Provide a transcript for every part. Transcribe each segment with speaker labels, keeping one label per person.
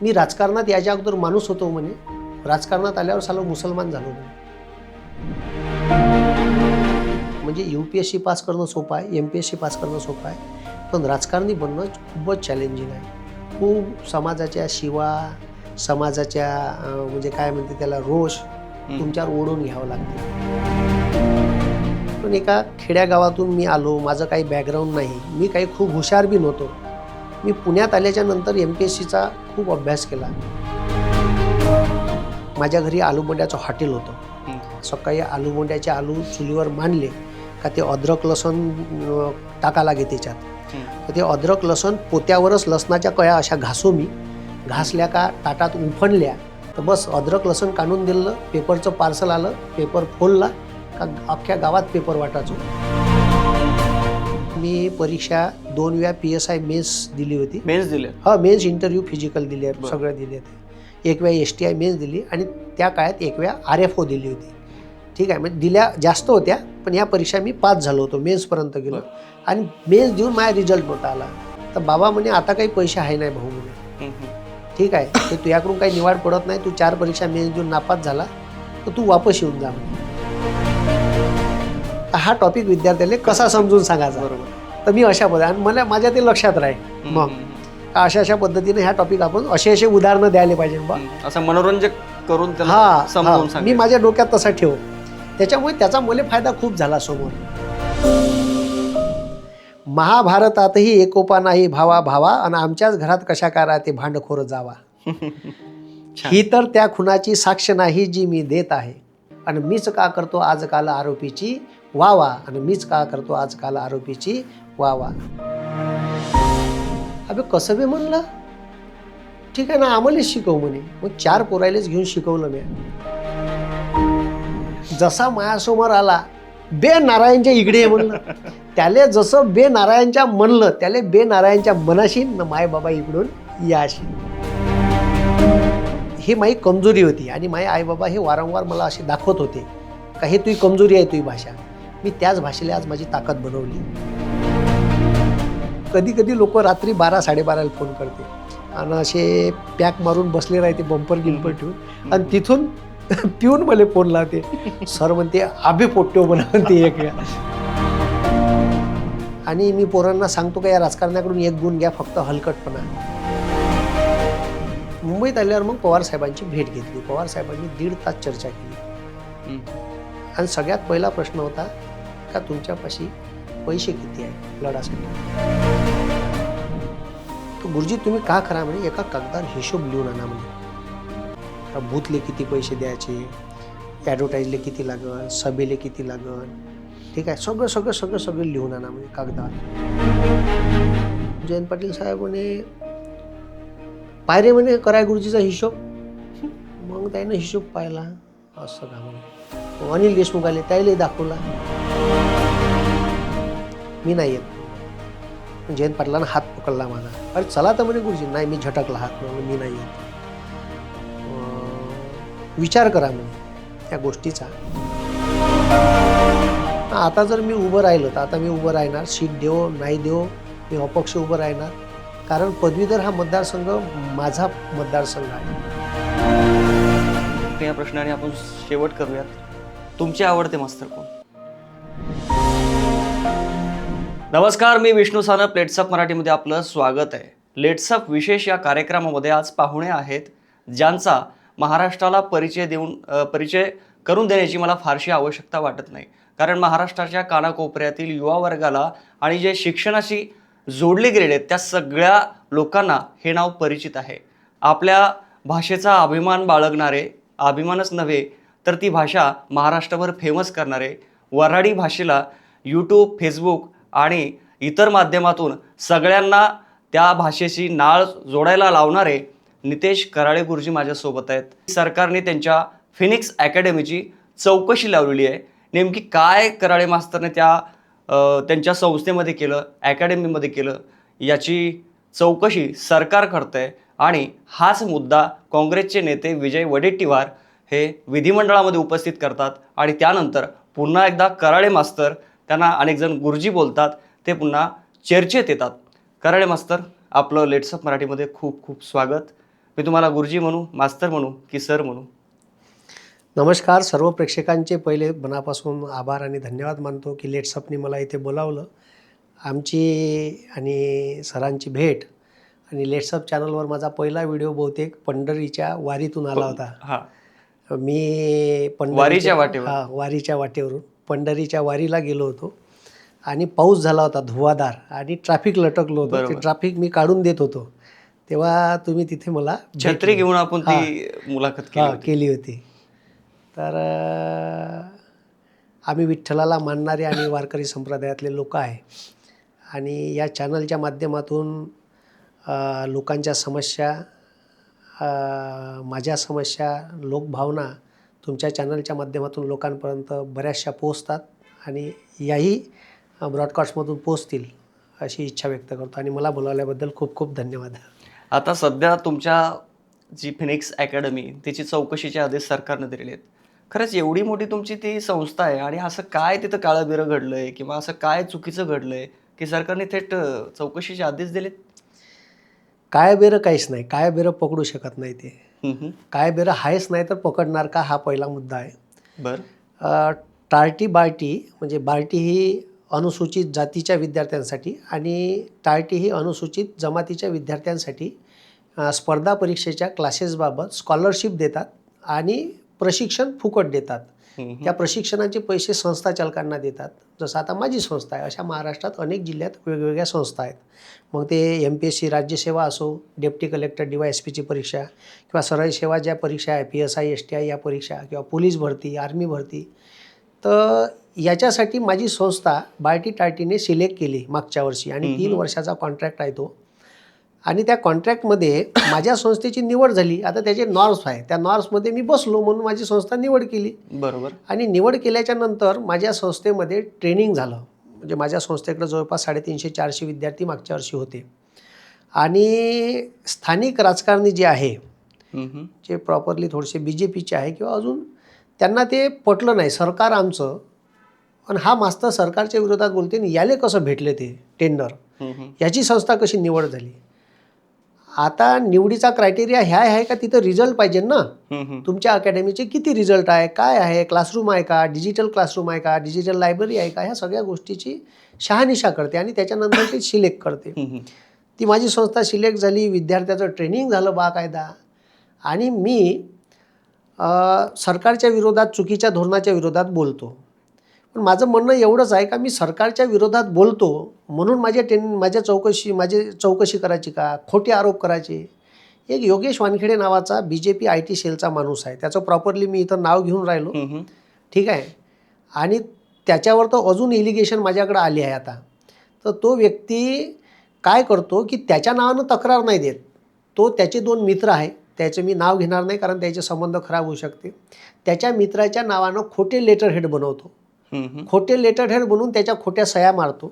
Speaker 1: मी राजकारणात याच्या अगोदर माणूस होतो म्हणे, राजकारणात आल्यावर साला मुसलमान झालो म्हणे. म्हणजे UPSC पास करणं सोपं आहे, MPSC पास करणं सोपं आहे, पण राजकारणी बनणं खूपच चॅलेंजिंग आहे. खूप समाजाच्या शिवा, समाजाच्या म्हणजे काय म्हणते त्याला रोष तुमच्यावर ओढून घ्यावं लागते. पण एका खेड्यागावातून मी आलो, माझं काही बॅकग्राऊंड नाही, मी काही खूप हुशार बी नव्हतो. मी पुण्यात आल्याच्या नंतर MPSCचा खूप अभ्यास केला. माझ्या घरी आलूबोंड्याचं हॉटेल होतं. सकाळी आलूबोंड्याचे आलू चुलीवर मांडले का ते अद्रक लसूण टाका लागे त्याच्यात. तर ते अद्रक लसूण पोत्यावरच लसणाच्या कळ्या अशा घासू मी, घासल्या का ताटात उफणल्या तर बस अद्रक लसूण काढून दिलं, पेपरचं पार्सल आलं, पेपर फोडला का अख्ख्या गावात पेपर वाटायचो. मी परीक्षा 2 वेळा PSI मेन्स दिली होती.
Speaker 2: मेन्स दिले?
Speaker 1: हा, मेन्स इंटरव्ह्यू फिजिकल दिली आहे, सगळं दिले ते. 1 वेळा STI मेन्स दिली आणि त्या काळात 1 वेळा RFO दिली होती. ठीक आहे, म्हणजे दिल्या जास्त होत्या, पण या परीक्षा मी पास झालो होतो, मेन्सपर्यंत गेलो. आणि मेन्स देऊन माझा रिझल्ट नव्हता आला. तर बाबा म्हणे आता काही पैसे आहे नाही भाऊ म्हणे. ठीक आहे, ते तुझ्याकडून काही निवाड पडत नाही, तू 4 परीक्षा मेन्स देऊन नापास झाला तर तू वापस येऊन जा म्हणे. हा टॉपिक विद्यार्थ्याला कसा समजून सांगायचा. तर मी अशा पद्धतीने, आणि मला माझ्या ते लक्षात राहील मग अशा पद्धतीने ह्या टॉपिक आपण असे उदाहरणं द्यायला पाहिजे बा,
Speaker 2: असं मनोरंजक करून त्याला समजून
Speaker 1: हा, मी माझ्या डोक्यात तसा ठेव. त्याच्यामुळे त्याचा मला फायदा खूप झाला समोर. महाभारतातही एकोपा नाही भावा भावा, आणि आमच्याच घरात कशा काय राहते भांडखोर जावा. ही तर त्या खुनाची साक्ष नाही जी मी देत आहे, आणि मीच का करतो आजकाल आरोपीची वावा, आणि मीच का करतो आजकाल आरोपीची वावा. अबे कसं बे म्हणलं, ठीक आहे ना, आम्हालाच शिकव म्हणे. मग 4 पोरायलेच घेऊन शिकवलं मी. जसा मायासमोर आला बे नारायणच्या इकडे म्हणलं, त्याले जसं बे नारायणच्या म्हणलं त्याले बे नारायणच्या मनाशी न माय बाबा इकडून याशी. ही माझी कमजोरी होती, आणि माझे आईबाबा हे वारंवार मला असे दाखवत होते का हे तुझी कमजोरी आहे, तुझी भाषा. मी त्याच भाषेला आज माझी ताकद बनवली. कधी कधी लोक रात्री 12-12:30 फोन करते आणि असे पॅक मारून बसले राहते बंपर गिंपर ठेवून, आणि तिथून पिऊन मला फोन लावते. सर म्हणते आबे पोट्यो म्हणते एक वेळा. आणि मी पोरांना सांगतो का या राजकारणाकडून एक गुण घ्या, फक्त हलकटपणा. मुंबईत आल्यावर मग पवार साहेबांची भेट घेतली. पवार साहेबांनी 1.5 तास चर्चा केली, आणि सगळ्यात पहिला प्रश्न होता का तुमच्यापाशी पैसे किती आहे लढासाठी. तो गुरुजी तुम्ही का करा म्हणे, एका कागदावर हिशोब लिहून आणा म्हणे. बूथले किती पैसे द्यायचे, ॲडव्हर्टाईजले किती लागल, सभेले किती लागल, ठीक आहे, सगळं लिहून आणा म्हणजे कागदावर. जयंत पाटील साहेब म्हणे पायरे म्हणे कराय गुरुजीचा हिशोब. मग त्याने हिशोब पाहिला, असं का म्हणे. अनिल देशमुख आले, त्याला दाखवला. मी नाही येत. जयंत पाटलांना हात पकडला माझा. अरे चला तर म्हणे गुरुजी. नाही, मी झटकला हात, म्हणून मी नाही येत. विचार करा म्हणे त्या गोष्टीचा. आता जर मी उभं राहिलं तर आता मी उभं राहणार, सीट देव नाही देव मी अपक्ष उभं राहणार, कारण पदवीधर हा मतदारसंघ माझा मतदारसंघ आहे.
Speaker 2: या प्रश्नाने आपण शेवट करूयात. तुमचे आवडते मास्तर कोण? नमस्कार, मी विष्णू सानप. लेट्सअप मराठीमध्ये आपलं स्वागत आहे. लेट्सअप विशेष या कार्यक्रमामध्ये आज पाहुणे आहेत ज्यांचा महाराष्ट्राला परिचय करून देण्याची मला फारशी आवश्यकता वाटत नाही, कारण महाराष्ट्राच्या कानाकोपऱ्यातील युवा वर्गाला आणि जे शिक्षणाशी जोडले गेलेले आहेत त्या सगळ्या लोकांना हे नाव परिचित आहे. आपल्या भाषेचा अभिमान बाळगणारे, अभिमानच नव्हे तर ती भाषा महाराष्ट्रभर फेमस करणारे, वऱ्हाडी भाषेला यूट्यूब, फेसबुक आणि इतर माध्यमातून सगळ्यांना त्या भाषेशी नाळ जोडायला लावणारे नितेश कराळे गुरुजी माझ्यासोबत आहेत. सरकारने त्यांच्या फिनिक्स अकॅडमीची चौकशी लावलेली आहे. नेमकी काय कराळे मास्तरने त्यांच्या संस्थेमध्ये केलं, अकॅडमीमध्ये केलं, याची चौकशी सरकार करतंय. आणि हाच मुद्दा काँग्रेसचे नेते विजय वडेट्टीवार हे विधिमंडळामध्ये उपस्थित करतात, आणि त्यानंतर पुन्हा एकदा कराळे मास्तर, त्यांना अनेक जण गुरुजी बोलतात, ते पुन्हा चर्चेत येतात. कराळे मास्तर, आपलं लेट्सअप मराठीमध्ये खूप खूप स्वागत. मी तुम्हाला गुरुजी म्हणू, मास्तर म्हणू की सर म्हणू?
Speaker 1: नमस्कार. सर्व प्रेक्षकांचे पहिले मनापासून आभार आणि धन्यवाद मानतो की लेट्सअपनी मला इथे बोलावलं. आमची आणि सरांची भेट आणि लेट्सअप चॅनलवर माझा पहिला व्हिडिओ बहुतेक पंढरीच्या वारीतून आला होता.
Speaker 2: हां.
Speaker 1: मी
Speaker 2: वारीच्या वाटेवर.
Speaker 1: वारीच्या वाटेवरून पंढरीच्या वारीला गेलो होतो आणि पाऊस झाला होता धुवाधार आणि ट्रॅफिक लटकलो होतो. ते
Speaker 2: बरोबर.
Speaker 1: ट्रॅफिक मी काढून देत होतो तेव्हा तुम्ही तिथे मला
Speaker 2: छत्री घेऊन आपण ती मुलाखत केली होती.
Speaker 1: केली होती. तर आम्ही विठ्ठलाला मानणारे आणि वारकरी संप्रदायातले लोक आहे आणि या चॅनलच्या माध्यमातून लोकांच्या समस्या, माझ्या समस्या, लोकभावना तुमच्या चॅनलच्या माध्यमातून लोकांपर्यंत बऱ्याचशा पोचतात आणि याही ब्रॉडकास्टमधून पोचतील अशी इच्छा व्यक्त करतो आणि मला बोलावल्याबद्दल खूप खूप धन्यवाद.
Speaker 2: आता सध्या तुमच्या जी फिनिक्स अकॅडमी तिची चौकशीचे आदेश सरकारने दिलेले आहेत. खरंच एवढी मोठी तुमची ती संस्था आहे आणि असं काय तिथं काळं घडलंय किंवा असं काय चुकीचं घडलंय की सरकारने थेट चौकशीचे आदेश दिलेत?
Speaker 1: काय बेरं काहीच नाही. काय बेरं पकडू शकत नाही ते.
Speaker 2: हम्म.
Speaker 1: काय बेरं आहेच नाही तर पकडणार का, हा पहिला मुद्दा आहे.
Speaker 2: बरं.
Speaker 1: टार्टी बार्टी म्हणजे बार्टी ही अनुसूचित जातीच्या विद्यार्थ्यांसाठी आणि टार्टी ही अनुसूचित जमातीच्या विद्यार्थ्यांसाठी स्पर्धा परीक्षेच्या क्लासेसबाबत स्कॉलरशिप देतात आणि प्रशिक्षण फुकट देतात. त्या प्रशिक्षणाचे पैसे संस्था चालकांना देतात. जसं आता माझी संस्था आहे, अशा महाराष्ट्रात अनेक जिल्ह्यात वेगवेगळ्या संस्था आहेत. मग ते MPSC राज्यसेवा असो, डेप्टी कलेक्टर DYSPची परीक्षा किंवा सरळ सेवा ज्या परीक्षा आहे, PSI STI या परीक्षा किंवा पोलीस भरती, आर्मी भरती, तर याच्यासाठी माझी संस्था बार्टी टार्टीने सिलेक्ट केली मागच्या वर्षी आणि 3 वर्षाचा कॉन्ट्रॅक्ट आहे तो. आणि त्या कॉन्ट्रॅक्टमध्ये माझ्या संस्थेची निवड झाली. आता त्याचे नॉर्म्स आहे, त्या नॉर्म्समध्ये मी बसलो म्हणून माझी संस्था निवड केली.
Speaker 2: बरोबर.
Speaker 1: आणि निवड केल्याच्या नंतर माझ्या संस्थेमध्ये ट्रेनिंग झालं. म्हणजे माझ्या संस्थेकडे जवळपास 350-400 विद्यार्थी मागच्या वर्षी होते आणि स्थानिक राजकारणी जे आहे, जे प्रॉपरली थोडेसे BJPचे आहे किंवा अजून, त्यांना ते पटलं नाही. सरकार आमचं आणि हा मास्तर सरकारच्या विरोधात बोलते आणि याले कसं भेटले ते टेंडर, याची संस्था कशी निवड झाली. आता निवडीचा क्रायटेरिया ह्या आहे का, तिथं रिझल्ट पाहिजे ना. तुमच्या अकॅडमीचे किती रिझल्ट आहे, काय आहे, क्लासरूम आहे का, डिजिटल क्लासरूम आहे का, डिजिटल लायब्ररी आहे का, ह्या सगळ्या गोष्टीची शहानिशा करते आणि त्याच्यानंतर ते सिलेक्ट करते. ती माझी संस्था सिलेक्ट झाली, विद्यार्थ्याचं ट्रेनिंग झालं बाकायदा आणि मी सरकारच्या विरोधात, चुकीच्या धोरणाच्या विरोधात बोलतो. पण माझं म्हणणं एवढंच आहे का, मी सरकारच्या विरोधात बोलतो म्हणून माझे चौकशी करायची का, खोटे आरोप करायचे. एक योगेश वानखेडे नावाचा BJP IT सेलचा माणूस आहे, त्याचं प्रॉपरली मी इथं नाव घेऊन राहिलो, ठीक आहे. आणि त्याच्यावर तर अजून इलिगेशन माझ्याकडे आली आहे आता. तर तो व्यक्ती काय करतो की त्याच्या नावानं तक्रार नाही देत. तो त्याचे 2 मित्र आहे, त्याचं मी नाव घेणार नाही कारण त्याचे संबंध खराब होऊ शकते. त्याच्या मित्राच्या नावानं खोटे लेटर हेड बनवतो. खोटे लेटर हेड बनवून त्याच्या खोट्या सह्या मारतो.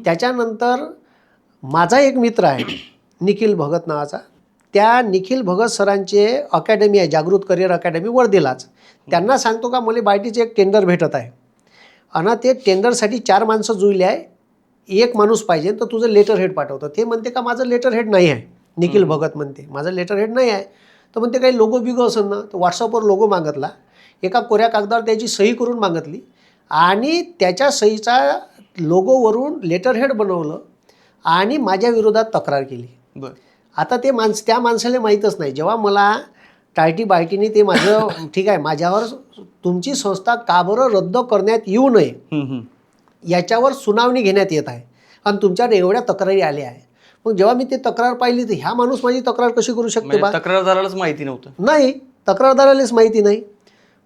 Speaker 1: त्याच्यानंतर माझा एक मित्र आहे निखिल भगत नावाचा, त्या निखिल भगत सरांचे अकॅडमी आहे, जागृत करिअर अकॅडमी वर्धेलाच. त्यांना सांगतो का मला बार्टीचे एक टेंडर भेटत आहे आणि ते टेंडरसाठी 4 माणसं जुळली आहे, 1 माणूस पाहिजे, तर तुझं लेटर हेड पाठवतं. ते म्हणते का माझं लेटर हेड नाही आहे. निखिल भगत म्हणते माझं लेटर हेड नाही आहे. तर म्हणते काही लोगो बिगो असेल ना, तर व्हॉट्सअपवर लोगो मागितला, एका कोऱ्या कागदावर त्याची सही करून मागितली आणि त्याच्या सहीचा लोगोवरून लेटर हेड बनवलं आणि माझ्या विरोधात तक्रार केली. आता त्या माणसाला माहीतच नाही. जेव्हा मला टार्टी बार्टीने ते माझं ठीक आहे, माझ्यावर तुमची संस्था का बरं रद्द करण्यात येऊ नये याच्यावर सुनावणी घेण्यात येत आहे आणि तुमच्याकडे एवढ्या तक्रारी आल्या आहे. मग जेव्हा मी ते तक्रार पाहिली तर ह्या माणूस माझी तक्रार कशी करू शकते बा?
Speaker 2: तक्रारदारालाच माहिती नव्हतं.
Speaker 1: नाही, तक्रारदारालाच माहिती नाही.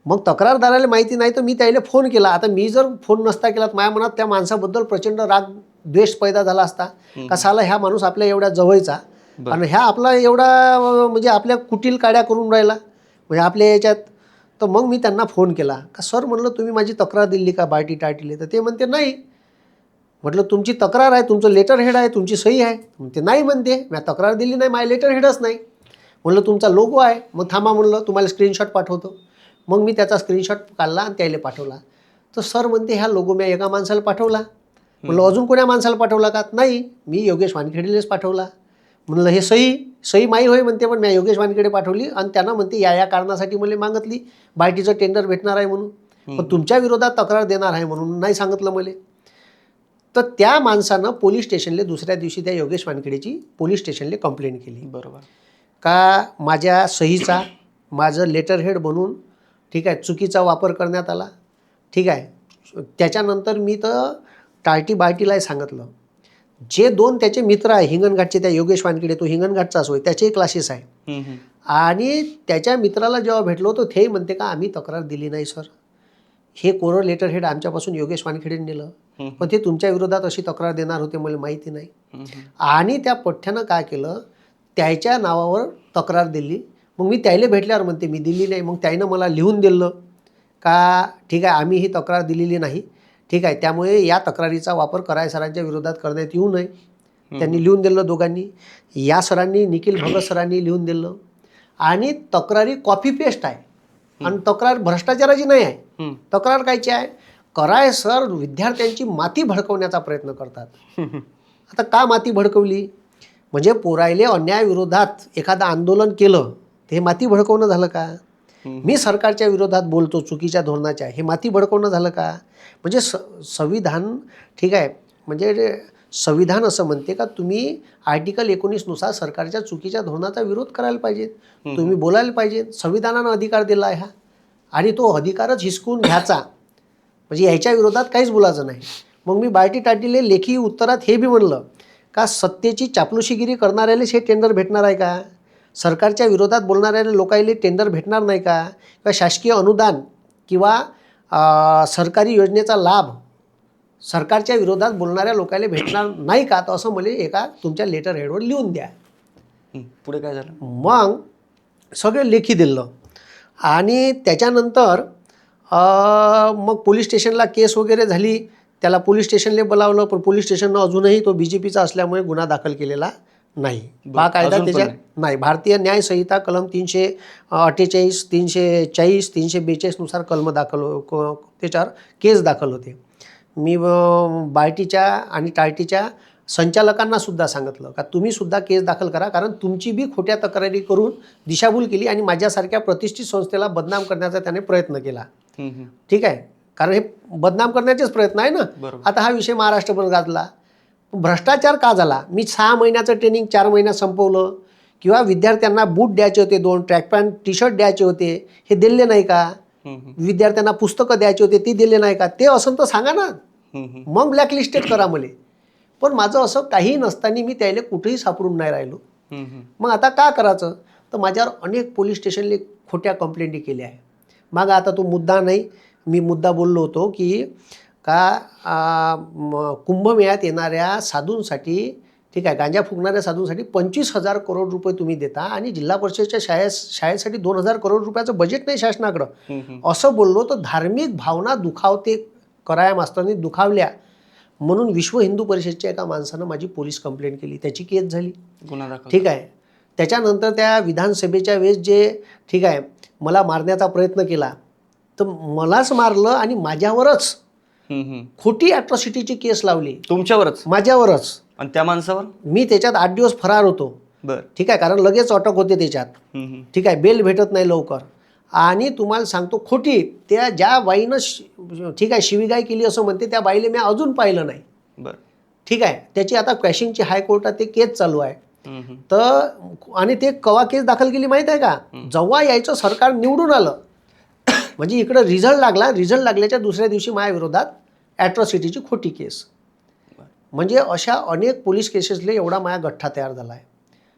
Speaker 1: मग तक्रारदाराला माहिती नाही तर मी त्याला फोन केला. आता मी जर फोन नसता केला तर माझ्या मनात त्या माणसाबद्दल प्रचंड राग द्वेष पैदा झाला असता. कसाला ह्या माणूस आपल्या एवढ्या जवळचा आणि ह्या आपला एवढा म्हणजे आपल्या कुटील काड्या करून राहिला म्हणजे आपल्या याच्यात. तर मग मी त्यांना फोन केला का सर म्हणलं तुम्ही माझी तक्रार दिली का बार्टी टार्टीले? तर ते म्हणते नाही. म्हटलं तुमची तक्रार आहे, तुमचं लेटर हेड आहे, तुमची सही आहे? ते नाही म्हणते मी तक्रार दिली नाही, माझ्या लेटर हेडच नाही. म्हणलं तुमचा लोगो आहे. मग थांबा म्हणलं तुम्हाला स्क्रीनशॉट पाठवतो. मग मी त्याचा स्क्रीनशॉट काढला आणि त्याला पाठवला. तर सर म्हणते ह्या लोगो मी एका माणसाला पाठवला. म्हणलं अजून कोण्या माणसाला पाठवला का? नाही, मी योगेश वानखेडेलाच पाठवला. म्हणलं हे सही माई होय म्हणते, पण मी योगेश वानखेडे पाठवली आणि त्यांना म्हणते या कारणासाठी मला मागितली, बायटीचं टेंडर भेटणार आहे म्हणून, पण तुमच्या विरोधात तक्रार देणार आहे म्हणून नाही सांगितलं मला. तर त्या माणसानं पोलीस स्टेशनला दुसऱ्या दिवशी त्या योगेश वानखेडेची पोलीस स्टेशनला कंप्लेंट केली.
Speaker 2: बरोबर.
Speaker 1: का माझ्या सहीचा माझं लेटर हेड बनून ठीक आहे चुकीचा वापर करण्यात आला. ठीक आहे. त्याच्यानंतर मी तर टाळटी बायटीलाही सांगितलं. जे 2 त्याचे मित्र आहे हिंगणघाटचे, त्या योगेश वानखेडे तो हिंगणघाटचाच होय, त्याचेही क्लासेस आहे. आणि त्याच्या मित्राला जेव्हा भेटलो तर तेही म्हणते का आम्ही तक्रार दिली नाही सर, हे कोरं लेटर हेड आमच्यापासून योगेश वानखेडेने नेलं, पण ते तुमच्या विरोधात अशी तक्रार देणार होते मला माहिती नाही. आणि त्या पठ्ठ्यानं काय केलं, त्याच्या नावावर तक्रार दिली. मग मी त्याला भेटल्यावर म्हणते मी दिली नाही. मग त्यानं मला लिहून दिलं का ठीक आहे आम्ही ही तक्रार दिलेली नाही, ठीक आहे, त्यामुळे या तक्रारीचा वापर कराय सरांच्या विरोधात करण्यात येऊ नये. त्यांनी लिहून दिलं दोघांनी, या सरांनी निखिल भगत सरांनी लिहून दिलं. आणि तक्रारी कॉपी पेस्ट आहे आणि तक्रार भ्रष्टाचाराची नाही आहे. तक्रार कायची आहे, कराय सर विद्यार्थ्यांची माती भडकवण्याचा प्रयत्न करतात. आता का माती भडकवली, म्हणजे पोरायले अन्यायाविरोधात एखादं आंदोलन केलं ते हे माती भडकवणं झालं का. मी सरकारच्या विरोधात बोलतो चुकीच्या धोरणाच्या, हे माती भडकवणं झालं का. म्हणजे संविधान ठीक आहे, म्हणजे संविधान असं म्हणते का तुम्ही आर्टिकल 19 नुसार सरकारच्या चुकीच्या धोरणाचा विरोध करायला पाहिजे, तुम्ही बोलायला पाहिजे. संविधानानं अधिकार दिला आहे हा, आणि तो अधिकारच हिसकून घ्यायचा, म्हणजे याच्या विरोधात काहीच बोलायचं नाही. मग मी बायटी टाटीले लेखी उत्तरात हे बी म्हणलं का सत्तेची चापलुशीगिरी करणाऱ्यालाच हे टेंडर भेटणार आहे का, सरकारच्या विरोधात बोलणाऱ्या लोकांना टेंडर भेटणार नाही का, किंवा शासकीय अनुदान किंवा सरकारी योजनेचा लाभ सरकारच्या विरोधात बोलणाऱ्या लोकांना भेटणार नाही का. तर असं मला एका तुमच्या लेटर हेडवर लिहून द्या.
Speaker 2: पुढे काय झालं,
Speaker 1: मग सगळं लेखी दिलं. आणि त्याच्यानंतर मग पोलीस स्टेशनला केस वगैरे झाली, त्याला पोलीस स्टेशनला बोलावलं, पण पोलीस स्टेशननं अजूनही तो BJPचा असल्यामुळे गुन्हा दाखल केलेला नाही. हा कायदा त्याच्यात नाही. भारतीय न्याय संहिता कलम 348, 340, 342 नुसार कलम दाखल त्याच्यावर केस दाखल होते. मी बायटीच्या आणि टाळटीच्या संचालकांना सुद्धा सांगितलं का तुम्ही सुद्धा केस दाखल करा, कारण तुमची बी खोट्या तक्रारी करून दिशाभूल केली आणि माझ्यासारख्या प्रतिष्ठित संस्थेला बदनाम करण्याचा त्याने प्रयत्न केला. ठीक आहे, कारण हे बदनाम करण्याचेच प्रयत्न आहे ना. आता हा विषय महाराष्ट्रभर गाजला. भ्रष्टाचार का झाला, मी 6 महिन्याचं ट्रेनिंग 4 महिन्यात संपवलं, किंवा विद्यार्थ्यांना बूट द्यायचे होते, 2 ट्रॅक पॅन्ट टी-शर्ट द्यायचे होते, हे दिले नाही का. विद्यार्थ्यांना पुस्तकं द्यायचे होते, ते दिले नाही का. ते असं तर सांगा ना, मग ब्लॅकलिस्टेड करा मला. पण माझं असं काही नसताना मी त्याला कुठेही सापडून नाही राहिलो. मग आता का करायचं, तर माझ्यावर अनेक पोलीस स्टेशनले खोट्या कंप्लेंटी केल्या आहे. मग आता तो मुद्दा नाही, मी मुद्दा बोललो होतो की का कुंभमेळ्यात येणाऱ्या साधूंसाठी ठीक आहे, गांजा फुकणाऱ्या साधूंसाठी 25,000 करोड रुपये तुम्ही देता आणि जिल्हा परिषदेच्या शाळेसाठी 2,000 करोड रुपयाचं बजेट नाही शासनाकडं, असं बोललो. तर धार्मिक भावना दुखावते कराया मास्तरांनी दुखावल्या म्हणून विश्व हिंदू परिषदेच्या एका माणसानं माझी पोलीस कंप्लेंट केली, त्याची केस झाली, गुन्हा दाखल. ठीक आहे. त्याच्यानंतर त्या विधानसभेच्या वेळेस जे ठीक आहे मला मारण्याचा प्रयत्न केला, तर मलाच मारलं आणि माझ्यावरच खोटी अॅट्रॉसिटीची केस लावली.
Speaker 2: तुमच्यावरच? माझ्यावरच. आणि त्या माणसावर मी
Speaker 1: त्याच्यात 8 दिवस फरार होतो. ठीक आहे, कारण लगेच अटक होते त्याच्यात. ठीक आहे, बेल भेटत नाही लवकर. आणि तुम्हाला सांगतो खोटी, त्या ज्या बाईनं ठीक आहे शिवीगाय केली असं म्हणते, त्या बाईला मी अजून पाहिलं नाही. ठीक आहे, त्याची आता क्रॅशिंगची हायकोर्टात ते केस चालू आहे. तर आणि ते कवा केस दाखल केली माहीत आहे का, जेव्हा यायचं सरकार निवडून आलं, म्हणजे इकडं रिझल्ट लागला, रिझल्ट लागल्याच्या दुसऱ्या दिवशी माझ्या विरोधात ॲट्रॉसिटीची खोटी केस. म्हणजे अशा अनेक पोलीस केसेसले एवढा माझा गठ्ठा तयार झाला आहे.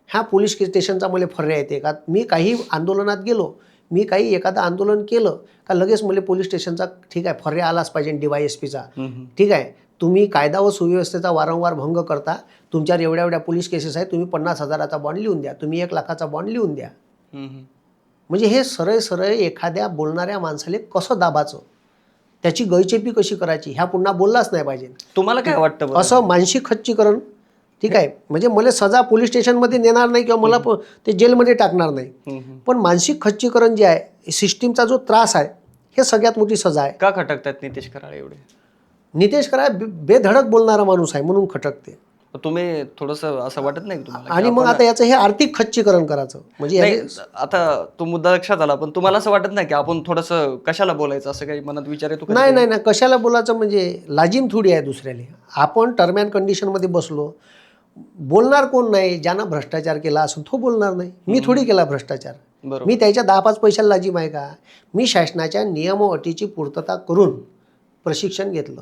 Speaker 1: ह्या पोलीस स्टेशनचा मला फर्या येते का, मी काही आंदोलनात गेलो, मी काही एखादं आंदोलन केलं का लगेच मला पोलीस स्टेशनचा ठीक आहे फर्या आलाच पाहिजे, DYSPचा. ठीक आहे, तुम्ही कायदा व सुव्यवस्थेचा वारंवार भंग करता, तुमच्यावर एवढ्या एवढ्या पोलीस केसेस आहेत, तुम्ही 50,000चा बॉन्ड लिहून द्या, तुम्ही 1 लाखाचा बॉन्ड लिहून द्या. म्हणजे हे सरळ सरळ एखाद्या बोलणाऱ्या माणसाला कसं दाबाचं, त्याची गैचेपी कशी करायची, ह्या पुन्हा बोललाच नाही पाहिजे.
Speaker 2: तुम्हाला काय वाटतं
Speaker 1: असं मानसिक खच्चीकरण. ठीक आहे, म्हणजे मला सजा पोलीस स्टेशनमध्ये नेणार नाही किंवा मला ते जेलमध्ये टाकणार नाही, पण मानसिक खच्चीकरण जे आहे, सिस्टीमचा जो त्रास आहे, हे सगळ्यात मोठी सजा आहे.
Speaker 2: का खटकतात नितेश कराळे एवढे?
Speaker 1: नितेश कराळे बेधडक बोलणारा माणूस आहे म्हणून खटकते.
Speaker 2: तुम्ही थोडंसं असं वाटत नाही का तुम्हाला की
Speaker 1: आणि मग
Speaker 2: आपण-
Speaker 1: आता याचं हे आर्थिक खच्चीकरण करायचं म्हणजे
Speaker 2: नाही,
Speaker 1: याने-
Speaker 2: आता तो मुद्दा लक्षात आला, पण तुम्हाला असं वाटत नाही की आपण थोडंसं कशाला बोलायचं, असं काही मनात विचार येतो
Speaker 1: नाही
Speaker 2: कधी?
Speaker 1: नाही कशाला बोलायचं म्हणजे लाजीम थोडी आहे दुसऱ्याला. आपण टर्म अँड कंडिशनमध्ये बसलो, बोलणार कोण नाही? ज्यानं भ्रष्टाचार केला असं तो बोलणार नाही. मी थोडी केला भ्रष्टाचार.
Speaker 2: बरोबर.
Speaker 1: मी त्याच्या 10-5 पैशाला लाजीम आहे का? मी शासनाच्या नियम व अटीची पूर्तता करून प्रशिक्षण घेतलं.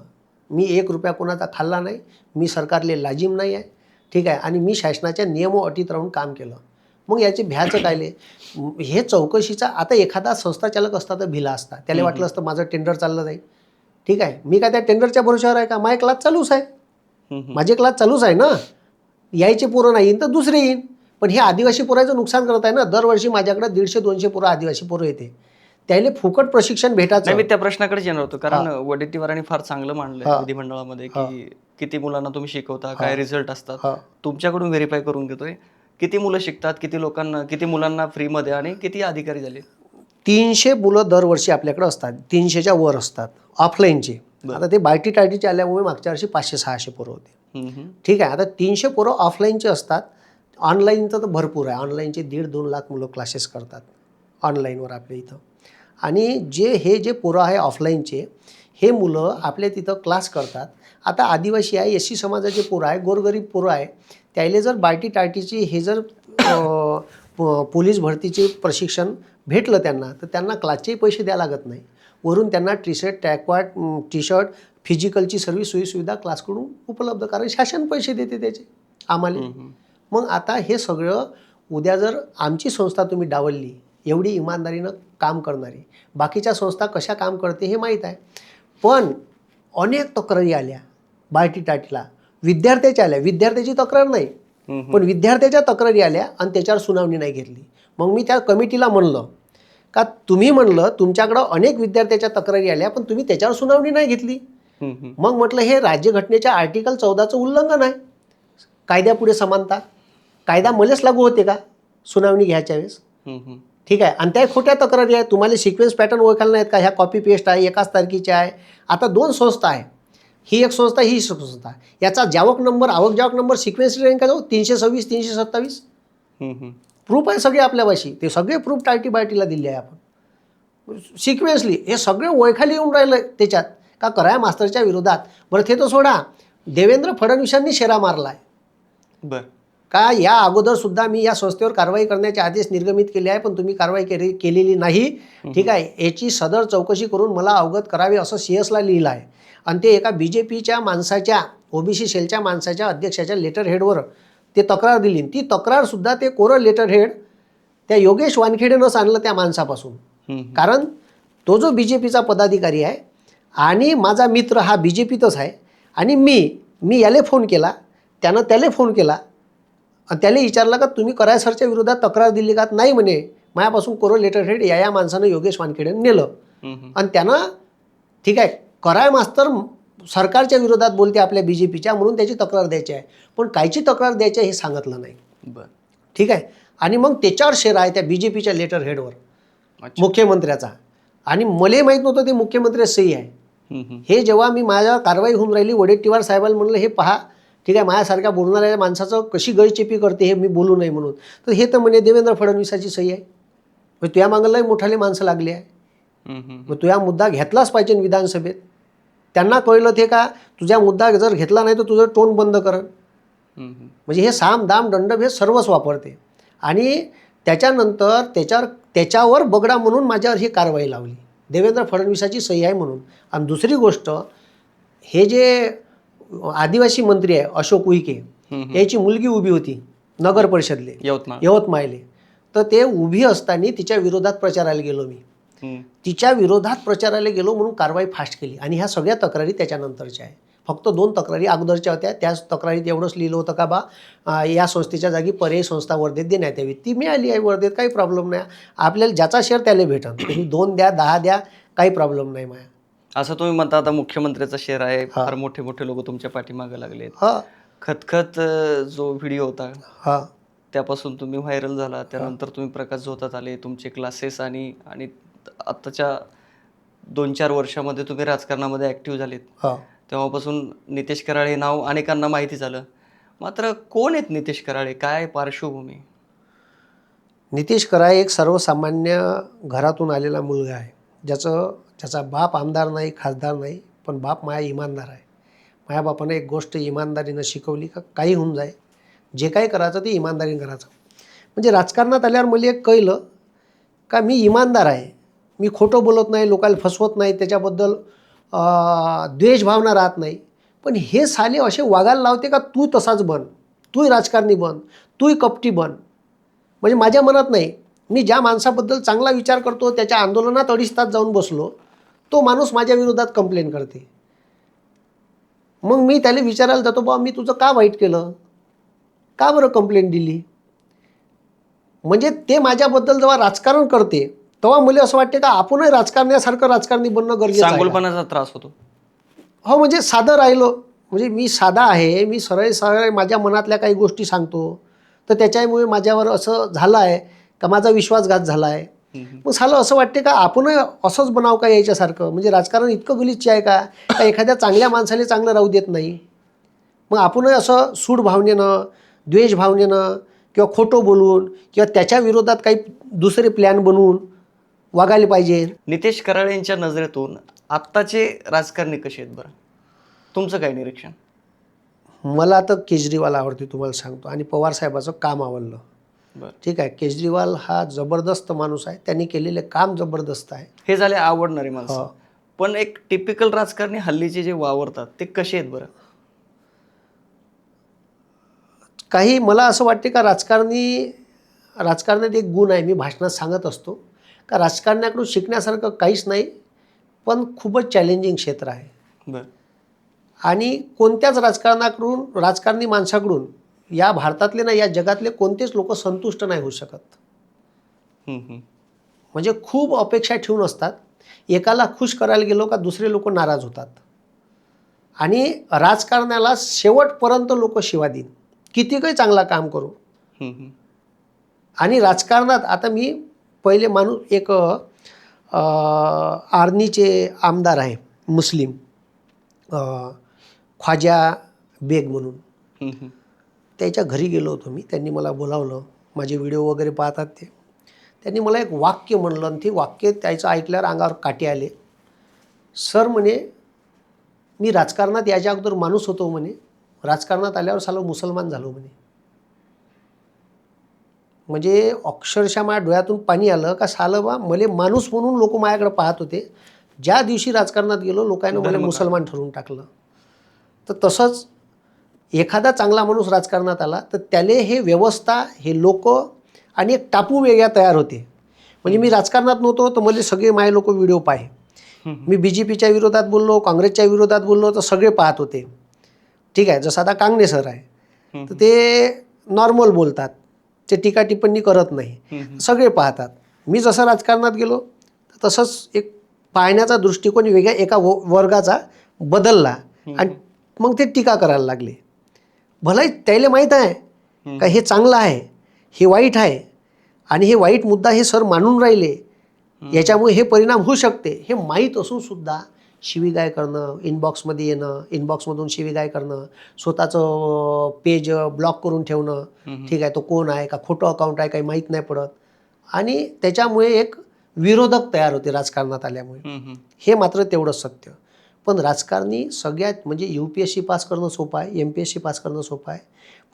Speaker 1: मी 1 रुपया कोणाचा खाल्ला नाही. मी सरकारले लाजीम नाही आहे. ठीक आहे. आणि मी शासनाच्या नियम व अटीत राहून काम केलं. मग याचे भ्याचं कायले? हे चौकशीचा आता एखादा संस्थाचालक असता तर भिला असता. त्याला वाटलं असतं माझं टेंडर चाललं जाईल. ठीक आहे. मी काय त्या टेंडरच्या भरोश्यावर आहे का? माझे क्लास चालूच आहे. माझे क्लास चालूच आहे ना. यायचे पोरं नाही येईन तर दुसरे येईन. पण हे आदिवासी पोराचं नुकसान करत आहे ना. दरवर्षी माझ्याकडे 150-200 पोरं आदिवासी पोरं येते. त्याला फुकट प्रशिक्षण
Speaker 2: नाही,
Speaker 1: भेटायचं.
Speaker 2: मी त्या प्रश्नाकडेच येणार होतो, कारण वडेट्टीवारांनी फार चांगलं मांडलंय
Speaker 1: हा.
Speaker 2: विधिमंडळामध्ये की किती मुलांना तुम्ही शिकवता, काय रिझल्ट असतात.
Speaker 1: हा.
Speaker 2: तुमच्याकडून व्हेरीफाय करून घेतोय किती मुलं शिकतात, किती मुलांना फ्रीमध्ये आणि किती अधिकारी झाले.
Speaker 1: 300 मुलं दरवर्षी आपल्याकडे असतात. 300च्या वर असतात ऑफलाईनचे. आता ते बायटी टायटीचे आल्यामुळे मागच्या वर्षी 500-600 पोरं होते. ठीक आहे. आता 300 पोरं ऑफलाईनचे असतात. ऑनलाईनचं तर भरपूर आहे. ऑनलाईनचे 1.5-2 लाख मुलं क्लासेस करतात ऑनलाईनवर आपल्या इथं. आणि हे जे पोरं आहे ऑफलाईनचे, हे मुलं आपल्या तिथं क्लास करतात. आता आदिवासी आहे, एस सी समाजाचे पोरं आहे, गोरगरीब पोरं आहे, त्याला जर बायटी टायटीची हे जर पोलीस भरतीचे प्रशिक्षण भेटलं त्यांना, तर त्यांना क्लासचेही पैसे द्यावे लागत नाही. वरून त्यांना टी-शर्ट, ट्रॅकपॅड, टी-शर्ट, फिजिकलची सर्व सोयीसुविधा क्लासकडून उपलब्ध, कारण शासन पैसे देते त्याचे आम्हाला. मग आता हे सगळं उद्या जर आमची संस्था तुम्ही डावलली, एवढी इमानदारीनं काम करणारी, बाकीच्या संस्था कशा काम करते हे माहीत आहे. पण अनेक तक्रारी आल्या बायटी टाटीला, विद्यार्थ्याच्या आल्या. विद्यार्थ्याची तक्रार नाही, पण विद्यार्थ्याच्या तक्रारी आल्या आणि त्याच्यावर सुनावणी नाही घेतली. मग मी त्या कमिटीला म्हणलं का तुम्ही म्हणलं तुमच्याकडं अनेक विद्यार्थ्याच्या तक्रारी आल्या, पण तुम्ही त्याच्यावर सुनावणी नाही घेतली. मग म्हटलं हे राज्यघटनेच्या आर्टिकल 14चं उल्लंघन आहे. कायद्यापुढे समानता, कायदा मलाच लागू होते का सुनावणी घ्यायच्या वेळेस? ठीक आहे. आणि त्या खोट्या तक्रारी आहे. तुम्हाला सिक्वेन्स पॅटर्न ओळखायला नाहीत का? ह्या कॉपी पेस्ट आहे, एकाच तारखेच्या आहे. आता 2 संस्था आहे, ही एक संस्था, ही संस्था. याचा जावक नंबर, आवक जावक नंबर, सिक्वेन्स रँक आहे 326, 327. प्रूफ आहे सगळे आपल्यापाशी. ते सगळे प्रूफ टायटी बायटीला दिले आहे आपण सिक्वेन्सली. हे सगळे ओळखायला येऊन राहिलं त्याच्यात का कराया मास्तरच्या विरोधात. बरं ते तर सोडा, देवेंद्र फडणवीसांनी शेरा मारला आहे
Speaker 2: बरं.
Speaker 1: का या अगोदरसुद्धा मी या संस्थेवर कारवाई करण्याचे आदेश निर्गमित केले आहे, पण तुम्ही कारवाई केलेली नाही. ठीक आहे. याची सदर चौकशी करून मला अवगत करावे असं CS ला लिहिलं आहे. आणि ते एका BJPच्या माणसाच्या, OBC सेलच्या माणसाच्या अध्यक्षाच्या लेटर हेडवर ते तक्रार दिली. ती तक्रारसुद्धा ते कोरं लेटर हेड त्या योगेश वानखेडेनंच आणलं त्या माणसापासून. कारण तो जो BJPचा पदाधिकारी आहे आणि माझा मित्र हा BJPतच आहे. आणि मी याला फोन केला, त्यानं त्याला फोन केला आणि त्याला विचारलं का तुम्ही कराय सरच्या विरोधात तक्रार दिली का? नाही म्हणे, माझ्यापासून कोरं लेटर हेड या माणसानं योगेश वानखेडेनं नेलं. आणि त्यानं ठीक आहे कराय मास्तर सरकारच्या विरोधात बोलते आपल्या BJPच्या, म्हणून त्याची तक्रार द्यायची आहे. पण कायची तक्रार द्यायची आहे हे सांगितलं नाही.
Speaker 2: बरं.
Speaker 1: ठीक आहे. आणि मग त्याच्यावर शेर आहे त्या BJPच्या लेटर हेडवर मुख्यमंत्र्याचा. आणि मला माहीत नव्हतं ते मुख्यमंत्री सही आहे. हे जेव्हा मी माझ्या कारवाई होऊन राहिली, वडेट्टीवार साहेबांना म्हणलं हे पहा, ठीक आहे, माझ्यासारख्या बोलणाऱ्या माणसाचं कशी गळचेपी करते हे मी बोलू नये म्हणून. तर हे तर म्हणे देवेंद्र फडणवीसाची सही आहे. मग तुझ्या मागलाही मोठाले माणसं लागली आहे. मग तुझ्या मुद्दा घेतलाच पाहिजे विधानसभेत. त्यांना कळलं ते का तुझ्या मुद्दा जर घेतला नाही तर तुझं टोन बंद करण. म्हणजे हे साम दाम दंडभ हे सर्वच वापरते. आणि त्याच्यानंतर त्याच्यावर बगडा म्हणून माझ्यावर ही कारवाई लावली, देवेंद्र फडणवीसाची सही आहे म्हणून. आणि दुसरी गोष्ट, हे जे आदिवासी मंत्री आहे अशोक उईके, याची मुलगी उभी होती नगर परिषदले यवतमाळले. तर ते उभी असताना तिच्या विरोधात प्रचाराला गेलो मी. तिच्या विरोधात प्रचाराला गेलो म्हणून कारवाई फास्ट केली. आणि ह्या सगळ्या तक्रारी त्याच्यानंतरच्या आहे. फक्त 2 तक्रारी अगोदरच्या होत्या. त्याच तक्रारीत एवढंच लिहिलं होतं का बा या संस्थेच्या जागी पर्यायी संस्था वर्धेत देण्यात यावी. ती मिळाली आहे वर्धेत, काही प्रॉब्लेम नाही. आपल्याला ज्याचा शेअर त्याला भेटन. तुम्ही 2 द्या, 10 द्या, काही प्रॉब्लेम नाही माझ्या.
Speaker 2: असं तुम्ही म्हणता आता मुख्यमंत्र्याचा शेअर आहे, फार मोठे मोठे लोक तुमच्या पाठीमागे लागलेत. खतखत जो व्हिडिओ होता त्यापासून तुम्ही व्हायरल झाला, त्यानंतर तुम्ही प्रकाश झोतात आले, तुमचे क्लासेस आणि आत्ताच्या 2-4 वर्षामध्ये तुम्ही राजकारणामध्ये ॲक्टिव्ह झालेत. तेव्हापासून नितेश कराड हे नाव अनेकांना माहिती झालं. मात्र कोण आहेत नितेश कराळे, काय पार्श्वभूमी?
Speaker 1: नितेश कराळे एक सर्वसामान्य घरातून आलेला मुलगा आहे, ज्याचा बाप आमदार नाही, खासदार नाही, पण बाप माझा इमानदार आहे. माझ्या बापाने एक गोष्ट इमानदारीनं शिकवली का काही होऊन जाय, जे काही करायचं ते इमानदारीनं करायचं. म्हणजे राजकारणात आल्यावर मला एक कळलं का मी इमानदार आहे, मी खोटं बोलत नाही, लोकांना फसवत नाही, त्याच्याबद्दल द्वेषभावना राहत नाही. पण हे साले असे वागायला लावते का तू तसाच बन, तूही राजकारणी बन, तूही कपटी बन. म्हणजे माझ्या मनात नाही, मी ज्या माणसाबद्दल चांगला विचार करतो त्याच्या आंदोलनात 2.5 तास जाऊन बसलो, तो माणूस माझ्या विरोधात कंप्लेंट करते. मग मी त्याला विचारायला जातो, बा मी तुझं का वाईट केलं, का बरं कंप्लेंट दिली. म्हणजे ते माझ्याबद्दल जेव्हा राजकारण करते तेव्हा मला असं वाटते का आपणही राजकारण्यासारखं राजकारणी बनणं गरजेचं आहे.
Speaker 2: सांगोलपणाचा त्रास होतो.
Speaker 1: हो, म्हणजे साधं राहिलो, म्हणजे मी साधा आहे, मी सरळ माझ्या मनातल्या काही गोष्टी सांगतो, तर त्याच्यामुळे माझ्यावर असं झालं आहे का माझा विश्वासघात झाला आहे. मग झालं असं वाटते का आपणही असंच बनाव का याच्यासारखं. म्हणजे राजकारण इतकं गलिच्छ आहे का एखाद्या चांगल्या माणसाला चांगलं राहू देत नाही. मग आपणही असं सूड भावनेनं, द्वेष भावनेनं किंवा खोटं बोलून किंवा त्याच्या विरोधात काही दुसरे प्लॅन बनवून वागायला पाहिजे.
Speaker 2: नितेश कराळे यांच्या नजरेतून आत्ताचे राजकारणी कसे आहेत बरं, तुमचं काय निरीक्षण?
Speaker 1: मला तर केजरीवाल आवडते, तुम्हाला सांगतो, आणि पवार साहेबाचं काम आवडलं.
Speaker 2: बरं,
Speaker 1: ठीक आहे, केजरीवाल हा जबरदस्त माणूस आहे, त्यांनी केलेले काम जबरदस्त आहे.
Speaker 2: हे झाले आवडणारे माणसं.
Speaker 1: हो.
Speaker 2: पण एक टिपिकल राजकारणी हल्लीचे जे वावरतात ते कसे आहेत बरं?
Speaker 1: काही मला असं वाटते का राजकारणात एक गुण आहे, मी भाषणात सांगत असतो का राजकारण्याकडून शिकण्यासारखं काहीच नाही, पण खूपच चॅलेंजिंग क्षेत्र आहे.
Speaker 2: बरं.
Speaker 1: आणि कोणत्याच राजकारणी माणसाकडून या भारतातले ना या जगातले कोणतेच लोक संतुष्ट नाही होऊ शकत. म्हणजे खूप अपेक्षा ठेवून असतात. एकाला खुश करायला गेलो का दुसरे लोक नाराज होतात. आणि राजकारणाला शेवटपर्यंत लोक शिवा देईन, किती काही चांगला काम करू. आणि राजकारणात आता मी पहिले एक आर्नीचे आमदार आहे मुस्लिम, ख्वाजा बेग म्हणून, त्याच्या घरी गेलो होतो मी. त्यांनी मला बोलावलं, माझे व्हिडिओ वगैरे पाहतात ते. त्यांनी मला एक वाक्य म्हणलं आणि ते वाक्य त्याचं ऐकल्यावर अंगावर काटे आले. सर म्हणे, मी राजकारणात याच्या अगोदर माणूस होतो म्हणे, राजकारणात आल्यावर सालो मुसलमान झालो म्हणे. म्हणजे अक्षरशः माझ्या डोळ्यातून पाणी आलं का सालं बा मला माणूस म्हणून लोक माझ्याकडे पाहत होते. ज्या दिवशी राजकारणात गेलो लोकांना मला मुसलमान ठरवून टाकलं. तर तसंच एखादा चांगला माणूस राजकारणात आला तर त्याले हे व्यवस्था, हे लोक आणि एक टापू वेगळ्या तयार होते. म्हणजे मी राजकारणात नव्हतो तर मला सगळे माझे लोक व्हिडिओ पाहे. मी BJPच्या विरोधात बोललो, काँग्रेसच्या विरोधात बोललो तर सगळे पाहत होते. ठीक आहे, जसं आता कांगणे सर आहे तर ते नॉर्मल बोलतात, ते टीका टिप्पणी करत नाही, सगळे पाहतात. मी जसं राजकारणात गेलो तसंच एक पाहण्याचा दृष्टिकोन वेगळ्या एका वर्गाचा बदलला आणि मग ते टीका करायला लागले. भलाही त्याला माहीत आहे का हे चांगलं आहे, हे वाईट आहे, आणि हे वाईट मुद्दा हे सर मानून राहिले, याच्यामुळे हे परिणाम होऊ शकते हे माहीत असून सुद्धा शिवीगाळ करणं, इनबॉक्समध्ये येणं, इनबॉक्समधून शिवीगाळ करणं, स्वतःचं पेज ब्लॉक करून ठेवणं. ठीक आहे, तो कोण आहे का खोटं अकाउंट आहे काही माहीत नाही पडत, आणि त्याच्यामुळे एक विरोधक तयार होते राजकारणात आल्यामुळे. हे मात्र तेवढंच सत्य. पण राजकारणी सगळ्यात म्हणजे UPSC पास करणं सोपं आहे, MPSC पास करणं सोपं आहे,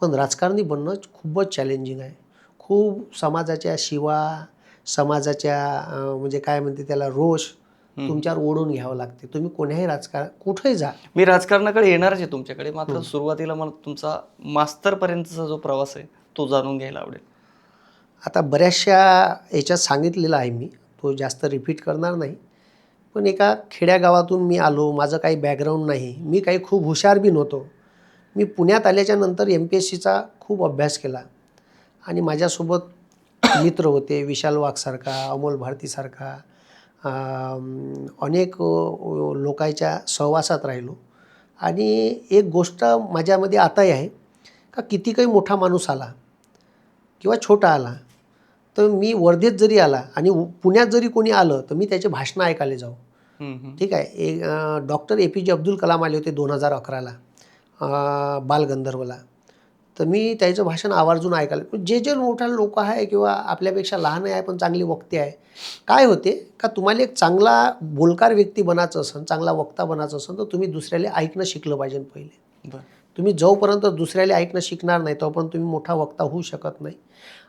Speaker 1: पण राजकारणी बनणं खूपच चॅलेंजिंग आहे. खूप समाजाच्या शिवा, समाजाच्या म्हणजे काय म्हणते त्याला रोष तुमच्यावर ओढून घ्यावं लागते. तुम्ही कोण्याही कुठेही जा.
Speaker 2: मी राजकारणाकडे येणारच आहे तुमच्याकडे, मात्र सुरुवातीला मला तुमचा मास्तरपर्यंतचा जो प्रवास आहे तो जाणून घ्यायला आवडेल.
Speaker 1: आता बऱ्याचशा याच्यात सांगितलेलं आहे मी, तो जास्त रिपीट करणार नाही. पण एका खेड्यागावातून मी आलो, माझं काही बॅकग्राऊंड नाही, मी काही खूप हुशार बी नव्हतो. मी पुण्यात आल्याच्या नंतर MPSCचा खूप अभ्यास केला आणि माझ्यासोबत मित्र होते, विशाल वाघसारखा, अमोल भारतीसारखा, अनेक लोकांच्या सहवासात राहिलो. आणि एक गोष्ट माझ्यामध्ये आताही आहे का किती काही मोठा माणूस आला किंवा छोटा आला तर मी वर्धेत जरी आला आणि पुण्यात जरी कोणी आलं तर मी त्याचे भाषणं ऐकायला जाऊ. ठीक आहे, एक डॉक्टर APJ अब्दुल कलाम आले होते 2011ला बालगंधर्वला. तर मी त्याचं भाषण आवर्जून ऐकायला. जे जे मोठा लोक आहे किंवा आपल्यापेक्षा लहान आहे पण चांगली वक्ते आहे, काय होते का तुम्हाला एक चांगला बोलकार व्यक्ती बनायचं असेल, चांगला वक्ता बनायचं असेल तर तुम्ही दुसऱ्याला ऐकणं शिकलं पाहिजे पहिले. तुम्ही जोपर्यंत दुसऱ्याला ऐकणं शिकणार नाही तोपर्यंत तुम्ही मोठा वक्ता होऊ शकत नाही.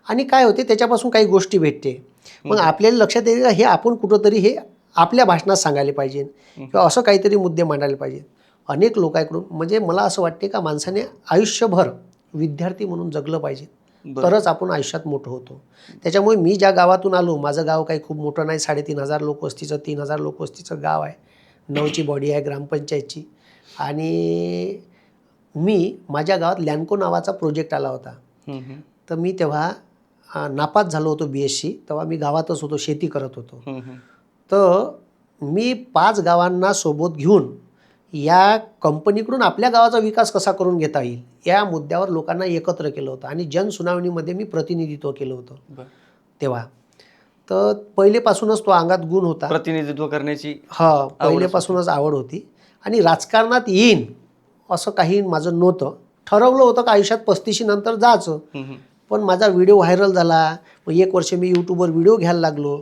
Speaker 1: आणि काय होते त्याच्यापासून काही गोष्टी भेटते. मग आपल्याला लक्षात येईल का हे आपण कुठंतरी हे आपल्या भाषणात सांगायला पाहिजे किंवा असं काहीतरी मुद्दे मांडायला पाहिजे. अनेक लोकांकडून म्हणजे मला असं वाटते का माणसाने आयुष्यभर विद्यार्थी म्हणून जगलं पाहिजे, तरच आपण आयुष्यात मोठं होतो. त्याच्यामुळे मी ज्या गावातून आलो, माझं गाव काही खूप मोठं नाही, 3,500 लोकवस्तीचं 3,000 लोकवस्तीचं गाव आहे, 9ची बॉडी आहे ग्रामपंचायतची. आणि मी माझ्या गावात लॅन्को नावाचा प्रोजेक्ट आला होता. तर मी तेव्हा नापास झालो होतो BSc. तेव्हा मी गावातच होतो, शेती करत होतो. तर मी 5 गावांना सोबत घेऊन या कंपनीकडून आपल्या गावाचा विकास कसा करून घेता येईल या मुद्द्यावर लोकांना एकत्र केलं होतं आणि जनसुनावणीमध्ये मी प्रतिनिधित्व केलं होतं तेव्हा. तर पहिलेपासूनच तो अंगात गुण होता,
Speaker 2: प्रतिनिधित्व करण्याची.
Speaker 1: पहिलेपासूनच आवड होती. आणि राजकारणात येईन असं काही माझं नव्हतं. ठरवलं होतं का आयुष्यात 35 नंतर जायचं. पण माझा व्हिडिओ व्हायरल झाला. मग 1 वर्ष मी यूट्यूबवर व्हिडिओ घ्यायला लागलो.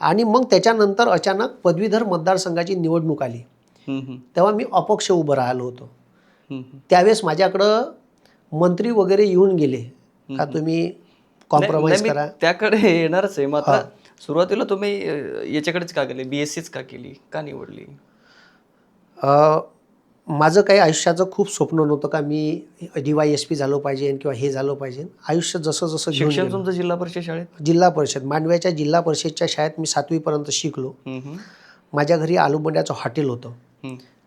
Speaker 1: आणि मग त्याच्यानंतर अचानक पदवीधर मतदारसंघाची निवडणूक आली. तेव्हा मी अपक्ष उभं राहिलो होतो. त्यावेळेस माझ्याकडं मंत्री वगैरे येऊन गेले का तुम्ही कॉम्प्रोमाइज करा.
Speaker 2: त्याकडे येणारच आहे. मात्र सुरुवातीला तुम्ही याच्याकडेच का गेले, BScच का केली, का निवडली?
Speaker 1: माझं काही आयुष्याचं खूप स्वप्न नव्हतं का मी DYSP झालो पाहिजे किंवा हे झालं पाहिजे. आयुष्य जसं जसं
Speaker 2: शिक्षण तुमचं जिल्हा परिषद शाळेत?
Speaker 1: जिल्हा परिषद मांडव्याच्या जिल्हा परिषदच्या शाळेत मी 7वी पर्यंत शिकलो. माझ्या घरी आलूबंड्याचं हॉटेल होतं.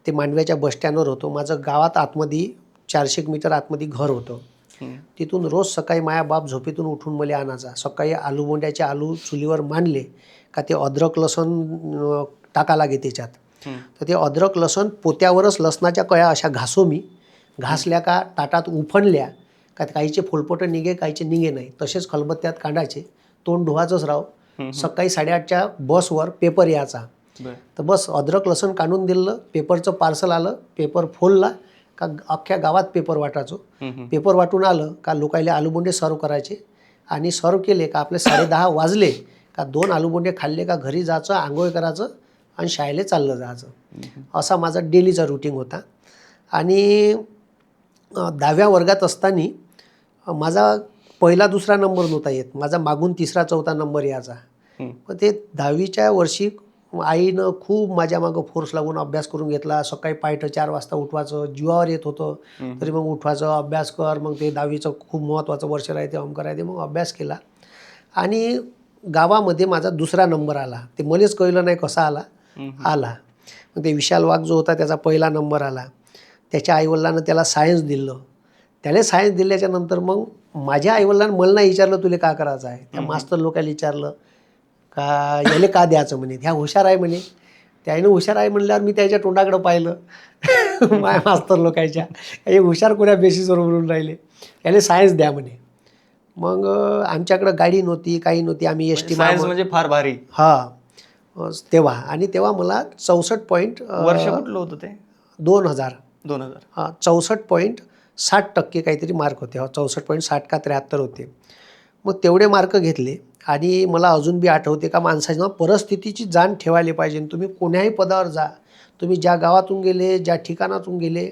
Speaker 1: ते मांडव्याच्या बसस्टँडवर होतं. माझं गावात आतमध्ये 400 मीटर आतमध्ये घर होतं. तिथून रोज सकाळी माझ्या बाप झोपेतून उठून मला आणायचा. सकाळी आलूबोंड्याचे आलू चुलीवर मांडले का ते अद्रक लसण टाका लागे त्याच्यात. तर ते अद्रक लसण पोत्यावरच लसणाच्या कळ्या अशा घासो मी. घासल्या का ताटात उफणल्या का काहीचे फुलपोटं निघे, काहीचे निघे नाही. तसेच खलबत्त्यात काढायचे, तोंड धुवायचंच राव. सकाळी 8:30च्या बसवर पेपर यायचा. तर बस अद्रक लसण काढून दिलं, पेपरचं पार्सल आलं, पेपर फोडला का अख्ख्या गावात पेपर वाटायचो. पेपर वाटून आलं का लोकायले आलूबोंडे सर्व करायचे. आणि सर्व केले का आपले 10:30 वाजले का 2 आलूबोंडे खाल्ले का घरी जायचं, आंघोळ करायचं आणि शाळेला चाललं जायचं. असा माझा डेलीचा रुटीन होता. आणि 10व्या वर्गात असताना माझा पहिला दुसरा नंबर नव्हता येत, माझा मागून 3रा 4था नंबर यायचा. पण ते 10वीच्या वर्षी आईनं खूप माझ्या मागं फोर्स लागून अभ्यास करून घेतला. सकाळी पायटं 4 वाजता उठवायचं, जीवावर येत होतं तरी मग उठवायचं, अभ्यास कर. मग ते 10वीचं खूप महत्त्वाचं वर्ष राहते, अमकं राहते. मग अभ्यास केला आणि गावामध्ये माझा 2रा नंबर आला. ते मलाच कळलं नाही कसा आला. मग ते विशाल वाघ जो होता त्याचा पहिला नंबर आला. त्याच्या आईवडिलांनं त्याला सायन्स दिलं. त्याला सायन्स दिल्याच्या नंतर मग माझ्या आईवडिलांनी मला नाही विचारलं तुला का करायचं आहे. त्या मास्तर लोकांना विचारलं का याले का द्यायचं म्हणे, ह्या हुशार आहे म्हणे. त्यानं हुशार आहे म्हणल्यावर मी त्याच्या तोंडाकडं पाहिलं माझ्या मास्तर लोकांच्या, हे हुशार कोण्या बेसिसवर म्हणून राहिले, याले सायन्स द्या म्हणे. मग आमच्याकडं गाडी नव्हती, काही नव्हती. आम्ही ST
Speaker 2: म्हणजे फार भारी.
Speaker 1: तेव्हा. आणि तेव्हा मला 64 पॉईंट,
Speaker 2: वर्ष कुठलं होतं ते?
Speaker 1: 2000.
Speaker 2: 64.60%
Speaker 1: काहीतरी मार्क होते. 64.60 का 73 होते. मग तेवढे मार्क घेतले. आणि मला अजून बी आठवते का माणसाच्या परिस्थितीची जाण ठेवायला पाहिजे. तुम्ही कोण्याही पदावर जा, तुम्ही ज्या गावातून गेले, ज्या ठिकाणातून गेले.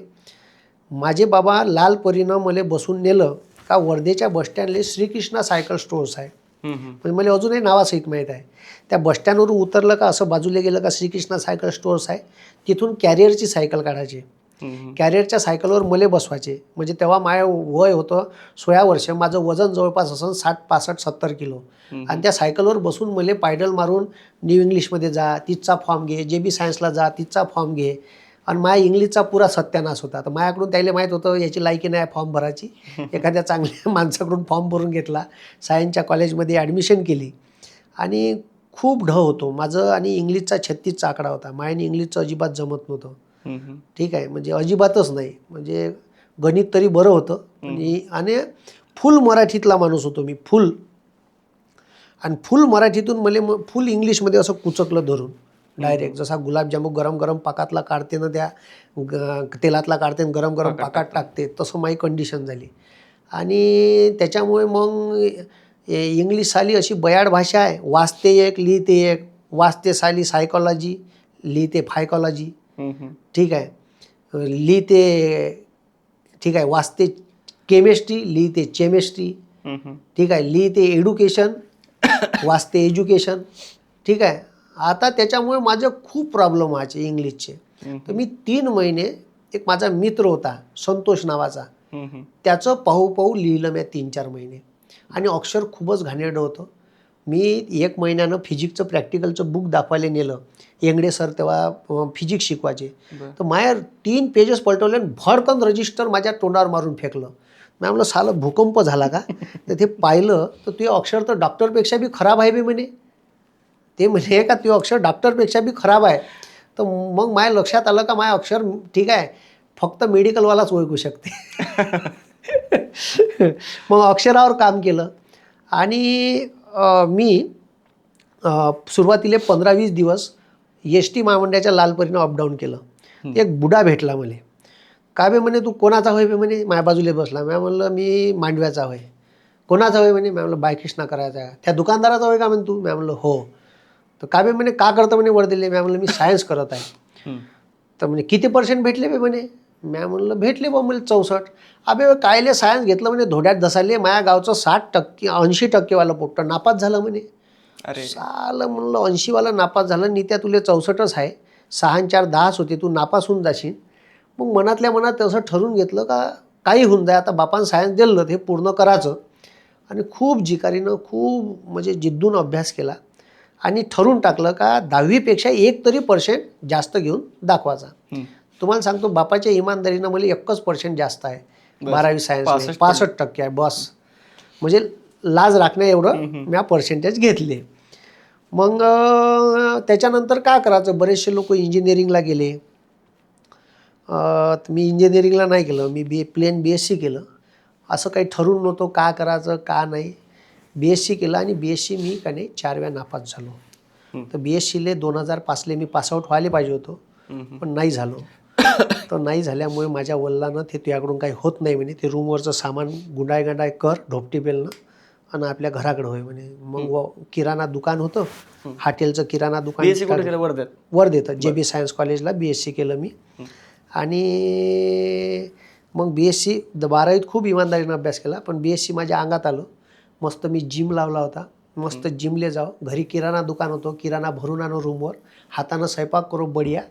Speaker 1: माझे बाबा लालपरीनं मला बसून नेलं का वर्धेच्या बसस्टँडले श्रीकृष्णा सायकल स्टोअर्स आहे. म्हणजे मला अजूनही नावासहित माहीत आहे. त्या बसस्टँडवरून उतरलं का असं बाजूला गेलं का श्रीकृष्णा सायकल स्टोअर्स आहे. तिथून कॅरियरची सायकल काढायची. कॅरियरच्या सायकलवर मले बसवायचे. म्हणजे तेव्हा माझं वय होतं 16 वर्ष. माझं वजन जवळपास असं 60, 65, 70 किलो. आणि त्या सायकलवर बसून मले पायडल मारून न्यू इंग्लिशमध्ये जा, तिथचा फॉर्म घे, JB सायन्सला जा, तिथचा फॉर्म घे. आणि माझ्या इंग्लिशचा पुरा सत्यानाश होता. तर माझ्याकडून त्याला माहीत होतं याची लायकी नाही फॉर्म भरायची. एखाद्या चांगल्या माणसाकडून फॉर्म भरून घेतला, सायन्सच्या कॉलेजमध्ये ॲडमिशन केली. आणि खूप ढ होतो माझं. आणि इंग्लिशचा 36चा आकडा होता. माझ्याने इंग्लिशचं अजिबात जमत नव्हतं. ठीक आहे, म्हणजे अजिबातच नाही. म्हणजे गणित तरी बरं होतं. आणि फुल मराठीतला माणूस होतो मी, फुल. आणि फुल मराठीतून मला फुल इंग्लिशमध्ये असं कुचकलं धरून डायरेक्ट. जसा गुलाबजामू गरम गरम पाकातला काढते ना, त्या तेलातला काढते गरम गरम पाकात टाकते, तसं माझी कंडिशन झाली. आणि त्याच्यामुळे मग इंग्लिश साली अशी बयाड भाषा आहे, वाचते एक लिहिते एक, वाचते साली सायकॉलॉजी, लिहिते फायकॉलॉजी. ठीक आहे, लिहिते, ठीक आहे, वाचते केमिस्ट्री, लिहिते केमिस्ट्री. ठीक आहे, लिहिते एड्युकेशन, वाचते एज्युकेशन. ठीक आहे. आता त्याच्यामुळे माझे खूप प्रॉब्लेम व्हायचे इंग्लिशचे. तर मी 3 महिने, एक माझा मित्र होता संतोष नावाचा, त्याचं पाहू पाहू लिहिलं मी 3-4 महिने. आणि अक्षर खूपच घाणेरडं होतं. मी 1 महिन्यानं फिजिक्सचं प्रॅक्टिकलचं बुक दाखवायला नेलं. येंगडे सर तेव्हा फिजिक्स शिकवायचे. तर माझ्या 3 पेजेस पलटवले आणि भडकन रजिस्टर माझ्या तोंडावर मारून फेकलं. मी म्हणलं सालं भूकंप झाला का? तर ते पाहिलं तर ते अक्षर तर डॉक्टरपेक्षा बी खराब आहे बे म्हणे. ते म्हणे का ते अक्षर डॉक्टरपेक्षा बी खराब आहे. तर मग माझ्या लक्षात आलं का माझं अक्षर ठीक आहे, फक्त मेडिकलवालाच ओळखू शकते. मग अक्षरावर काम केलं. आणि मी सुरुवातीला 15-20 दिवस एस टी महामंडळाच्या लालपरीनं अपडाऊन केलं. एक बुडा भेटला मला. का बे म्हणे तू कोणाचा होय बे म्हणे, माझ्या बाजूला बसला. मी म्हणलं मी मांडव्याचा होय. कोणाचा होय म्हणे, मी म्हणलं बायकृष्णा करायचा आहे. त्या दुकानदाराचा होय का म्हणे तू? मी म्हणलं हो. तर का बे म्हणे का करतं म्हणे वर्धेले? मी म्हणलं मी सायन्स करत आहे. तर म्हणे किती % भेटले बे म्हणे? मी म्हणलं भेटले बा मला 64. अबे कायले सायन्स घेतलं म्हणे धोड्यात धसाले, माझ्या गावचं 60% 80% पोट्ट नापास झालं म्हणे.
Speaker 2: अरे
Speaker 1: सालं म्हणलं 80वाला नापास झालं, नित्या तुले 64च आहे, 6 आणि 4 10च होते, तू नापास होऊन जाशील. मग मनातल्या मनात तसं ठरवून घेतलं का काही होऊन जाय, आता बापानं सायन्स दिलं ते पूर्ण करायचं. आणि खूप जिकारीनं खूप म्हणजे जिद्दून अभ्यास केला आणि ठरवून टाकलं का 10वीपेक्षा 1 तरी % जास्त घेऊन दाखवायचा. तुम्हाला सांगतो बापाच्या इमानदारीनं मला 1% जास्त आहे 12वी सायन्स, 65% आहे बस. म्हणजे लाज राखण्या एवढं मी पर्सेंटेज घेतले. मग त्याच्यानंतर काय करायचं, बरेचसे लोक इंजिनिअरिंगला गेले. मी इंजिनिअरिंगला नाही केलं, मी प्लेन BSc केलं. असं काही ठरवून नव्हतं का करायचं का नाही. BSc केलं आणि BSc मी का नाही 4 वेळा नापास झालो. तर BScले 2005ले मी पासआउट व्हायला पाहिजे होतो, पण नाही झालो. तर नाही झाल्यामुळे माझ्या वडिलांना ते तुझ्याकडून काही होत नाही म्हणे, ते रूमवरचं सामान गुंडाय गांडाय कर ढोपटी बेलनं आणि आपल्या घराकडे होय म्हणे. मग किराणा दुकान होतं, हॉटेलचं किराणा दुकान.
Speaker 2: BSc कुठे केलं? वर्धेत.
Speaker 1: वर्धेत JB सायन्स कॉलेजला BSc केलं मी. आणि मग BSc 12वीत खूप इमानदारीनं अभ्यास केला, पण BSc माझ्या अंगात आलं. मस्त मी जिम लावला होता, मस्त जिमले जाऊ, घरी किराणा दुकान होतं, किराणा भरून आणू रूमवर, हातानं स्वयंपाक करू बढिया.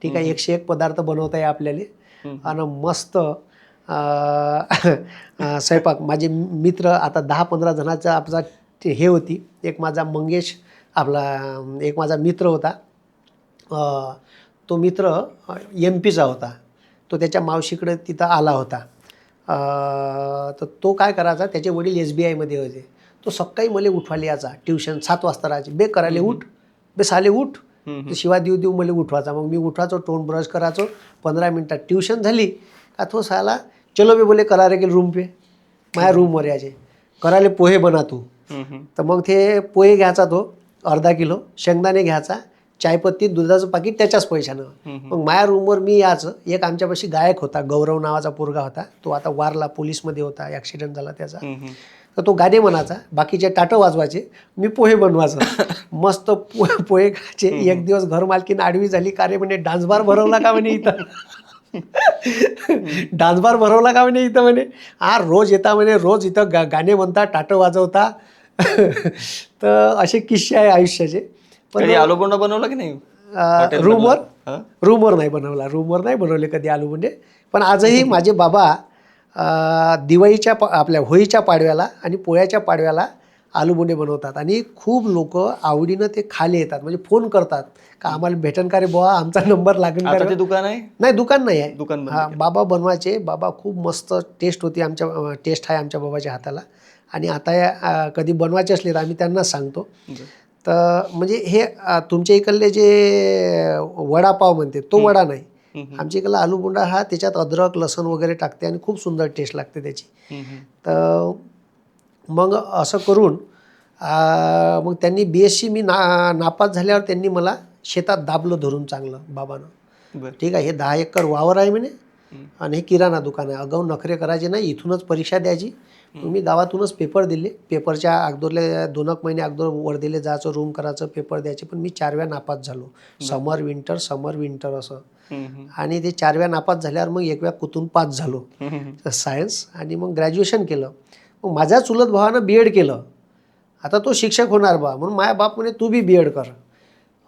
Speaker 1: ठीक आहे, 101 पदार्थ बनवता आहे आपल्याला आणि मस्त स्वयंपाक. माझे मित्र आता 10-15 जणांचा आपला हे होती. एक माझा मंगेश आपला एक माझा मित्र होता. तो मित्र MP चा होता. तो त्याच्या मावशीकडे तिथं आला होता. तर तो काय करायचा, त्याचे वडील SBIमध्ये होते. तो सकाळी मला उठवायला यायचा, ट्युशन 7 वाजता राहायची. बे करायला उठ, बे साले उठ. शिवा देऊ मला उठवायचा. मग मी उठवायचो, तोंड ब्रश करायचो. 15 मिनटात ट्युशन झाली का तो साला चलो बे बोले करा रे के रूम पे. माझ्या रूमवर यायचे, करायला पोहे बना तू. तर मग ते पोहे घ्यायचा तो अर्धा किलो, शेंगदाणे घ्यायचा, चायपत्ती, दुधाचं पाकिट त्याच्याच पैशानं. मग माझ्या रूमवर मी यायचं. एक आमच्यापाशी गायक होता, गौरव नावाचा पोरगा होता, तो आता वारला, पोलीसमध्ये होता, ॲक्सिडेंट झाला त्याचा. तर तो गाणे म्हणायचा, बाकीचे टाटं वाजवायचे, मी पोहे बनवायचं. मस्त पोहे खायचे. एक दिवस घर मालकीन आडवी झाली, का रे म्हणे डान्स बार भरवला का म्हणे इथं. डान्स बार भरवला का म्हणे इथं म्हणे. हा रोज येता म्हणे, रोज इथं गाणे म्हणता, टाटं वाजवता. तर असे किस्से आहे आयुष्याचे.
Speaker 2: पण आलूबोंडा बनवला की नाही
Speaker 1: रूमवर नाही बनवला, रूमवर नाही बनवले कधी आलूबोंडे. पण आजही माझे बाबा दिवाळीच्या आपल्या होळीच्या पाडव्याला आणि पोळ्याच्या पाडव्याला आलूबोंडे बनवतात आणि खूप लोक आवडीनं ते खाली येतात. म्हणजे फोन करतात का आम्हाला भेटन का रे बुवा, आमचा नंबर लागेल का.
Speaker 2: दुकान आहे?
Speaker 1: नाही, दुकान नाही आहे.
Speaker 2: दुकान
Speaker 1: हा, बाबा बनवायचे. बाबा खूप मस्त टेस्ट होती, टेस्ट आहे आमच्या बाबाच्या हाताला. आणि आता कधी बनवायचे असले तर आम्ही त्यांना सांगतो. तर म्हणजे हे तुमच्या इकडले जे वडापाव म्हणते तो वडा नाही, आमच्या इकडला आलूबोंडा हा त्याच्यात अद्रक लसूण वगैरे टाकते आणि खूप सुंदर टेस्ट लागते त्याची. तर मग असं करून मग त्यांनी BSc मी नापास झाल्यावर त्यांनी मला शेतात दाबलं धरून चांगलं बाबानं. ठीक आहे, हे 10 एकर वावर आहे म्हणे, आणि हे किराणा दुकान आहे. अगाऊ नखरे करायचे नाही, इथूनच परीक्षा द्यायची. मग मी गावातूनच पेपर दिले. पेपरच्या अगोदरले 2 एक महिने अगोदर वर्धेला जायचं, रूम करायचं, पेपर द्यायचे. पण मी 4 वेळा नापास झालो. समर विंटर असं. आणि ते 4 वेळा नापास झाल्यावर मग 1 वेळा कुठून पास झालो सायन्स. आणि मग ग्रॅज्युएशन केलं. मग माझ्या चुलत भावानं BEd केलं. आता तो शिक्षक होणार बा, म्हणून माझ्या बाप म्हणे तू बी BEd कर.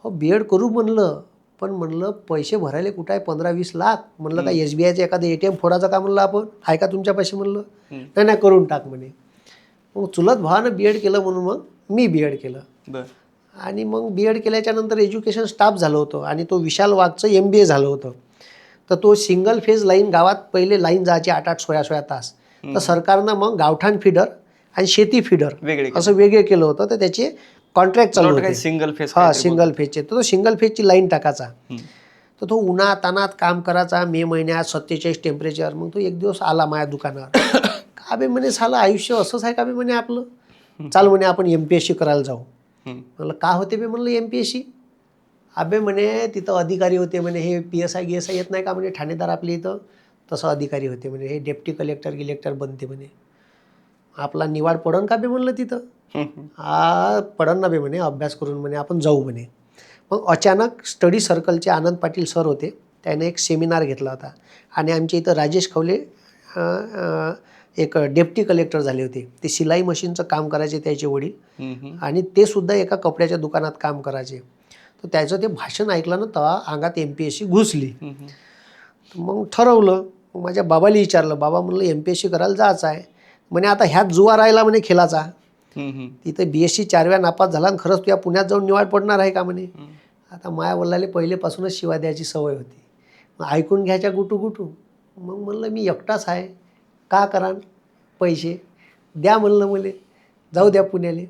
Speaker 1: हो BEd करू म्हणलं, पण म्हणलं पैसे भरायला कुठं आहे 15-20 लाख. म्हणलं का SBIचं एखादं ATM फोडायचं का म्हणलं आपण, आहे का तुमच्या पैसे म्हणलं. नाही करून टाक म्हणे. मग चुलत भावानं BEd केलं म्हणून मग मी BEd केलं. आणि मग BEd केल्याच्या नंतर एज्युकेशन स्टाफ झालं होतं आणि तो विशाल वाघचं MBA झालं होतं. तर तो सिंगल फेज लाईन गावात पहिले लाईन जायची 8-8, 16-16 तास. तर सरकारनं मग गावठाण फिडर आणि शेती फिडर असं वेगळे केलं होतं. तर त्याचे कॉन्ट्रॅक्ट चालू होते
Speaker 2: सिंगल फेज.
Speaker 1: सिंगल फेजचे. तर तो सिंगल फेजची लाईन टाकायचा. तर तो उन्हात तानात काम करायचा. मे महिन्यात 47 टेम्परेचर. मग तो एक दिवस आला माझ्या दुकानावर. का बे म्हणे झालं आयुष्य असंच आहे का बे म्हणे आपलं, चाल म्हणे आपण MPSC करायला जाऊ. म्हणलं का होते बे म्हणलं MPSC. अबे म्हणे तिथं अधिकारी होते म्हणे, हे PSI GSI येत नाही का म्हणे ठाणेदार आपल्या इथं, तसं अधिकारी होते म्हणे. हे डेप्टी कलेक्टर बनते म्हणे. आपला निवाड पडन का बे म्हणलं तिथं. हा पडन ना बे म्हणे, अभ्यास करून म्हणे आपण जाऊ म्हणे. मग अचानक स्टडी सर्कलचे आनंद पाटील सर होते. त्याने एक सेमिनार घेतला होता. आणि आमच्या इथं राजेश खवले एक डेप्टी कलेक्टर झाले होते. ते शिलाई मशीनचं काम करायचे त्याचे वडील. आणि ते सुद्धा एका कपड्याच्या दुकानात काम करायचे. तर त्याचं ते भाषण ऐकलं ना तेव्हा अंगात MPSC घुसली. मग ठरवलं. मग माझ्या बाबाला विचारलं, बाबा म्हणलं MPSC करायला जायचं आहे म्हणे. आता ह्यात जुवा राहिला म्हणे खेळाचा. तिथं BSc 4 वेळा नापास झाला आणि खरंच तू या पुण्यात जाऊन निवाड पडणार आहे का म्हणे. आता माया वडिलांना पहिलेपासूनच शिवा द्यायची सवय होती. मग ऐकून घ्यायच्या गुटू. मग म्हणलं मी एकटाच आहे, का करा पैसे द्या म्हणलं मला, जाऊ द्या पुण्याले.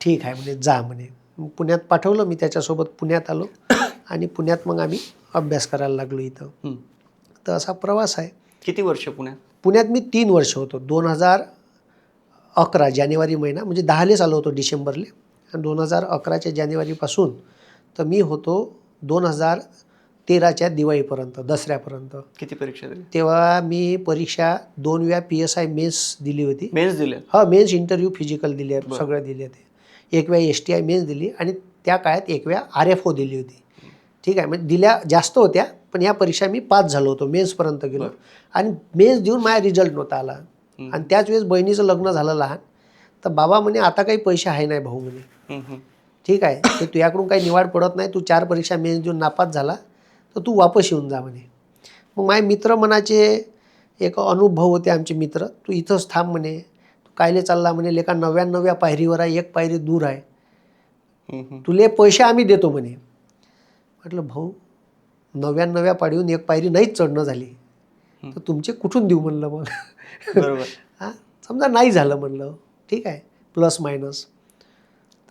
Speaker 1: ठीक आहे म्हणे जा म्हणे. मग पुण्यात पाठवलं. मी त्याच्यासोबत पुण्यात आलो. आणि पुण्यात मग आम्ही अभ्यास करायला लागलो इथं. तर असा प्रवास आहे.
Speaker 2: किती वर्ष
Speaker 1: पुण्यात मी 3 वर्ष होतो. 2011 जानेवारी महिना, म्हणजे 10लेच आलो होतो डिसेंबरले. आणि 2011च्या जानेवारीपासून तर मी होतो 2013च्या दिवाळीपर्यंत, दसऱ्यापर्यंत.
Speaker 2: किती परीक्षा दिली
Speaker 1: तेव्हा मी परीक्षा 2 वेळा PSI मेन्स दिली होती.
Speaker 2: मेन्स दिले.
Speaker 1: हा मेन्स इंटरव्ह्यू फिजिकल दिले, सगळं दिले ते. 1 वेळा STI मेन्स दिली आणि त्या काळात 1 वेळा RFO दिली होती. ठीक आहे, म्हणजे दिल्या जास्त होत्या, पण या परीक्षा मी पास झालो होतो, मेन्सपर्यंत गेलो. आणि मेन्स देऊन माझा रिझल्ट नव्हता आला. आणि त्याच वेळेस बहिणीचं लग्न झालं लहान. तर बाबा म्हणे आता काही पैसे आहे नाही भाऊ म्हणे. ठीक आहे, ते तुझ्याकडून काही निवाड पडत नाही, तू 4 परीक्षा मेन्स देऊन नापास झाला तर तू वापस येऊन जा म्हणे. मग माझे मित्र मनाचे एक अनुभव होते आमचे मित्र, तू इथंच थांब म्हणे, तू कायले चालला म्हणे, लेका 99व्या पायरीवर आहे, 1 पायरी दूर आहे, तुले पैसे आम्ही देतो म्हणे. म्हटलं भाऊ 99व्या पायरीहून 1 पायरी नाहीच चढणं झाली तर तुमचे कुठून देऊ म्हणलं. मग
Speaker 2: बरोबर.
Speaker 1: हां समजा नाही झालं म्हणलं, ठीक आहे, प्लस मायनस.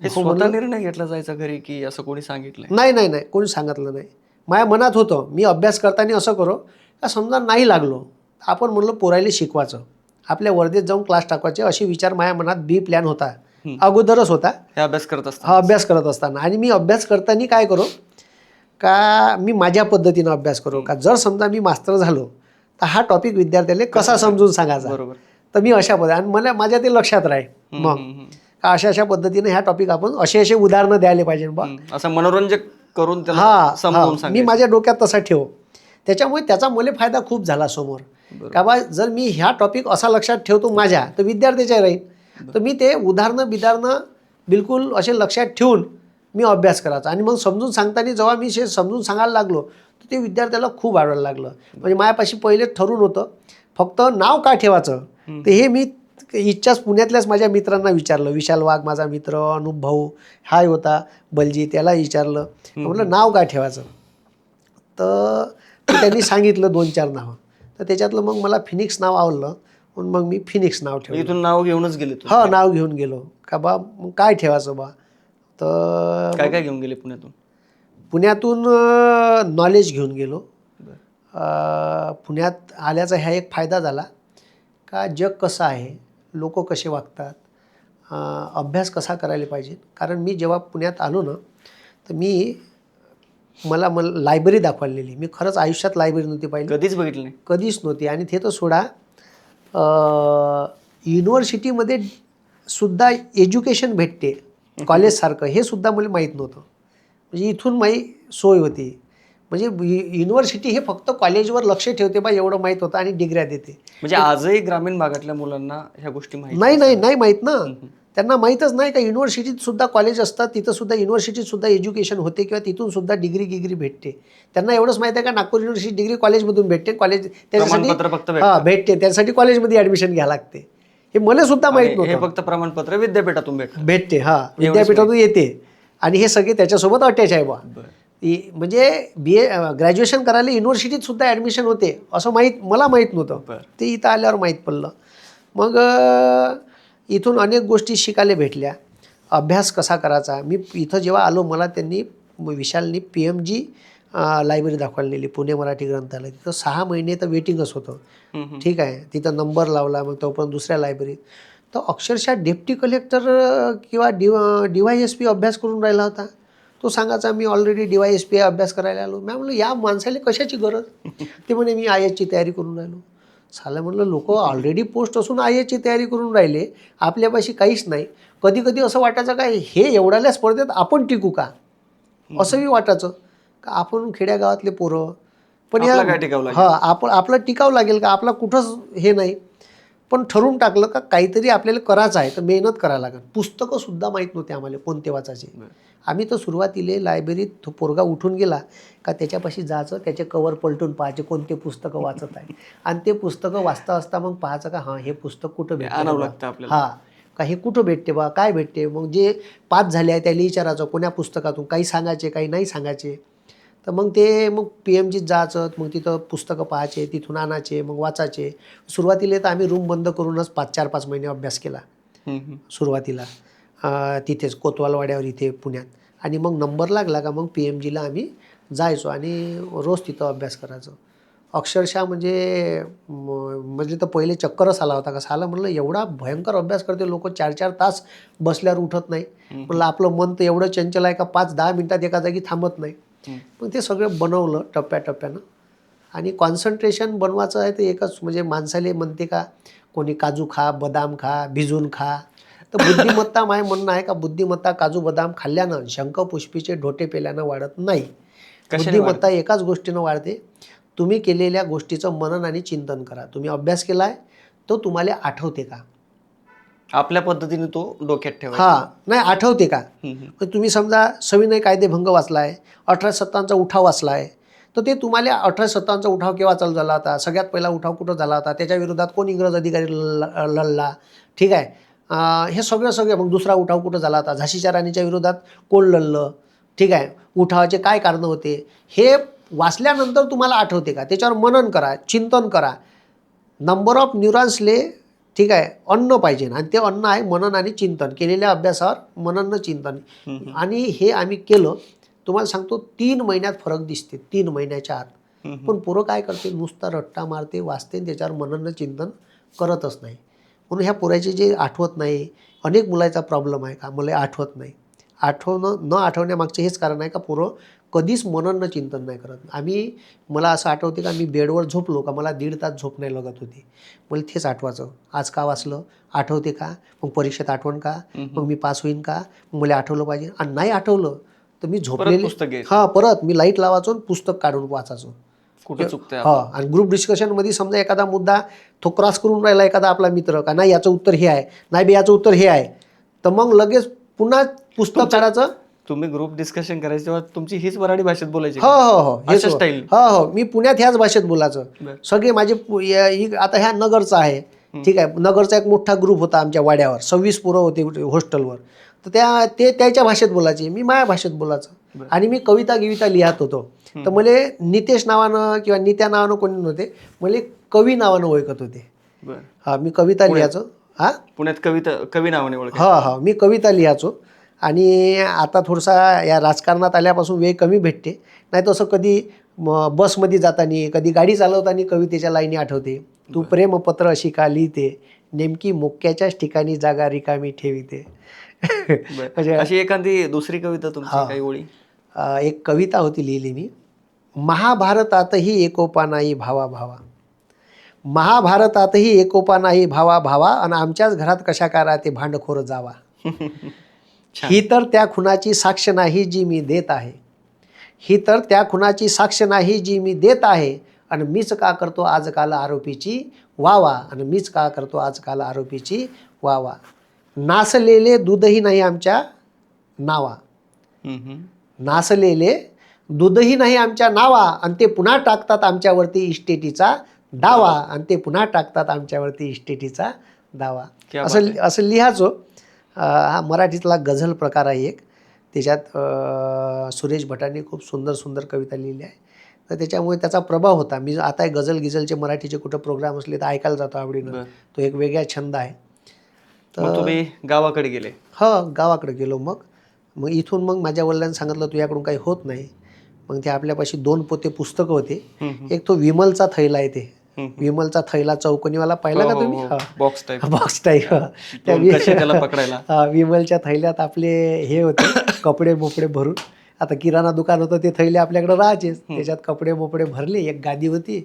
Speaker 2: स्वतः निर्णय घेतला जायचा घरी की असं कोणी सांगितलं?
Speaker 1: नाही कोणी सांगितलं नाही. माझ्या मनात होतं मी अभ्यास करताना असं करो का समजा नाही लागलो आपण म्हणलं पोरायला शिकवायचं, आपल्या वर्धेत जाऊन क्लास टाकवायचे, अशी विचार माझ्या मनात बी प्लॅन होता, अगोदरच होता.
Speaker 2: अभ्यास करत
Speaker 1: हा अभ्यास करत असताना. आणि मी अभ्यास करताना काय करो का मी माझ्या पद्धतीनं अभ्यास करो का जर समजा मी मास्टर झालो तर हा टॉपिक विद्यार्थ्याला कसा समजून सांगायचा.
Speaker 2: बरोबर.
Speaker 1: तर मी अशा पद्धती आणि मला माझ्या ते लक्षात राहील मग का अशा पद्धतीने ह्या टॉपिक आपण असे उदाहरणं द्यायला पाहिजे बा,
Speaker 2: असं मनोरंजक करून
Speaker 1: हा
Speaker 2: समजून
Speaker 1: मी माझ्या डोक्यात तसा ठेव. त्याच्यामुळे त्याचा मला फायदा खूप झाला समोर का बा जर मी ह्या टॉपिक असा लक्षात ठेवतो माझ्या तर विद्यार्थ्याच्या राहील. तर मी ते उदाहरणं बिलकुल असे लक्षात ठेवून मी अभ्यास करायचा. आणि मग समजून सांगताना जेव्हा मी हे समजून सांगायला लागलो तर ते विद्यार्थ्याला खूप आवडायला लागलं. म्हणजे माझ्यापाशी पहिले ठरून होतं फक्त नाव का ठेवायचं, तर हे मी इच्छाच पुण्यातल्याच माझ्या मित्रांना विचारलं. विशाल वाघ माझा मित्र, अनुभव हाय होता बलजी, त्याला विचारलं म्हटलं नाव का ठेवायचं. तर त्यांनी सांगितलं 2-4 नावं. तर त्याच्यातलं मग मला फिनिक्स नाव आवडलं म्हणून मग मी फिनिक्स नाव ठेवलं.
Speaker 2: इथून नाव घेऊनच गेले?
Speaker 1: हो नाव घेऊन गेलो का बा मग काय ठेवायचं बा. तर
Speaker 2: काय घेऊन गेले
Speaker 1: पुण्यातून नॉलेज घेऊन गेलो. पुण्यात आल्याचा ह्या एक फायदा झाला का जग कसं आहे, लोक कसे वागतात, अभ्यास कसा करायला पाहिजे. कारण मी जेव्हा पुण्यात आलो ना तर मी मला लायब्ररी दाखवलेली. मी खरंच आयुष्यात लायब्ररी नव्हती पाहिली,
Speaker 2: कधीच बघितलं नाही.
Speaker 1: कधीच नव्हती. आणि ते तर सोडा, युनिव्हर्सिटीमध्ये सुद्धा एज्युकेशन भेटते कॉलेजसारखं, हे सुद्धा मला माहीत नव्हतं. म्हणजे इथून माझी सोय होती. म्हणजे युनिव्हर्सिटी हे फक्त कॉलेजवर लक्ष ठेवते बा एवढं माहीत होतं आणि डिग्र्या देते.
Speaker 2: म्हणजे आजही ग्रामीण भागातल्या मुलांना ह्या गोष्टी माहिती
Speaker 1: नाही माहीत ना. त्यांना माहीतच नाही का युनिव्हर्सिटीत सुद्धा कॉलेज असतात, तिथं सुद्धा युनिव्हर्सिटीत सुद्धा एज्युकेशन होते किंवा तिथून सुद्धा डिग्री भेटते. त्यांना एवढंच माहिती आहे का नागपूर युनिव्हर्सिटी डिग्री कॉलेजमधून भेटते, कॉलेज
Speaker 2: प्रमाणपत्र फक्त
Speaker 1: त्याच्यासाठी हां भेटते, त्यासाठी कॉलेजमध्ये ॲडमिशन घ्यावं लागते. हे मला सुद्धा माहीत
Speaker 2: हे
Speaker 1: नव्हतं.
Speaker 2: फक्त प्रमाणपत्र विद्यापीठातून
Speaker 1: भेटते हां, विद्यापीठातून येते. आणि हे सगळे त्याच्यासोबत अटॅच आहे बा. म्हणजे BA ग्रॅज्युएशन करायला युनिव्हर्सिटीत सुद्धा ॲडमिशन होते असं मला माहीत नव्हतं. ते इथं आल्यावर माहीत पडलं. मग इथून अनेक गोष्टी शिकायला भेटल्या. अभ्यास कसा करायचा. मी इथं जेव्हा आलो, मला त्यांनी विशालनी PMG लायब्ररी दाखवलेली, पुणे मराठी ग्रंथालय. तिथं 6 महिने तर वेटिंगच होतं. ठीक आहे, तिथं नंबर लावला. मग तोपर्यंत दुसऱ्या लायब्ररीत तर अक्षरशः डेप्टी कलेक्टर किंवा DYSP अभ्यास करून राहिला होता. तो सांगायचा मी ऑलरेडी DYSP अभ्यास करायला आलो. मी म्हणलं या माणसाला कशाची गरज. ते म्हणे मी IASची तयारी करून राहिलो. साला म्हणलं लोक ऑलरेडी पोस्ट असून IASची तयारी करून राहिले, आपल्यापाशी काहीच नाही. कधी कधी असं वाटायचं काय हे एवढ्याल्या स्पर्धेत आपण टिकू का, असंही वाटायचं का आपण खेड्यागावातले पोरं पण या आपलं टिकावं लागेल का, आपला कुठंच हे नाही. पण ठरवून टाकलं का काहीतरी आपल्याला करायचं आहे तर मेहनत करायला लागेल. पुस्तकंसुद्धा माहीत नव्हते आम्हाला कोणते वाचायचे. आम्ही तर सुरुवातीला लायब्ररीत तो पोरगा उठून गेला का त्याच्यापाशी जायचं, त्याचे कवर पलटून पाहायचे कोणते पुस्तकं वाचत आहे. आणि ते पुस्तकं वाचता असता मग पाहायचं का हां हे पुस्तक कुठं भेटते, हां का हे कुठं भेटते बा, काय भेटते. मग जे पास झाले आहे त्याला विचारायचं कोण्या पुस्तकातून, काही सांगायचे काही नाही सांगायचे. तर मग मग PMGत जायचं, मग तिथं पुस्तकं पाहायचे, तिथून आणायचे, मग वाचायचे. सुरुवातीला तर आम्ही रूम बंद करूनच 4-5 महिने अभ्यास केला सुरुवातीला तिथेच कोतवालवाड्यावर इथे पुण्यात. आणि मग नंबर लागला का मग PMGला आम्ही जायचो आणि रोज तिथं अभ्यास करायचो. अक्षरशः म्हणजे तर पहिले चक्करच आला होता. कसं आला म्हणलं एवढा भयंकर अभ्यास करते लोक, 4-4 तास बसल्यावर उठत नाही. म्हणलं आपलं मन तर एवढं चंचल आहे का 5-10 मिनटात एका जागी थांबत नाही. मग ते सगळं बनवलं टप्प्याटप्प्यानं. आणि कॉन्सन्ट्रेशन बनवायचं आहे तर एकच म्हणजे माणसाले म्हणते का कोणी काजू खा, बदाम खा, भिजून खा. तर बुद्धिमत्ता माय म्हणणं आहे का बुद्धिमत्ता काजू बदाम खाल्ल्यानं शंखपुष्पीचे ढोटे पेल्यानं वाढत नाही. बुद्धिमत्ता एकाच गोष्टीनं वाढते, तुम्ही केलेल्या गोष्टीचं मनन आणि चिंतन करा. तुम्ही अभ्यास केला आहे तो तुम्हाला आठवते का,
Speaker 2: आपल्या पद्धतीने तो डोक्यात ठेवा.
Speaker 1: हां नाही आठवते का. तुम्ही समजा सविनय कायदेभंग वाचला आहे, 1857चा उठाव वाचला आहे, तर ते तुम्हाला 1857चा उठाव केव्हा चालू झाला होता, सगळ्यात पहिला उठाव कुठं झाला होता, त्याच्या विरोधात कोण इंग्रज अधिकारी लढला, ठीक आहे, हे सगळं. मग दुसरा उठाव कुठं झाला होता, झाशीच्या राणीच्या विरोधात कोण लढलं, ठीक आहे, उठावाचे काय कारणं होते, हे वाचल्यानंतर तुम्हाला आठवते का, त्याच्यावर मनन करा, चिंतन करा. नंबर ऑफ न्यूरॉन्सले ठीक आहे अन्न पाहिजे आणि ते अन्न आहे मनन आणि चिंतन. केलेल्या अभ्यासावर मनन चिंतन. आणि हे आम्ही केलं. तुम्हाला सांगतो 3 महिन्यात फरक दिसते, 3 महिन्याच्या आत. पण पोरं काय करते, नुसता रट्टा मारते, वाचते, त्याच्यावर मनन चिंतन करतच नाही. म्हणून ह्या पोराचे जे आठवत नाही, अनेक मुलाचा प्रॉब्लेम आहे का मला आठवत नाही. न आठवण्यामागचं हेच कारण आहे का पोरं कधीच मनन चिंतन नाही करत. मला असं आठवते का मी बेडवर झोपलो का मला 1.5 तास झोप नाही लागत होती. मला तेच आठवायचं, आज का वाचलं, आठवते का, मग परीक्षेत आठवण का, मग मी पास होईन का, मला आठवलं पाहिजे. आणि नाही आठवलं तर मी झोपलेले परत मी लाईट लावायचो पुस्तक काढून वाचायचो
Speaker 2: कुठे चुकते.
Speaker 1: आणि ग्रुप डिस्कशनमध्ये समजा एखादा मुद्दा तो क्रॉस करून राहिला एखादा आपला मित्र का नाही याचं उत्तर हे आहे, नाही बे याचं उत्तर हे आहे, तर मग लगेच पुन्हा पुस्तक काढायचं.
Speaker 2: तुम्ही ग्रुप डिस्कशन करायचं तेव्हा तुमची हीच मराठी भाषेत बोलायची.
Speaker 1: हो स्टाईल. हो मी पुण्यात ह्याच भाषेत बोलायचं. सगळे माझे आता ह्या नगरचा आहे, ठीक आहे, नगरचा एक मोठा ग्रुप होता आमच्या वाड्यावर, 26 पोरं होते हॉस्टेलवर. तर त्याच्या भाषेत बोलायचे, मी माझ्या भाषेत बोलायचं. आणि मी कविता लिहित होतो. तर मला नितेश नावानं किंवा नित्या नावानं कोणी नव्हते, मला कवी नावानं ओळखत होते. हा मी कविता लिहायचो. हा
Speaker 2: पुण्यात कवी नावाने ओळख.
Speaker 1: हा मी कविता लिहायचो. आणि आता थोडासा या राजकारणात आल्यापासून वेळ कमी भेटते, नाही तर असं कधी बसमध्ये जाताना कधी गाडी चालवताना कवितेच्या लाईनी आठवते. तू प्रेमपत्र अशी का लिहिते, नेमकी मोक्याच्याच ठिकाणी जागा रिकामी ठेविते.
Speaker 2: म्हणजे अशी एखादी दुसरी कविता तुमची काही ओळी.
Speaker 1: एक कविता होती लिहिली मी. महाभारतातही एकोपा नाही भावा भावा, महाभारतातही एकोपा नाही भावा भावा, आणि आमच्याच घरात कशा काय राहते भांडखोर जावा. ही तर त्या खुनाची साक्ष नाही जी मी देत आहे, ही तर त्या खुनाची साक्ष नाही जी मी देत आहे, आणि मीच का करतो आजकाल आरोपीची वावा, आणि मीच का करतो आजकाल आरोपीची वावा. नासलेले दूधही नाही आमच्या नावा, नासलेले दूधही नाही आमच्या नावा, आणि ते पुन्हा टाकतात आमच्यावरती इस्टेटीचा दावा, आणि ते पुन्हा टाकतात आमच्यावरती इस्टेटीचा दावा. असं लिहायचो. हा मराठीतला गझल प्रकार आहे एक. त्याच्यात सुरेश भटांनी खूप सुंदर सुंदर कविता लिहिल्या आहे. तर त्याच्यामुळे त्याचा प्रभाव होता. मी आता गझल गिझलचे मराठीचे कुठं प्रोग्राम असले तर ऐकायला जातो आवडीनं. तो एक वेगळा छंद आहे.
Speaker 2: तर तुम्ही गावाकडे गेले?
Speaker 1: गावाकडे गेलो. मग इथून मग माझ्या वडिलांनी सांगितलं तुझ्याकडून काही होत नाही. मग ते आपल्यापाशी 2 पोते पुस्तकं होते. एक तो विमलचा थैला आहे, ते विमलचा थैला चौकोनीवाला पाहिला का तुम्ही?
Speaker 2: Box type.
Speaker 1: Box type.
Speaker 2: त्याला पकडायला
Speaker 1: विमलच्या थैल्यात आपले हे होते कपडे मोपडे भरून. आता किराणा दुकान होतं, ते थैले आपल्याकडे राहायचेच. त्याच्यात कपडे मोपडे भरले, एक गादी होती,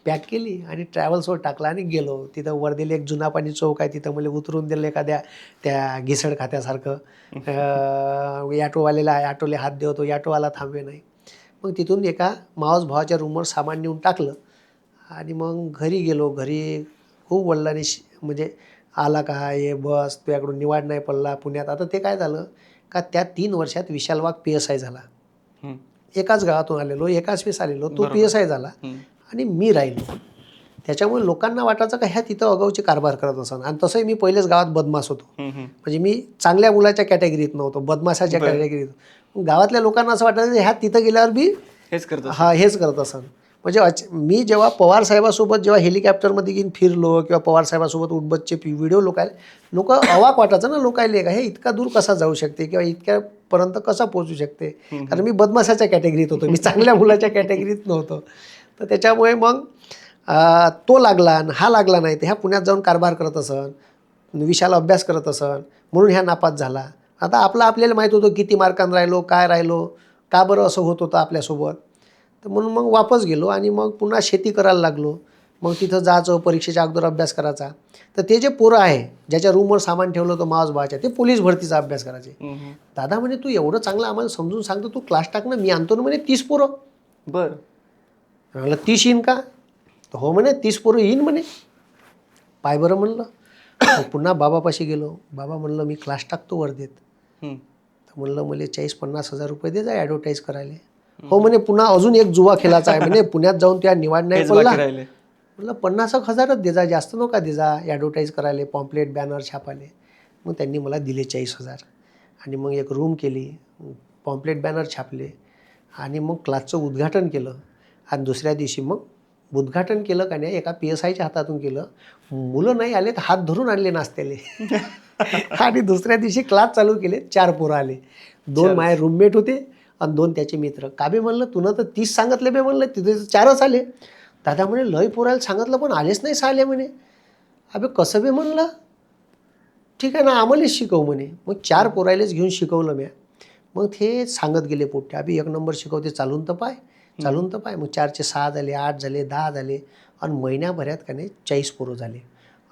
Speaker 1: पॅक केली आणि ट्रॅव्हल्सवर टाकला आणि गेलो. तिथं वर्धेला एक जुना पाणी चौक आहे, तिथं मला उतरून दिलं एखाद्या त्या घिसड खात्यासारखं. ॲटोवालेला ॲटोले हात देवतो, ॲटोवाला थांबवे नाही. मग तिथून एका मावस भावाच्या रूमवर सामान नेऊन टाकलं आणि मग घरी गेलो. घरी खूप वडिलांनी म्हणजे आला का ये बस, तुझ्याकडून निवाड नाही पडला पुण्यात. आता ते काय झालं का त्या 3 वर्षात विशाल वाघ PSI झाला. एकाच गावातून आलेलो, एकाच वेळेस आलेलो, तो PSI झाला आणि मी राहिलो. त्याच्यामुळे लोकांना वाटायचं का ह्या तिथं अगाऊचे कारभार करत असं. आणि तसंही मी पहिलेच गावात बदमाश होतो. म्हणजे मी चांगल्या मुलाच्या कॅटेगरीत नव्हतो, बदमाशाच्या कॅटेगरीत. गावातल्या लोकांना असं वाटायचं ह्या तिथं गेल्यावर बी हेच करत असं. म्हणजे मी जेव्हा पवार साहेबासोबत जेव्हा हेलिकॉप्टरमध्ये घेऊन फिरलो किंवा पवार साहेबासोबत उठबसचे व्हिडिओ लोक अवाक वाटायचं ना लोकायले का हे इतका दूर कसा जाऊ शकते किंवा इतक्यापर्यंत कसा पोहोचू शकते. कारण मी बदमाशाच्या कॅटेगरीत होतो, मी चांगल्या मुलाच्या कॅटेगरीत नव्हतो. तर त्याच्यामुळे मग तो लागला आणि हा लागला नाही. तर ह्या पुण्यात जाऊन कारभार करत असन, विशाल अभ्यास करत असन, म्हणून ह्या नापास झाला. आता आपल्याला माहीत होतं किती मार्कांत राहिलो, काय राहिलो, का बरं असं होत होतं आपल्यासोबत. तर म्हणून मग वापस गेलो आणि मग पुन्हा शेती करायला लागलो. मग तिथं जायचं, परीक्षेच्या अगोदर अभ्यास करायचा. तर ते जे पोरं आहे ज्याच्या रूमवर सामान ठेवलं होतं मावस भावाच्या, ते पोलीस भरतीचा अभ्यास करायचे. दादा म्हणे तू एवढं चांगलं आम्हाला समजून सांगतो, तू क्लास टाक ना, मी आणतो ना म्हणे 30 पोरं.
Speaker 2: बरं.
Speaker 1: म्हटलं 30 येईन का? हो म्हणे 30 पोरं येईन म्हणे. पाय बरं म्हणलं. पुन्हा बाबापाशी गेलो. बाबा म्हणलं मी क्लास टाकतो वर्धेत. तर म्हणलं मला 40-50 हजार रुपये दे जा ॲडव्हर्टाईज करायला. हो म्हणे पुन्हा अजून एक जुवा खेळायचा आहे म्हणे, पुण्यात जाऊन त्या निवाड नाही पडला. म्हणलं 50,000च दे जा, जास्त नका दे जा ॲडव्हर्टाईज करायला, पॉम्पलेट बॅनर छापाले. मग त्यांनी मला दिले 40,000 आणि मग एक रूम केली, पॉम्पलेट बॅनर छापले आणि मग क्लासचं उद्घाटन केलं. आणि दुसऱ्या दिवशी मग उद्घाटन केलं का नाही एका PSIच्या हातातून केलं. मुलं नाही आले तर हात धरून आणले नाश्त्याले. आणि दुसऱ्या दिवशी क्लास चालू केले. 4 पोरं आले. 2 माझे रूममेट होते आणि 2 त्याचे मित्र. काबे म्हणलं तुनं तर 30 सांगितले बे, म्हणलं तिथे 4च आले. दादा म्हणे लय पोरायला सांगितलं पण आलेच नाही 6 आले म्हणे. अबे कसं बे म्हणलं. ठीक आहे ना आम्हालाच शिकव म्हणे. मग 4 पोरायलेच घेऊन शिकवलं मी. मग ते सांगत गेले पोट्टे, अबे 1 नंबर शिकवते, चालून तर पाय. मग 4चे 6 झाले, 8 झाले, 10 झाले आणि महिन्याभरात का नाही 40 पोरं झाले.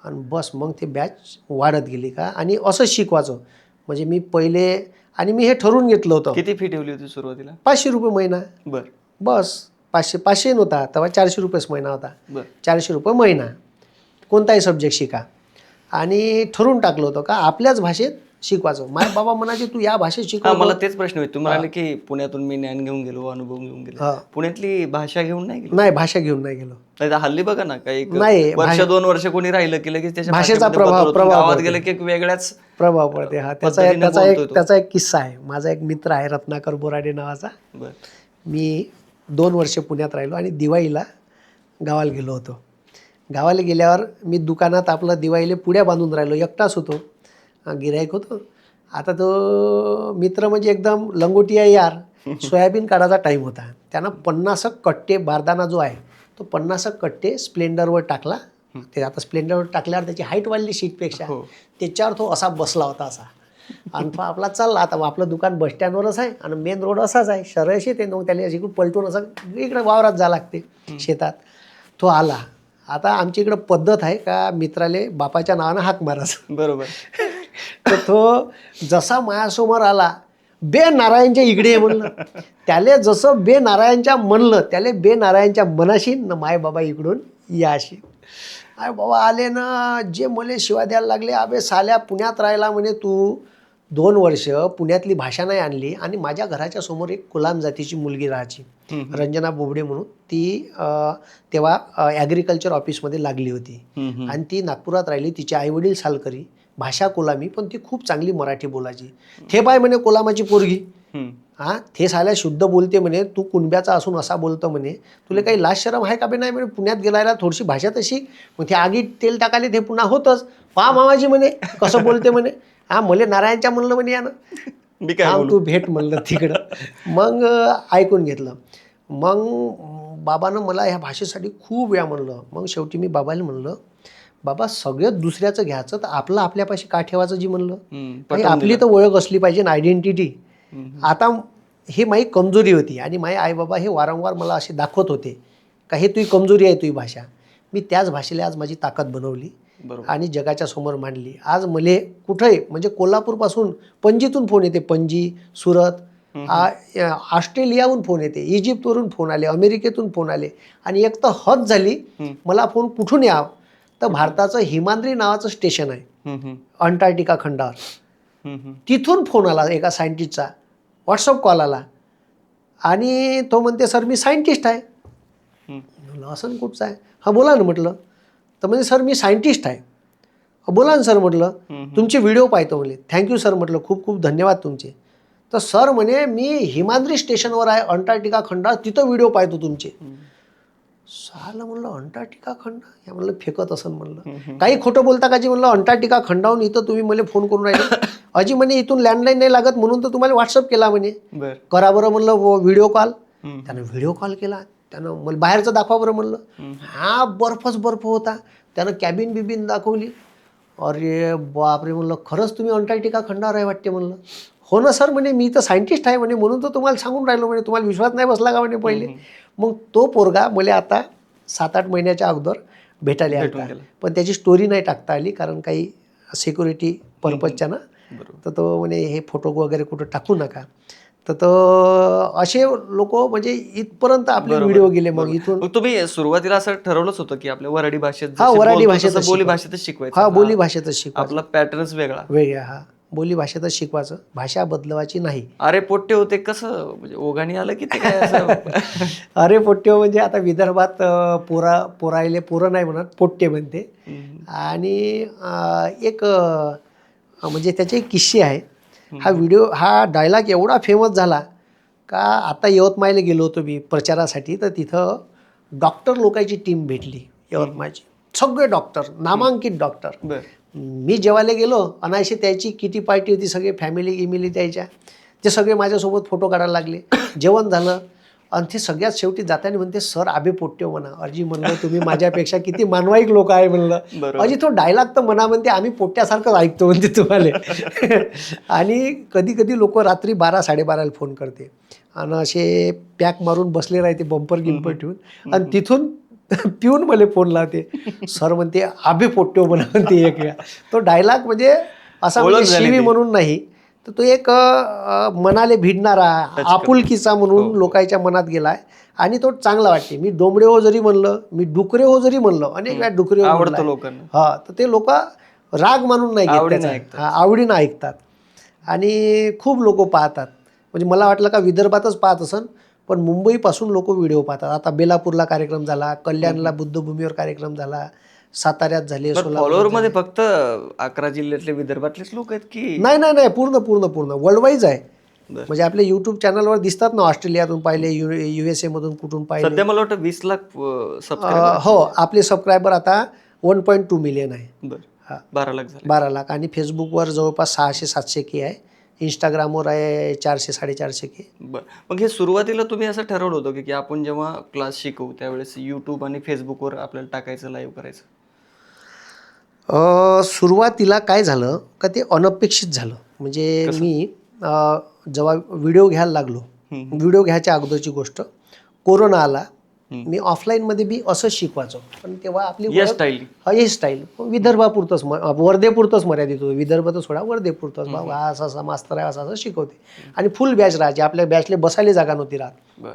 Speaker 1: आणि बस मग ते बॅच वाढत गेली का. आणि असंच शिकवायचं. म्हणजे मी पहिले आणि मी हे ठरवून घेतलं होतं.
Speaker 2: किती फी ठेवली होती सुरुवातीला?
Speaker 1: 500 रुपये महिना. बस 500 नव्हता तेव्हा, 400 रुपयेच महिना होता. 400 रुपये महिना, कोणताही सब्जेक्ट शिका. आणि ठरवून टाकलं होतं का आपल्याच भाषेत शिकवायचं. माझे बाबा म्हणायचे तू या भाषेत शिकव.
Speaker 2: मला तेच प्रश्न होते. तुम्ही म्हणाले की पुण्यातून मी ज्ञान घेऊन गेलो, अनुभव घेऊन गेलो. पुण्यातली भाषा घेऊन नाही गेलो?
Speaker 1: नाही, भाषा घेऊन नाही गेलो.
Speaker 2: नाही हल्ली बघा ना, काही
Speaker 1: नाही,
Speaker 2: 1-2 वर्ष कोणी राहिलं की लगेच त्याच्या
Speaker 1: भाषेचा प्रभाव
Speaker 2: गावात गेलं की वेगळ्याच
Speaker 1: प्रभाव पडते. हा त्याचा एक किस्सा आहे. माझा एक मित्र आहे रत्नाकर बोराडे नावाचा. मी 2 वर्ष पुण्यात राहिलो आणि दिवाळीला गावाला गेलो होतो. गावाला गेल्यावर मी दुकानात आपलं दिवाळीला पुड्या बांधून राहिलो, एकटाच होतो. गिऱ्हाईक होतो. आता तो मित्र म्हणजे एकदम लंगोटी आहे यार. सोयाबीन काढायचा टाईम होता. त्यानं 50 कट्टे बारदाना जो आहे तो 50 कट्टे स्प्लेंडरवर टाकला. ते आता स्प्लेंडरवर टाकल्यावर त्याची हाईट वाढली शीटपेक्षा. त्याच्यावर तो असा बसला होता असा. आणि तो आपला चालला. आता आपलं दुकान बस स्टँडवरच आहे आणि मेन रोड असाच आहे, शरस येते मग त्याला इकडून पलटून असं इकडे वावरात जा लागते शेतात. तो आला. आता आमच्या इकडं पद्धत आहे का मित्राले बापाच्या नावानं हाक मारायचं.
Speaker 2: बरोबर.
Speaker 1: तर तो जसा मायासमोर आला, बे नारायणच्या इकडे ये म्हणलं. त्याले जसं बे नारायणच्या म्हणलं, त्याले बे नारायणच्या मनाशी न माय बाबा इकडून याशी. अरे बाबा आले ना, जे मले शिवा द्यायला लागले, अबे साल्या पुण्यात राहिला म्हणे तू 2 वर्ष, पुण्यातली भाषा नाही आणली. आणि माझ्या घराच्या समोर एक कुलाम जातीची मुलगी राहायची, रंजना बोबडे म्हणून. ती तेव्हा ॲग्रिकल्चर ऑफिसमध्ये लागली होती आणि ती नागपुरात राहिली. तिचे आईवडील सालकरी, भाषा कोलामी, पण ती खूप चांगली मराठी बोलायची. थे पाय म्हणे कोलामाची पोरगी, हां ते साल्या शुद्ध बोलते म्हणे, तू कुणब्याचा असून असा बोलतो म्हणे, तुला काही लाज शरम आहे का बे? नाही म्हणे, पुण्यात गेलायला थोडीशी भाषा तशी. मग ते आगीत तेल टाकाले ते पुन्हा होतच. पहा मामाजी म्हणे कसं बोलते म्हणे. हां मले नारायणच्या म्हणलं म्हणे यानं,
Speaker 2: मी काय
Speaker 1: हां
Speaker 2: बोलू?
Speaker 1: तू भेट म्हणलं तिकडं. मग ऐकून घेतलं. मग बाबानं मला ह्या भाषेसाठी खूप वेळा म्हणलं. मग शेवटी मी बाबाला म्हणलं, बाबा सगळं दुसऱ्याचं घ्यायचं तर आपलं आपल्यापाशी का ठेवायचं जी म्हणलं. काही आपली तर ओळख असली पाहिजे ना, आयडेंटिटी. आता हे माझी कमजोरी होती आणि माझे आईबाबा हे वारंवार मला असे दाखवत होते का हे तुझी कमजोरी आहे तुझी भाषा. मी त्याच भाषेला आज माझी ताकद बनवली आणि जगाच्या समोर मांडली. आज मले कुठंही म्हणजे कोल्हापूरपासून पणजीतून फोन येते, पणजी, सुरत, ऑस्ट्रेलियाहून फोन येते, इजिप्तवरून फोन आले, अमेरिकेतून फोन आले. आणि एक तर हद झाली, मला फोन कुठून यावं तर भारताचं हिमाद्री नावाचं स्टेशन आहे अंटार्क्टिका खंडावर, तिथून फोन आला एका सायंटिस्टचा, व्हॉट्सअप कॉल आला आणि तो म्हणते सर मी सायंटिस्ट आहे. म्हणलं असं कुठचं आहे? हां बोला ना म्हटलं. तर म्हणजे सर मी सायंटिस्ट आहे. बोला ना सर म्हटलं, तुमचे व्हिडिओ पाहतो म्हणे. थँक्यू सर म्हटलं, खूप खूप धन्यवाद तुमचे. तर सर म्हणे मी हिमाद्री स्टेशनवर आहे अंटार्क्टिका खंडात, तिथं व्हिडिओ पाहतो तुमचे. साला म्हणलं अंटार्क्टिका खंड या म्हणलं फेकत असन म्हणलं, काही खोटं बोलता का जी म्हणलं, अंटार्क्टिका खंडाहून इथं तुम्ही मला फोन करून राहिले. अजी म्हणे इथून लँडलाईन नाही लागत म्हणून तर तुम्हाला व्हॉट्सअप केला म्हणे, करा बरं म्हणलं व्हिडिओ कॉल. त्यानं व्हिडिओ कॉल केला. त्यानं मला बाहेरचं दाखवा बरं म्हणलं. हा बर्फच बर्फ होता. त्यानं कॅबिन बिबिन दाखवली. अरे बापरे म्हणलं, खरंच तुम्ही अंटार्क्टिका खंडावर आहे वाटते म्हणलं. हो ना सर म्हणे, मी तर सायंटिस्ट आहे म्हणे, म्हणून तर तुम्हाला सांगून राहिलो म्हणे, तुम्हाला विश्वास नाही बसला का म्हणे पहिले. मग तो पोरगा मला आता 7-8 महिन्याच्या अगोदर भेटायला आला, पण त्याची स्टोरी नाही टाकता आली कारण काही सिक्युरिटी पर्पजच्या ना. तर तो म्हणे हे फोटो वगैरे कुठं टाकू नका. तर तो असे लोक म्हणजे इथपर्यंत आपले व्हिडिओ गेले. मग इथून
Speaker 2: तुम्ही सुरुवातीला असं ठरवलंच होतं की आपल्या वराडी भाषेत,
Speaker 1: हा वराडी भाषेत
Speaker 2: बोली भाषेतच शिकवायचं.
Speaker 1: हा बोली भाषेतच शिकवायचं,
Speaker 2: आपला पॅटर्नच वेगळा.
Speaker 1: हा बोली भाषेतच शिकवायचं, भाषा बदलवायची नाही.
Speaker 2: अरे पोट्टे होते कसं म्हणजे ओघाणी आलं की ते काय असं?
Speaker 1: अरे पोट्टे म्हणजे आता विदर्भात पोरायले पोरं नाही म्हणत, पोट्टे म्हणते. आणि एक म्हणजे त्याचे एक किस्से आहे. हा डायलॉग एवढा फेमस झाला का आता यवतमाळला गेलो होतो मी प्रचारासाठी, तर तिथं डॉक्टर लोकांची टीम भेटली यवतमाळची, सगळे डॉक्टर, नामांकित डॉक्टर. मी जेवायला गेलो अनायसे त्याची किटी पार्टी होती, सगळे फॅमिली गिमिली त्याच्या, ते सगळे माझ्यासोबत फोटो काढायला लागले. जेवण झालं आणि ते सगळ्यात शेवटी जाताना म्हणते सर आबे पोट्टे म्हणा. अजी म्हणलं तुम्ही माझ्यापेक्षा किती मानवाईक लोक आहे म्हणलं. अजी तो डायलॉग तर म्हणा म्हणते आम्ही पोट्ट्यासारखंच ऐकतो म्हणते तुम्हाला. आणि कधी कधी लोक रात्री 12-12:30 फोन करते आणि असे पॅक मारून बसले राहते बंपर गिंपर ठेवून, आणि तिथून पिऊन मला फोन लावते, सर म्हणते आबे पोट्टे म्हणा म्हणते. एक वेळा तो डायलॉग म्हणजे असा म्हणजे शिवी म्हणून नाही, तर तो एक मनाले भिडणारा आपुलकीचा म्हणून लोकांच्या मनात गेलाय आणि तो चांगला वाटते. मी डोंबडे हो जरी म्हणलं, मी डुकरे हो जरी म्हणलं, अनेक वेळा डुकरे हो
Speaker 2: आवडतं लोकांना.
Speaker 1: हा, तर ते लोक राग मानून नाही घेत, आवडीनं ऐकतात आणि खूप लोक पाहतात. म्हणजे मला वाटलं का विदर्भातच पाहत असन, पण मुंबईपासून लोक व्हिडिओ पाहतात. आता बेलापूरला कार्यक्रम झाला, कल्याणला बुद्धभूमीवर कार्यक्रम झाला, साताऱ्यात झाले,
Speaker 2: फॉलोअर मध्ये फक्त 11 जिल्ह्यातले विदर्भातलेच लोक आहेत की?
Speaker 1: नाही, पूर्ण वर्ल्डवाईज आहे. म्हणजे आपल्या युट्यूब चॅनलवर दिसतात ना, ऑस्ट्रेलियातून पाहिले, USA मधून कुठून पाहिले.
Speaker 2: सध्या मला वाटतं 20 लाख सबस्क्रायबर.
Speaker 1: हो, आपले सबस्क्रायबर आता 1.2 मिलियन आहे.
Speaker 2: 12 लाख झाले.
Speaker 1: 12 लाख. आणि फेसबुकवर जवळपास 600-700 के आहे, इंस्टाग्रामवर आहे 400-450 के.
Speaker 2: मग हे सुरुवातीला तुम्ही असं ठरवलं होतं की आपण जेव्हा क्लास शिकवू त्यावेळेस यूट्यूब आणि फेसबुकवर आपल्याला टाकायचं, लाईव्ह करायचं?
Speaker 1: सुरुवातीला काय झालं का ते अनपेक्षित झालं. म्हणजे मी जेव्हा व्हिडिओ घ्यायला लागलो, व्हिडिओ घ्यायच्या अगोदरची गोष्ट, कोरोना आला. मी ऑफलाईनमध्ये बी असंच शिकवायचो, पण तेव्हा आपली हे स्टाईल विदर्भापुरतंच वर्धेपुरतंच मर्यादित होतं. विदर्भ तर सोडा, वर्धेपुरतंच बाबा हा असा मास्तर आहे, असं शिकवते. आणि फुल बॅच राहायची, आपल्या बॅचला बसायला जागा नव्हती राहत.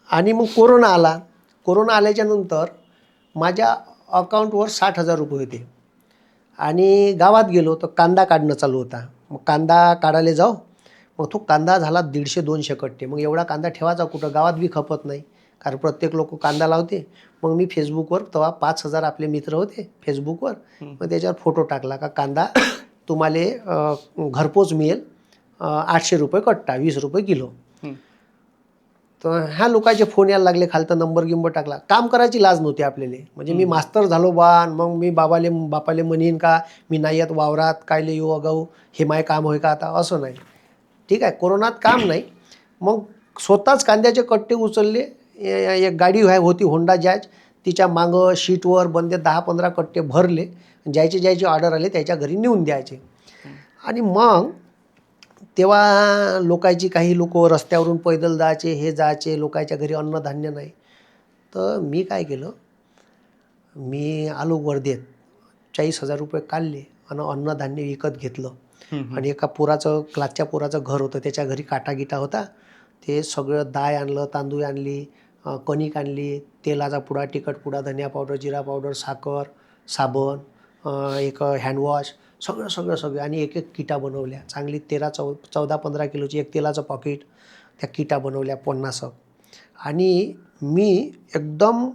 Speaker 1: आणि मग कोरोना आला. कोरोना आल्याच्या नंतर माझ्या अकाउंटवर 60,000 रुपये होते. आणि गावात गेलो तर कांदा काढणं चालू होता. मग कांदा काढायला जाऊ, मग तो कांदा झाला 150-200 कट्टे. मग एवढा कांदा ठेवायचा कुठं, गावात बी खपत नाही, कारण प्रत्येक लोक कांदा लावते. मग मी फेसबुकवर, तेव्हा 5,000 आपले मित्र होते फेसबुकवर, मग त्याच्यावर फोटो टाकला का कांदा तुम्हाला घरपोच मिळेल 800 रुपये कट्टा, 20 रुपये किलो. तर ह्या लोकांचे फोन यायला लागले, खालता नंबर गिंबर टाकला. काम करायची लाज नव्हती आपल्याला. म्हणजे मी मास्तर झालो बा, मग मी बापाले म्हणीन का मी नाही येत वावरात, कायले येऊ अगाऊ, हे माय काम होय का आता, असं नाही. ठीक आहे, कोरोनात काम नाही. मग स्वतःच कांद्याचे कट्टे उचलले. एक गाडी होती होंडा जॅज, तिच्या मागं शीटवर बंदे 10-15 कट्टे भरले. ज्याचे ऑर्डर आले त्याच्या घरी नेऊन द्यायचे. आणि मग तेव्हा लोकांची, काही लोक रस्त्यावरून पैदल जायचे, हे जायचे, लोकांच्या घरी अन्नधान्य नाही. तर मी काय केलं, मी आलो वर्धेत, 40,000 रुपये काढले आणि अन्नधान्य विकत घेतलं. आणि एका क्लासच्या पोराचं घर होतं, त्याच्या घरी काटा गिटा होता. ते सगळं डाळ आणलं, तांदूळ आणली, कणिक आणली, तेलाचा पुडा, तिखट पुडा, धनिया पावडर, जिरा पावडर, साखर, साबण, एक हँडवॉश, सगळं. आणि एक किटा बनवल्या चांगली, 14-15 किलोची एक तेलाचं पॉकेट, त्या किटा बनवल्या 50. आणि मी एकदम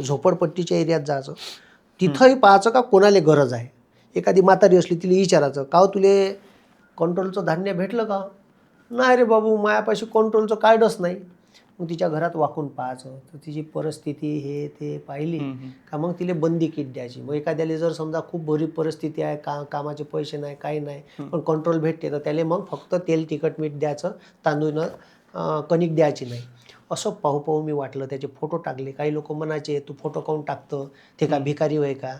Speaker 1: झोपडपट्टीच्या एरियात जायचं, तिथंही पाहायचं का कोणाला गरज आहे. एखादी म्हातारी असली तिला विचारायचं, का हो तुले कंट्रोलचं धान्य भेटलं का. नाही रे बाबू, मायापाशी कंट्रोलचं कार्डच नाही. मग तिच्या घरात वाकून पाहायचं, तर तिची परिस्थिती हे ते पाहिली का मग तिला बंदी किट द्यायची. मग एखाद्याला जर समजा खूप गरीब परिस्थिती आहे, कामाचे पैसे नाही, काही नाही, पण कंट्रोल भेटते, तर त्याला मग फक्त तेल तिखट मीठ द्यायचं, तांदूळ कणिक द्यायची नाही. असं पाहू मी वाटलं, त्याचे फोटो टाकले. काही लोक म्हणायचे तू फोटो काऊन टाकतं, ते का भिकारी होय का.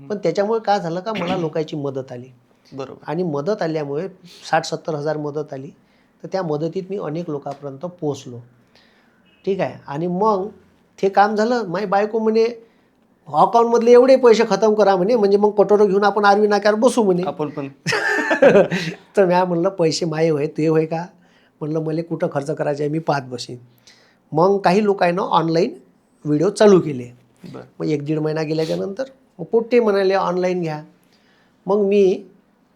Speaker 1: पण त्याच्यामुळे काय झालं का मला लोकांची मदत आली. बरोबर. आणि मदत आल्यामुळे 60-70 हजार मदत आली. तर त्या मदतीत मी अनेक लोकांपर्यंत पोचलो. ठीक आहे. आणि मग ते काम झालं. माझी बायको म्हणे अकाउंटमधले एवढे पैसे खतम करा म्हणे, म्हणजे मग कटोरं घेऊन आपण आरवी नाक्यावर बसू म्हणे. आपण पण तर मी म्हणलं पैसे माये होय, तुझे होय का. म्हणलं मला कुठं खर्च करायचे आहे, मी पाहत बसेन. मग काही लोकांना ऑनलाईन व्हिडिओ चालू केले. मग 1-1.5 महिना गेल्याच्या नंतर मग पोट्टे म्हणाले ऑनलाईन घ्या. मग मी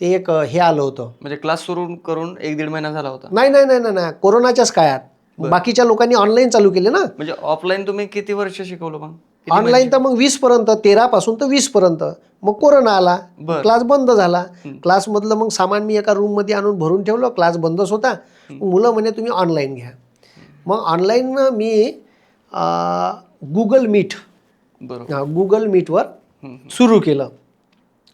Speaker 1: ते एक हे आलं होतं,
Speaker 2: म्हणजे क्लास सुरू करून 1-1.5 महिना झाला होता.
Speaker 1: नाही, कोरोनाच्याच काळात बाकीच्या लोकांनी ऑनलाईन चालू केले ना.
Speaker 2: म्हणजे ऑफलाईन तुम्ही किती वर्ष शिकवलं मग.
Speaker 1: ऑनलाईन तर मग 20 पर्यंत, 13 पासून तर 20 पर्यंत. मग कोरोना आला, क्लास बंद झाला. क्लासमधलं मग सामान मी एका रूममध्ये आणून भरून ठेवलं, क्लास बंदच होता. मुलं म्हणे तुम्ही ऑनलाईन घ्या. मग ऑनलाईन मी गुगल मीटवर सुरू केलं.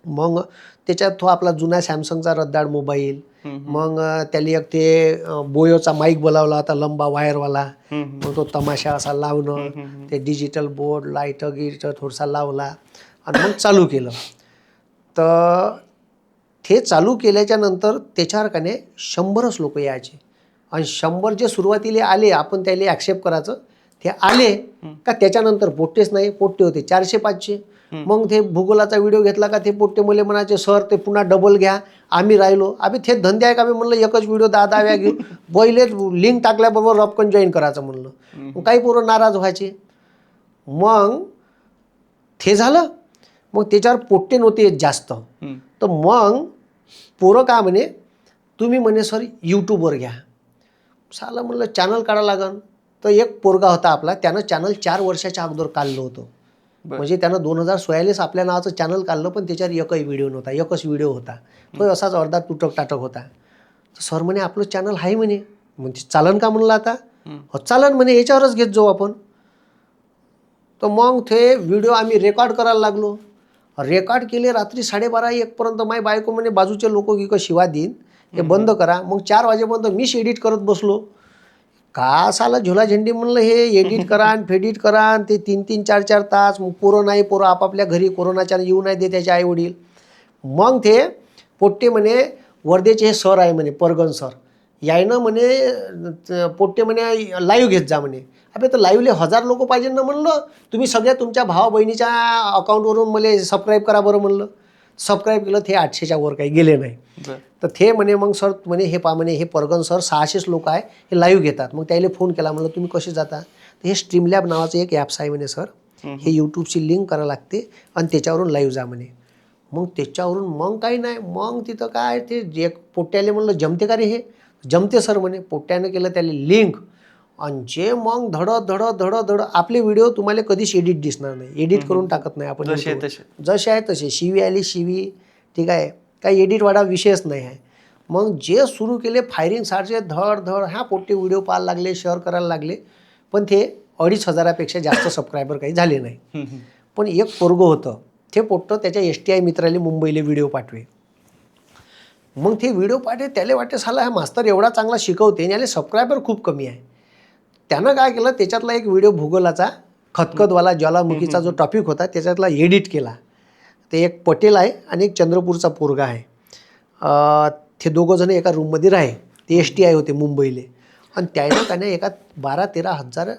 Speaker 1: मग त्याच्यात तो आपला जुना सॅमसंगचा रद्दाड मोबाईल, मग त्याला एक ते बोयोचा माईक बोलावला होता, लंबा वायरवाला. मग तो तमाशा असा लावणं, ते डिजिटल बोर्ड, लाईट गिट थोडासा लावला आणि मग चालू केलं. तर ते चालू केल्याच्या नंतर त्याच्यावर का नाही 100च लोक यायचे. आणि 100 जे सुरुवातीला आले, आपण त्याला ॲक्सेप्ट करायचं. ते आले का त्याच्यानंतर पोट्टेच नाही, पोट्टे होते 400-500. मग ते भूगोलाचा व्हिडिओ घेतला का ते पोट्टे मुले म्हणायचे सर ते पुन्हा डबल घ्या. आम्ही राहिलो, अभि ते धंदे आहे का. मी म्हणलं एकच व्हिडिओ 10-10 वेळा घेऊ, पहिले लिंक टाकल्याबरोबर रपकन जॉईन करायचं म्हणलं. मग काही पोरं नाराज व्हायचे. मग ते झालं. मग त्याच्यावर पोट्टे नव्हते जास्त. तर मग पोरं काय म्हणे, तुम्ही म्हणे सर यूट्यूबवर घ्या. साला म्हणलं चॅनल काढावं लागन. तर एक पोरगा होता आपला, त्यानं चॅनल 4 वर्षाच्या अगोदर काढलं होतं. म्हणजे त्यानं 2016 आपल्या नावाचं चॅनल काढलं, पण त्याच्यावर एकही व्हिडिओ नव्हता, एकच व्हिडिओ होता. तो असाच अर्धा तुटक टाटक होता. तर सर म्हणे आपलं चॅनल आहे म्हणे, म्हणजे चालन का म्हणलं आता. चालन म्हणे, याच्यावरच घेत जाऊ आपण. तर मग ते व्हिडिओ आम्ही रेकॉर्ड करायला लागलो. रेकॉर्ड केले रात्री 12:30-1 पर्यंत. माझी बायको म्हणे बाजूचे लोक की शिवा देईन, हे बंद करा. मग 4 वाजेपर्यंत मीच एडिट करत बसलो. का साला झुला झेंडी म्हणलं हे एडिट करा आणि फेडिट करा आणि ते 3-3 4-4 तास. मग पोरं नाही, पोरं आपापल्या घरी कोरोनाच्या येऊ नाही दे त्याचे आईवडील. मग ते पोट्टे म्हणे वर्धेचे हे सर आहे म्हणे, परगण सर, यायनं म्हणे पोट्टे म्हणे लाईव्ह घेत जा म्हणे. अबे तर लाईव्हले 1000 लोक पाहिजे ना म्हणलं. तुम्ही सगळ्या तुमच्या भावा बहिणीच्या अकाउंटवरून मला सबस्क्राईब करा बरं म्हणलं. सबस्क्राईब केलं, ते 800च्या वर काही गेले नाही. तर ते म्हणे मग सर म्हणे हे पहा म्हणे हे परगण सर 600 लोक आहे हे लाईव्ह घेतात. मग त्याला फोन केला, म्हणलं तुम्ही कसे जाता. तर हे स्ट्रीमलॅब नावाचं एक ॲप्स आहे म्हणे सर, हे यूट्यूबची लिंक करावं लागते आणि त्याच्यावरून लाईव्ह जा म्हणे. मग त्याच्यावरून मग काही नाही, मग तिथं काय ते एक पोट्ट्याले म्हणलं जमते का रे हे. जमते सर म्हणे. पोट्ट्यानं केलं त्याला लिंक आणि जे मग धड आपले व्हिडिओ तुम्हाला कधीच एडिट दिसणार नाही. एडिट करून टाकत नाही आपण, जसे आहे तसे. शिवी आली शिवी, ठीक आहे, काही एडिट वाडा विषयच नाही आहे. मग जे सुरू केले फायरिंग सारखे धड ह्या पोट्टे व्हिडिओ पाहायला लागले, शेअर करायला लागले. पण ते 2500पेक्षा जास्त सबस्क्रायबर काही झाले नाही. पण एक पोरगं होतं, ते पोट्टं त्याच्या STI मित्राला मुंबईला व्हिडिओ पाठवे. मग ते व्हिडिओ पाठवे, त्याला वाटते साला हा मास्तर एवढा चांगला शिकवते आणि याला सबस्क्रायबर खूप कमी आहे. त्यानं काय केलं, त्याच्यातला एक व्हिडिओ भूगोलाचा खतखतवाला ज्वालामुखीचा जो टॉपिक होता त्याच्यातला एडिट केला. ते एक पटेल आहे आणि एक चंद्रपूरचा पोरगा आहे. ते दोघंजण एका रूममध्ये राहे. ते STI होते मुंबईले. आणि त्यानं का नाही एका 12-13 हजार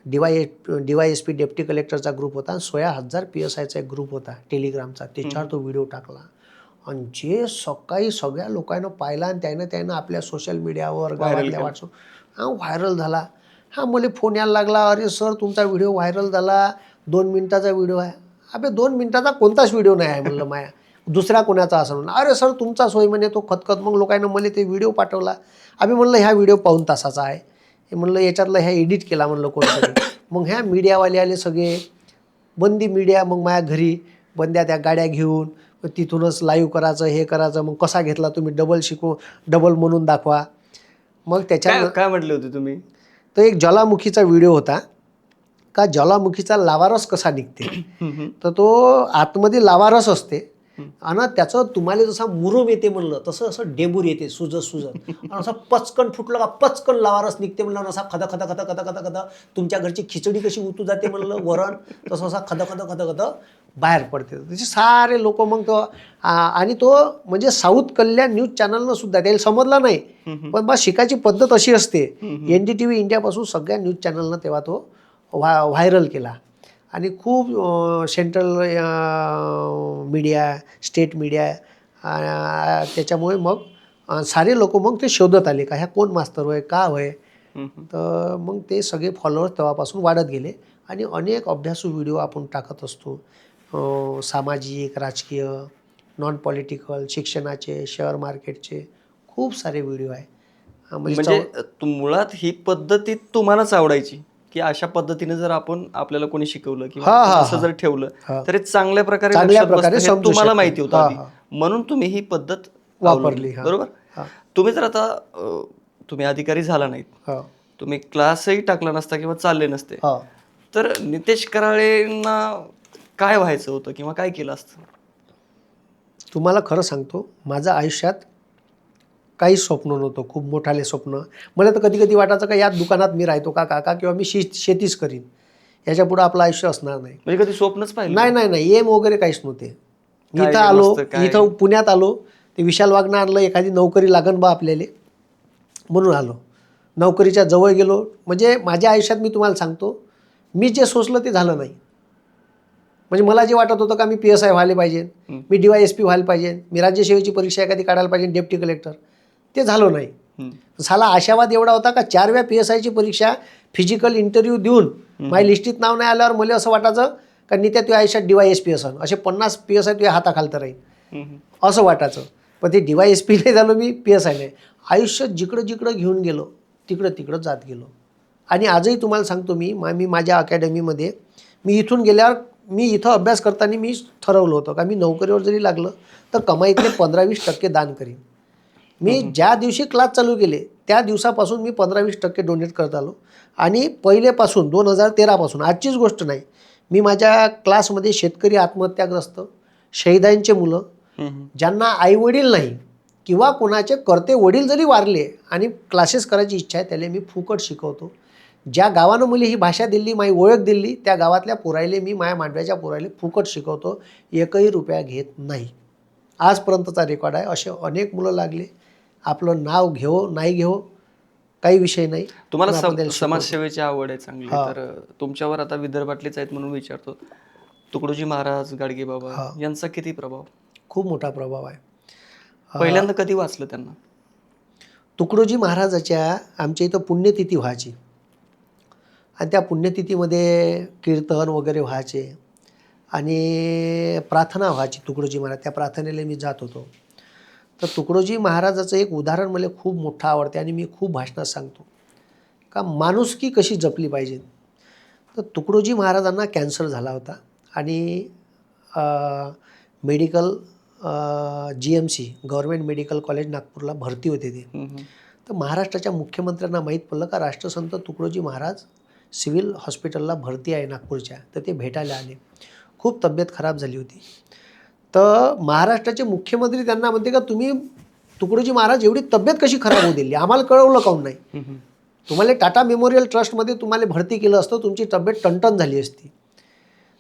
Speaker 1: DYSP डेप्टी कलेक्टरचा ग्रुप होता आणि 16,000 PSIचा एक ग्रुप होता टेलिग्रामचा. त्याच्यावर तो व्हिडिओ टाकला आणि जे सकाळी सगळ्या लोकांना पाहिला आणि त्यानं आपल्या सोशल मीडियावर गावातल्या व्हॉट्सअप व्हायरल झाला. हा मला फोन यायला लागला, अरे सर तुमचा व्हिडिओ व्हायरल झाला, 2 मिनिटाचा व्हिडिओ आहे. अबे 2 मिनिटाचा कोणताच व्हिडिओ नाही आहे म्हणलं माया, दुसऱ्या कोणाचा असं म्हणून. अरे सर तुमचाच होय म्हणे तो खतखत. मग लोकांना मला ते व्हिडिओ पाठवला. आम्ही म्हणलं ह्या व्हिडिओ 1 तासाचा आहे. हे म्हणलं याच्यातलं ह्या एडिट केला म्हणलं कोणतरी. मग ह्या मीडियावाले आले सगळे, बंदी मीडिया. मग माझ्या घरी बंद्या त्या गाड्या घेऊन तिथूनच लाईव्ह करायचं, हे करायचं. मग कसा घेतला तुम्ही, डबल म्हणून दाखवा. मग त्याच्या
Speaker 2: काय म्हटले होते तुम्ही.
Speaker 1: तर एक ज्वालामुखीचा व्हिडिओ होता का ज्वालामुखीचा लावारस कसा निघते. तर तो आतमध्ये लावारस असते आणि त्याचं तुम्हाला जसा मुरूम येते म्हणलं तसं असं डेबूर येते सुजत आणि असं पचकन फुटलं का पचकन लावारस निघते म्हणलं. असा खद तुमच्या घरची खिचडी कशी उतू जाते म्हणलं वरण, तसं असा खद बाहेर पडते. त्याचे सारे लोक मग तो आणि तो म्हणजे साऊथ कल्याण न्यूज चॅनलनं सुद्धा त्याला समजला नाही. पण बा शिकायची पद्धत अशी असते. NDTV इंडियापासून सगळ्या न्यूज चॅनलनं तेव्हा तो व्हायरल केला. आणि खूप सेंट्रल मीडिया, स्टेट मीडिया, त्याच्यामुळे मग सारे लोक मग ते शोधत आले का ह्या कोण मास्तर होय, का होय. तर मग ते सगळे फॉलोअर्स तेव्हापासून वाढत गेले. आणि अनेक अभ्यासू व्हिडिओ आपण टाकत असतो, सामाजिक, राजकीय, नॉन पॉलिटिकल, शिक्षणाचे, शेअर मार्केटचे खूप सारे व्हिडिओ आहे.
Speaker 2: म्हणजे मुळात ही पद्धती तुम्हालाच आवडायची की अशा पद्धतीने जर आपण आपल्याला कोणी शिकवलं किंवा असं जर ठेवलं तर चांगल्या प्रकारे तुम्हाला माहिती होतं आधी, म्हणून तुम्ही ही पद्धत वापरली. बरोबर. तुम्ही जर आता तुम्ही अधिकारी झाला नाहीत, तुम्ही क्लासही टाकला नसता किंवा चालले नसते, तर नितेश कराळेंना काय व्हायचं होतं किंवा काय केलं असतं.
Speaker 1: तुम्हाला खरं सांगतो, माझं आयुष्यात काही स्वप्न नव्हतं, खूप मोठाले स्वप्न. मला तर कधी कधी वाटायचं का याच दुकानात मी राहतो का काका, किंवा मी शेतीच करीन, याच्या पुढे आपलं आयुष्य असणार नाही.
Speaker 2: म्हणजे कधी स्वप्नच पाहिलं
Speaker 1: नाही एम वगैरे काहीच नव्हते. मी इथं आलो, इथं पुण्यात आलो, ते विशाल वागणं आणलं, एखादी नोकरी लागन बा आपल्याला म्हणून आलो. नोकरीच्या जवळ गेलो. म्हणजे माझ्या आयुष्यात मी तुम्हाला सांगतो, मी जे सोचलं ते झालं नाही. म्हणजे मला जे वाटत होतं का मी PSI व्हायला पाहिजे, मी DYSP व्हायला पाहिजे, मी राज्यसेवेची परीक्षा एखादी काढायला पाहिजे, डेप्टी कलेक्टर, ते झालं नाही. साला आशावाद एवढा होता का 4व्या PSIची परीक्षा फिजिकल इंटरव्ह्यू देऊन माझ्या लिस्टीत नाव नाही आल्यावर मला असं वाटायचं का नित्या तुझ्या आयुष्यात DYSP असन, असे 50 PSI तुझ्या हाताखालतं राहील असं वाटायचं. पण ते DYSP नाही झालो, मी PSI नाही. आयुष्य जिकडं घेऊन गेलो तिकडं जात गेलो. आणि आजही तुम्हाला सांगतो, मी माझ्या अकॅडमीमध्ये मी इथून गेल्यावर मी इथं अभ्यास करताना मी ठरवलं होतं का मी नोकरीवर जरी लागलं तर कमाईतले 15-20% दान करीन. मी ज्या दिवशी क्लास चालू केले त्या दिवसापासून मी 15-20% डोनेट करत आलो. आणि पहिलेपासून 2013पासून, आजचीच गोष्ट नाही, मी माझ्या क्लासमध्ये शेतकरी आत्महत्याग्रस्त, शहिदांचे मुलं, ज्यांना आईवडील नाही किंवा कोणाचे करते वडील जरी वारले आणि क्लासेस करायची इच्छा आहे त्याला मी फुकट शिकवतो. ज्या गावानं मुली ही भाषा दिली, माझी ओळख दिली, त्या गावातल्या पोरायले मी माझ्या मांडव्याच्या पोरायले फुकट शिकवतो, एकही रुपया घेत नाही. आजपर्यंतचा रेकॉर्ड आहे. असे अनेक मुलं लागले, आपलं नाव घेऊ नाही घेऊ काही विषय नाही.
Speaker 2: तुम्हाला
Speaker 1: पण आपण त्याला शिकवतो.
Speaker 2: समाजसेवेची आवड आहे चांगली, तर तुमच्यावर आता विदर्भातलेच आहेत म्हणून विचारतो, तुकडोजी महाराज, गाडगे बाबा यांचा किती प्रभाव?
Speaker 1: खूप मोठा प्रभाव आहे.
Speaker 2: पहिल्यांदा कधी वाचलं त्यांना?
Speaker 1: तुकडोजी महाराजाच्या आमच्या इथं पुण्यतिथी व्हायची आणि त्या पुण्यतिथीमध्ये कीर्तन वगैरे व्हायचे आणि प्रार्थना व्हायची. तुकडोजी महाराज, त्या प्रार्थनेला मी जात होतो. तर तुकडोजी महाराजाचं एक उदाहरण मला खूप मोठं आवडते आणि मी खूप भाषणात सांगतो का माणुसकी कशी जपली पाहिजे. तर तुकडोजी महाराजांना कॅन्सर झाला होता आणि medical GMC government medical college नागपूरला भरती होते ते. तर महाराष्ट्राच्या मुख्यमंत्र्यांना माहीत पडलं का राष्ट्रसंत तुकडोजी महाराज सिव्हिल हॉस्पिटलला भरती आहे नागपूरच्या. तर ते भेटायला आले. खूप तब्येत खराब झाली होती. तर महाराष्ट्राचे मुख्यमंत्री त्यांना म्हणते का तुम्ही तुकडोजी महाराज एवढी तब्येत कशी खराब होऊ दिली, आम्हाला कळवलं काऊन नाही. तुम्हाला टाटा मेमोरियल ट्रस्टमध्ये तुम्हाला भरती केलं असतं, तुमची तब्येत टणटण झाली असती.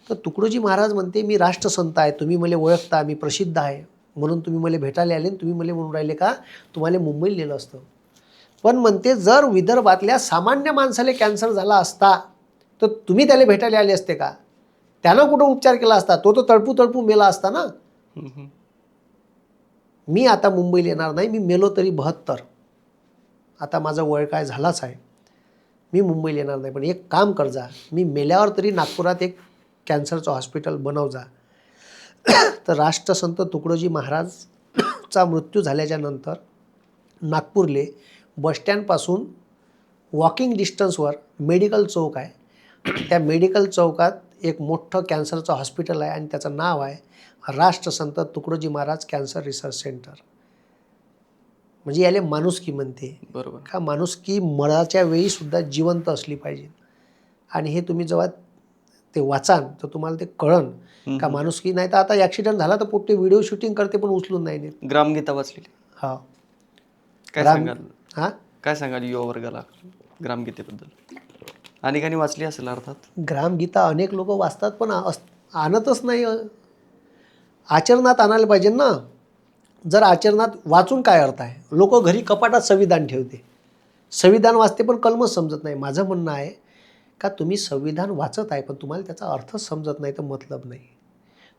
Speaker 1: तर तुकडोजी महाराज म्हणते मी राष्ट्रसंत आहे, तुम्ही मला ओळखता, मी प्रसिद्ध आहे म्हणून तुम्ही मला भेटायला आले, तुम्ही मला म्हणून राहिले का तुम्हाला मुंबईला नेलं असतं. पण म्हणते जर विदर्भातल्या सामान्य माणसाला कॅन्सर झाला असता तर तुम्ही त्याला भेटायला आले असते का? त्यानं कुठं उपचार केला असता? तो तर तळपू तळपू मेला असता ना. मी आता मुंबईला येणार नाही, मी मेलो तरी 72. आता माझं वय काय झालाच आहे, मी मुंबईला येणार नाही. पण एक काम कर जा, मी मेल्यावर तरी नागपुरात एक कॅन्सरचं हॉस्पिटल बनव जा. तर राष्ट्रसंत तुकडोजी महाराजचा मृत्यू झाल्याच्या नंतर नागपूरले बसस्टँडपासून वॉकिंग डिस्टन्सवर मेडिकल चौक आहे. त्या मेडिकल चौकात एक मोठं कॅन्सरचं हॉस्पिटल आहे आणि त्याचं नाव आहे राष्ट्रसंत Tukdoji Maharaj cancer research centre. म्हणजे याला माणुसकी म्हणते.
Speaker 2: बरोबर
Speaker 1: का माणुसकी मराच्या वेळी सुद्धा जिवंत असली पाहिजे. आणि हे तुम्ही जेव्हा ते वाचाल तर तुम्हाला ते कळन का माणुसकी. नाही तर आता ॲक्सिडेंट झाला तर पोट्टे व्हिडिओ शूटिंग करते पण उचलून नाही नेत.
Speaker 2: ग्रामगीता वाचलेली?
Speaker 1: हा.
Speaker 2: काय सांगाल?
Speaker 1: हां,
Speaker 2: काय सांगाल युवा वर्गाला ग्रामगीतेबद्दल? अनेकांनी वाचली असेल अर्थात.
Speaker 1: ग्रामगीता अनेक लोक वाचतात पण आणतच नाही. आचरणात आणायला पाहिजे ना. जर आचरणात वाचून काय अर्थ आहे? लोक घरी कपाटात संविधान ठेवते, संविधान वाचते पण कलमच समजत नाही. माझं म्हणणं आहे का तुम्ही संविधान वाचत आहे पण तुम्हाला त्याचा अर्थ समजत नाही तर मतलब नाही.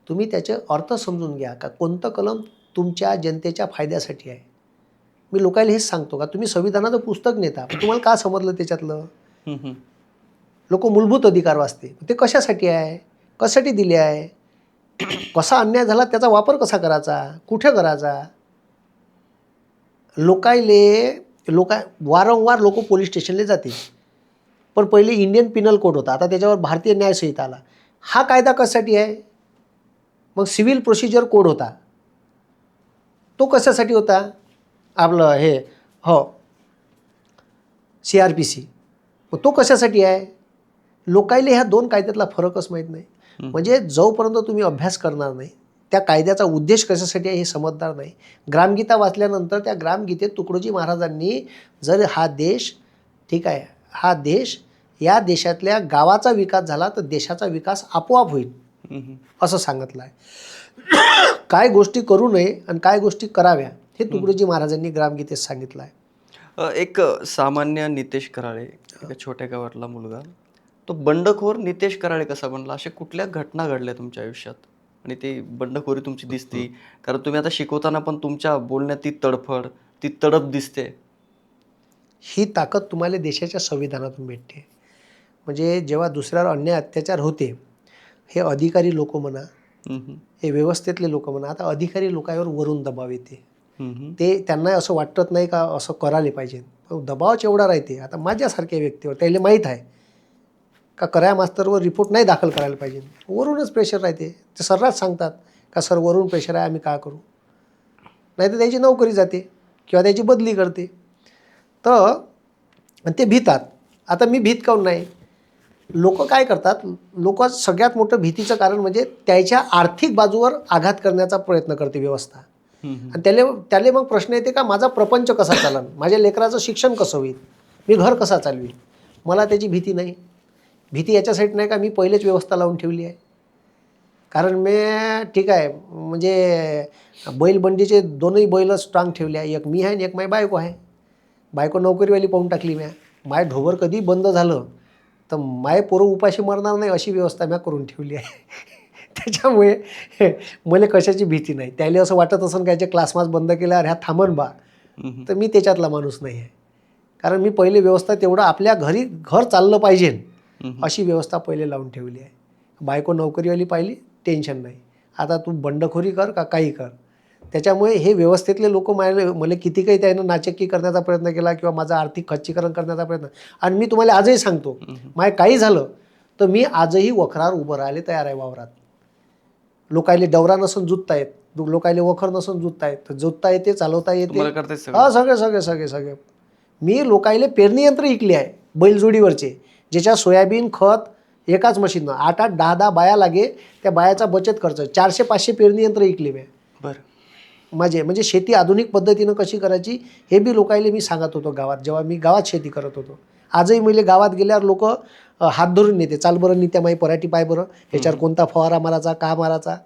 Speaker 1: तुम्ही त्याचे अर्थ समजून घ्या का कोणतं कलम तुमच्या जनतेच्या फायद्यासाठी आहे. मी लोकांना हेच सांगतो का तुम्ही संविधानाचं पुस्तक नेता पण तुम्हाला का समजलं त्याच्यातलं. लोक मूलभूत अधिकार वाचते, ते कशासाठी आहे, कशासाठी दिले आहे, कसा अन्याय झाला त्याचा वापर कसा करायचा, कुठे करायचा. वारंवार लोक पोलीस स्टेशनला जाते. पण पहिले इंडियन पिनल कोड होता, आता त्याच्यावर भारतीय न्याय संहिता आला. हा कायदा कशासाठी आहे? मग सिव्हिल प्रोसिजर कोड होता, तो कशासाठी होता? आपलं हे CRPC, मग तो कशासाठी आहे? लोकायले ह्या दोन कायद्यातला फरकच माहीत नाही. म्हणजे जोपर्यंत तुम्ही अभ्यास करणार नाही त्या कायद्याचा उद्देश कशासाठी आहे हे समजणार नाही. ग्रामगीता वाचल्यानंतर त्या गीतेत तुकडोजी महाराजांनी जर हा देश ठीक आहे, हा देश या देशातल्या गावाचा विकास झाला तर देशाचा विकास आपोआप होईल असं सांगितलं आहे. काय गोष्टी करू नये आणि काय गोष्टी कराव्या हे तुकडोजी महाराजांनी ग्रामगीतेत सांगितलं आहे.
Speaker 2: एक सामान्य नितेश कराळे, एका छोट्या गावातला मुलगा, तो बंडखोर नितेश कराळे कसा बनला? अशा कुठल्या घटना घडल्या तुमच्या आयुष्यात आणि ती बंडखोरी तुमची दिसते? कारण तुम्ही आता शिकवताना पण तुमच्या बोलण्यात ती तडफड, ती तडप दिसते.
Speaker 1: ही ताकद तुम्हाला देशाच्या संविधानातून भेटते. म्हणजे जेव्हा दुसऱ्यावर अन्याय अत्याचार होते, हे अधिकारी लोक म्हणा, हे व्यवस्थेतले लोक म्हणा, आता अधिकारी लोकांवर वरून दबाव येते. ते त्यांना असं वाटत नाही का असं करायला पाहिजे, दबावच एवढा राहते. आता माझ्यासारख्या व्यक्तीवर त्याला माहीत आहे का कराया मास्तरवर रिपोर्ट नाही दाखल करायला पाहिजे, वरूनच प्रेशर राहते. ते सर्रास सांगतात का सर वरून प्रेशर आहे, आम्ही काय करू. नाही तर त्याची नोकरी जाते किंवा त्याची बदली करते. तर ते भीतात. आता मी भीत काऊन नाही? लोक काय करतात, लोक सगळ्यात मोठं भीतीचं कारण म्हणजे त्याच्या आर्थिक बाजूवर आघात करण्याचा प्रयत्न करते व्यवस्था. आणि त्याले मग प्रश्न येते का माझा प्रपंच कसा चालन, माझ्या लेकराचं शिक्षण कसं होईल, मी घर कसा चालवीन. मला त्याची भीती नाही. भीती याच्यासाठी नाही का मी पहिलेच व्यवस्था लावून ठेवली आहे. कारण मी ठीक आहे म्हणजे बैलबंडीचे दोनही बैल स्ट्रॉंग ठेवले आहे. एक मी आहे आणि एक माझी बायको आहे. बायको नोकरीवाली पाहून टाकली मी. माय ढोबर कधी बंद झालं तर माय पोरं उपाशी मरणार नाही अशी व्यवस्था मी करून ठेवली आहे. त्याच्यामुळे मला कशाची भीती नाही. त्याला असं वाटत असेल का याचे क्लासमास बंद केल्यावर ह्या थांबन बा, तर मी त्याच्यातला माणूस नाही आहे. कारण मी पहिले व्यवस्था तेवढं आपल्या घरी घर चाललं पाहिजे अशी व्यवस्था पहिले लावून ठेवली आहे. बायको नोकरीवाली पाहिली टेन्शन नाही. आता तू बंडखोरी कर का काही कर. त्याच्यामुळे हे व्यवस्थेतले लोक मला किती काही त्यानं नाचक्की करण्याचा प्रयत्न केला किंवा माझं आर्थिक खच्चीकरण करण्याचा प्रयत्न, आणि मी तुम्हाला आजही सांगतो माय काही झालं तर मी आजही वखरावर उभं राहायला तयार आहे वावरात. लोकायले डवरा नसून जुतता येत, लोकायले वखर नसून जुतता येत, तर जुतता येते, चालवता येते. हा सगळे सगळे सगळे सगळे मी लोकायले पेरणी यंत्र इकले आहे बैलजोडीवरचे, ज्याच्या सोयाबीन खत एकाच मशीननं 8-8, 10-10 बाया लागे. त्या बायाचा बचत खर्च 400-500 पेरणी यंत्र इकले मी.
Speaker 2: बरं
Speaker 1: म्हणजे शेती आधुनिक पद्धतीनं कशी करायची हे बी लोकायले मी सांगत होतो गावात, जेव्हा मी गावात शेती करत होतो. आजही मैले गावात गेल्यावर लोक हात धरून नेते, चाल बरं नित्या माई पराठी पाय बरं, याच्यावर कोणता फवारा मारायचा का मारायचा.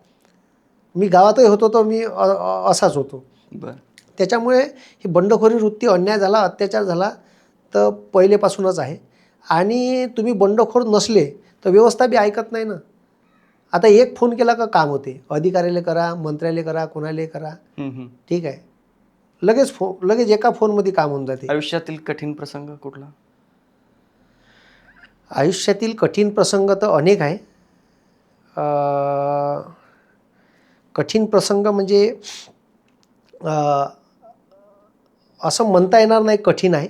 Speaker 1: मी गावातही होतो तर मी असाच होतो.
Speaker 2: बरं
Speaker 1: त्याच्यामुळे ही बंडखोरी वृत्ती, अन्याय झाला, अत्याचार झाला तर पहिलेपासूनच आहे. आणि तुम्ही बंडखोर नसले तर व्यवस्था बी ऐकत नाही ना. आता एक फोन केला का काम होते, अधिकाऱ्याला करा, मंत्र्याला करा, कोणाला करा, ठीक आहे, लगेच एका फोनमध्ये काम होऊन जाते.
Speaker 2: आयुष्यातील कठीण प्रसंग कुठला?
Speaker 1: आयुष्यातील कठीण प्रसंग तर अनेक आहे. कठीण प्रसंग म्हणजे असं म्हणता येणार नाही कठीण आहे.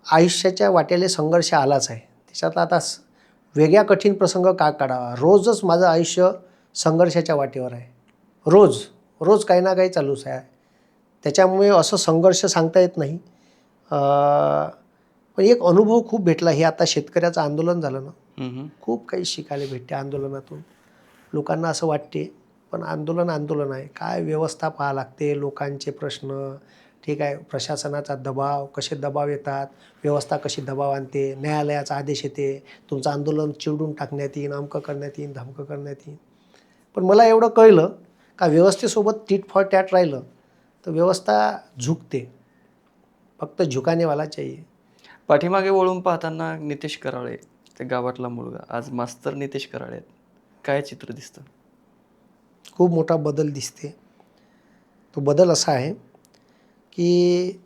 Speaker 1: आयुष्याच्या वाट्याला संघर्ष आलाच आहे. त्याच्यात आता वेगळ्या कठीण प्रसंग का काढावा. रोजच माझं आयुष्य संघर्षाच्या वाटेवर आहे. रोज काही ना काही चालूच आहे. त्याच्यामुळे असं संघर्ष सांगता येत नाही. पण एक अनुभव खूप भेटला. हे आता शेतकऱ्याचं आंदोलन झालं ना, खूप काही शिकायला भेटते आंदोलनातून. लोकांना असं वाटते पण आंदोलन आहे. काय व्यवस्था पाहावं लागते, लोकांचे प्रश्न, ठीक आहे, प्रशासनाचा दबाव, कसे दबाव येतात, व्यवस्था कशी दबाव आणते, न्यायालयाचा आदेश येते, तुमचं आंदोलन चिरडून टाकण्यात येईन, अमकं करण्यात येईन, धमकं करण्यात येईन. पण मला एवढं कळलं का व्यवस्थेसोबत टीट फॉर टॅट राहिलं तर व्यवस्था झुकते. फक्त झुकानेवाला चाहिए.
Speaker 2: पाठीमागे वळून पाहताना नितेश कराळे, ते गावातला मुलगा, आज मास्तर नितेश कराळे आहेत. काय चित्र दिसतं?
Speaker 1: खूप मोठा बदल दिसते. तो बदल असा आहे की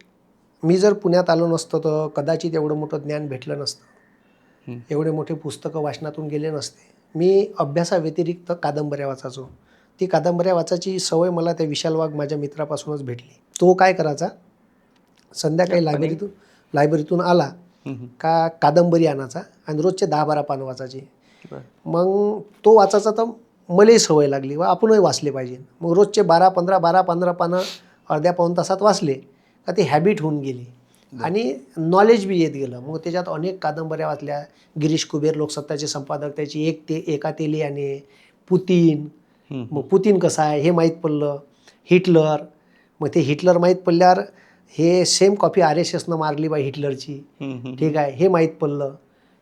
Speaker 1: मी जर पुण्यात आलो नसतो तर कदाचित एवढं मोठं ज्ञान भेटलं नसतं, एवढे मोठे पुस्तकं वाचनातून गेले नसते. मी अभ्यासाव्यतिरिक्त कादंबऱ्या वाचायचो. ती कादंबऱ्या वाचायची सवय मला त्या विशाल वाघ माझ्या मित्रापासूनच भेटली. तो काय करायचा, संध्याकाळी लायब्ररीतून आला का कादंबरी आणायचा आणि रोजचे 10-12 पानं वाचायची. मग तो वाचायचा तर मलाही सवय लागली व आपणही वाचले पाहिजे. मग रोजचे 12-15 पानं अर्ध्या पाऊण तासात वाचले का ती हॅबिट होऊन गेली आणि नॉलेज बी येत गेलं. मग त्याच्यात अनेक कादंबऱ्या वाचल्या. गिरीश कुबेर लोकसत्ताचे संपादक, त्याची एका तेलियाने, पुतीन. मग पुतीन कसा आहे हे माहीत पडलं. हिटलर, मग ते हिटलर माहीत पडल्यावर हे सेम कॉपी RSSनं मारली बा हिटलरची, ठीक आहे, हे माहीत पडलं.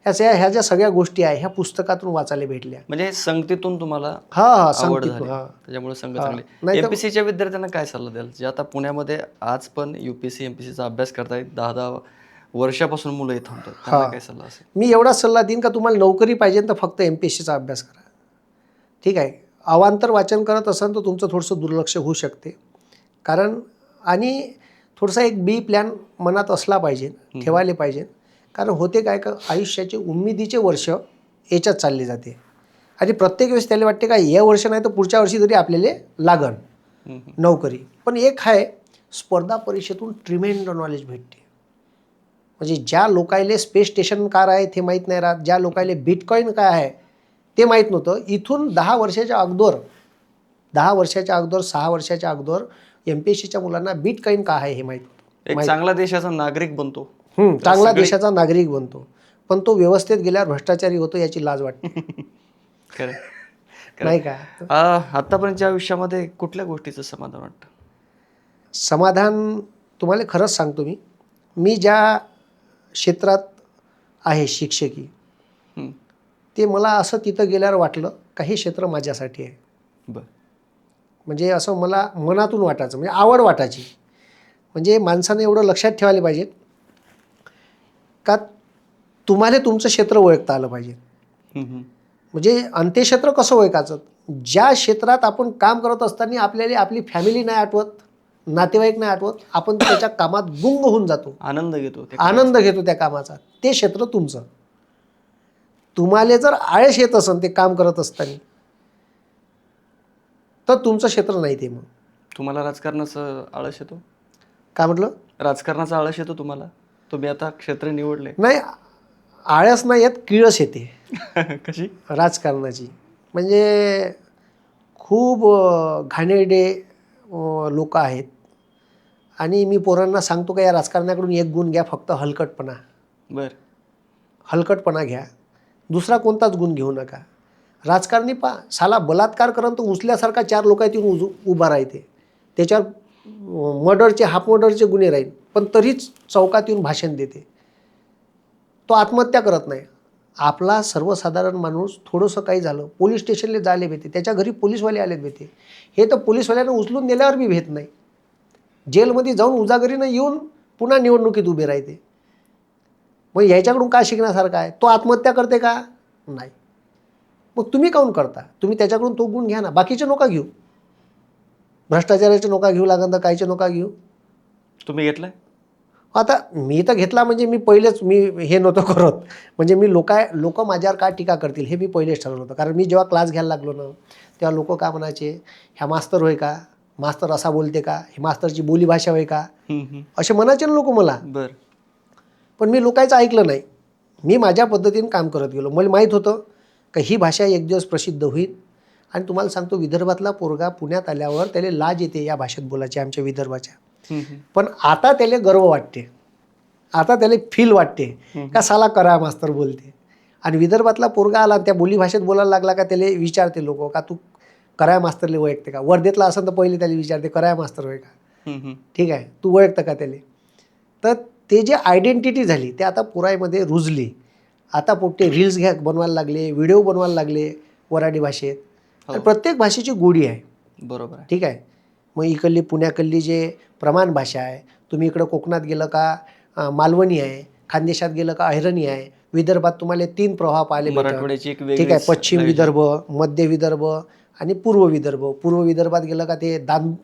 Speaker 1: ह्या ज्या सगळ्या गोष्टी आहे ह्या पुस्तकातून वाचायला भेटल्या.
Speaker 2: म्हणजे संगतीतून तुम्हाला
Speaker 1: आवड झाली.
Speaker 2: त्याच्यामुळे संगत चांगली. MPSCच्या विद्यार्थ्यांना काय सल्ला द्याल, जे आता पुण्यामध्ये आज पण UPSC MPSCचा अभ्यास करतायत, 10-10 वर्षापासून मुलं इथं थांबतात, त्यांना काय सल्ला असेल?
Speaker 1: मी एवढाच सल्ला देईन का तुम्हाला नोकरी पाहिजे तर फक्त MPSCचा अभ्यास करा, ठीक आहे. अवांतर वाचन करत असाल तर तुमचं थोडंसं दुर्लक्ष होऊ शकते. कारण आणि थोडासा एक बी प्लॅन मनात असला पाहिजे, ठेवायला पाहिजे. कारण होते काय का आयुष्याचे उम्मीदीचे वर्ष याच्यात चालले जाते आणि प्रत्येक वेळेस त्याला वाटते का या वर्ष नाही तर पुढच्या वर्षी तरी आपल्याला लागण नोकरी. पण एक आहे, स्पर्धा परीक्षेतून ट्रिमेंड नॉलेज भेटते. म्हणजे ज्या लोकायले स्पेस स्टेशन कार आहे ते माहीत नाही राहत, ज्या लोकायले बिटकॉईन काय आहे ते माहीत नव्हतं, इथून 10 वर्षाच्या अगोदर 6 वर्षाच्या अगोदर MPSCच्या मुलांना बिटकॉईन काय आहे हे माहीत होतं.
Speaker 2: एक चांगला देशाचा नागरिक बनतो,
Speaker 1: चांगला देशाचा नागरिक बनतो, पण तो व्यवस्थेत गेल्यावर भ्रष्टाचारी होतो याची लाज वाटते.
Speaker 2: खरं
Speaker 1: नाही का?
Speaker 2: आतापर्यंतच्या आयुष्यामध्ये कुठल्या गोष्टीचं समाधान वाटतं?
Speaker 1: समाधान तुम्हाला खरंच सांगतो मी ज्या क्षेत्रात आहे शिक्षकी,
Speaker 2: हं.
Speaker 1: ते मला असं तिथं गेल्यावर वाटलं का हे क्षेत्र माझ्यासाठी आहे.
Speaker 2: बरं.
Speaker 1: म्हणजे असं मला मनातून वाटायचं, म्हणजे आवड वाटायची. म्हणजे माणसानं एवढं लक्षात ठेवायला पाहिजे का तुम्हाला तुमचं क्षेत्र ओळखता आलं पाहिजे.
Speaker 2: हं, हं.
Speaker 1: म्हणजे अंत्यक्षेत्र कसं ओळखायचं? ज्या क्षेत्रात आपण काम करत असताना आपल्याला आपली फॅमिली नाही आठवत, नातेवाईक नाही आठवत, आपण त्याच्या कामात गुंग होऊन जातो,
Speaker 2: आनंद घेतो ते
Speaker 1: आनंद घेतो त्या कामाचा, ते क्षेत्र तुमचं. तुम्हाला जर आळस येत असेल ते काम करत असताना, तर तुमचं क्षेत्र नाही ते. मग
Speaker 2: तुम्हाला राजकारणाचा आळस येतो?
Speaker 1: काय म्हटलं?
Speaker 2: राजकारणाचा आळस येतो तुम्हाला? तुम्ही आता क्षेत्र निवडले.
Speaker 1: नाही, आळस नाही येत, किळस येते
Speaker 2: कशी?
Speaker 1: राजकारणाची. म्हणजे खूप घाणेरडे लोक आहेत. आणि मी पोरांना सांगतो का या राजकारणाकडून एक गुण घ्या, फक्त हलकटपणा.
Speaker 2: बर.
Speaker 1: हलकटपणा घ्या, दुसरा कोणताच गुण घेऊ नका. राजकारणी साला बलात्कार करून तो उचल्यासारखा 4 लोक येऊन उभा राहते, त्याच्यावर मर्डरचे हाफ मर्डरचे गुन्हे राहील, पण तरीच चौकात येऊन भाषण देते. तो आत्महत्या करत नाही. आपला सर्वसाधारण माणूस थोडंसं काही झालं पोलीस स्टेशनला जायला भेटे, त्याच्या घरी पोलीसवाले आलेत भेटे. हे तर पोलीसवाल्यांना उचलून नेल्यावर बी भेट नाही. जेलमध्ये जाऊन उजागरीनं येऊन पुन्हा निवडणुकीत उभे राहते. मग ह्याच्याकडून काय शिकण्यासारखं आहे? तो आत्महत्या करते का? नाही. मग तुम्ही काऊन करता? तुम्ही त्याच्याकडून तो गुण घ्या ना, बाकीचे नका घेऊ. भ्रष्टाचाराचे नका घेऊ, लागन तर कायचे नका घेऊ.
Speaker 2: तुम्ही घेतलाय?
Speaker 1: आता मी तर घेतला, म्हणजे मी पहिलेच मी हे नव्हतं करत. म्हणजे मी लोक माझ्यावर काय टीका करतील हे मी पहिलेच ठरवलं होतं. कारण मी जेव्हा क्लास घ्यायला लागलो ना, तेव्हा लोक काय म्हणायचे, ह्या मास्तर होय का, मास्तर असा बोलते का, हे मास्तरची बोलीभाषा होय का, असे म्हणायचे ना लोक मला.
Speaker 2: बर.
Speaker 1: पण मी लोकांचं ऐकलं नाही. मी माझ्या पद्धतीने काम करत गेलो. मला माहीत होतं का ही भाषा एक दिवस प्रसिद्ध होईल. आणि तुम्हाला सांगतो, विदर्भातला पोरगा पुण्यात आल्यावर त्याला लाज येते या भाषेत बोलायची, आमच्या विदर्भाच्या. पण आता त्याला गर्व वाटते, आता त्याला फील वाटते का साला करा मास्तर बोलते. आणि विदर्भातला पोरगा आला त्या बोलीभाषेत बोलायला लागला का त्याला विचारते लोक का तू कराया मास्तरले ओळखते का. वर्धेतला असेल तर पहिले त्याला विचारते कराया मास्तर होय का, ठीक आहे, तू ओळखतं का त्याला. तर ते जे आयडेंटिटी झाली ते आता पुरायमध्ये रुजली. आता पोट्टे रील्स बनवायला लागले, व्हिडिओ बनवायला लागले वऱ्हाडी भाषेत. आणि प्रत्येक भाषेची गोडी आहे.
Speaker 2: बरोबर आहे.
Speaker 1: ठीक आहे. मग इकडली पुण्याकडली जे प्रमाण भाषा आहे, तुम्ही इकडं कोकणात गेलं का मालवणी आहे, खानदेशात गेलं का अहिरणी आहे, विदर्भात तुम्हाला 3 प्रवाह पाहायला
Speaker 2: मराठवाड्याची एक
Speaker 1: ठीक आहे.
Speaker 2: वेगळीच
Speaker 1: पश्चिम विदर्भ, मध्य विदर्भ आणि पूर्व विदर्भ. पूर्व विदर्भात गेलं का ते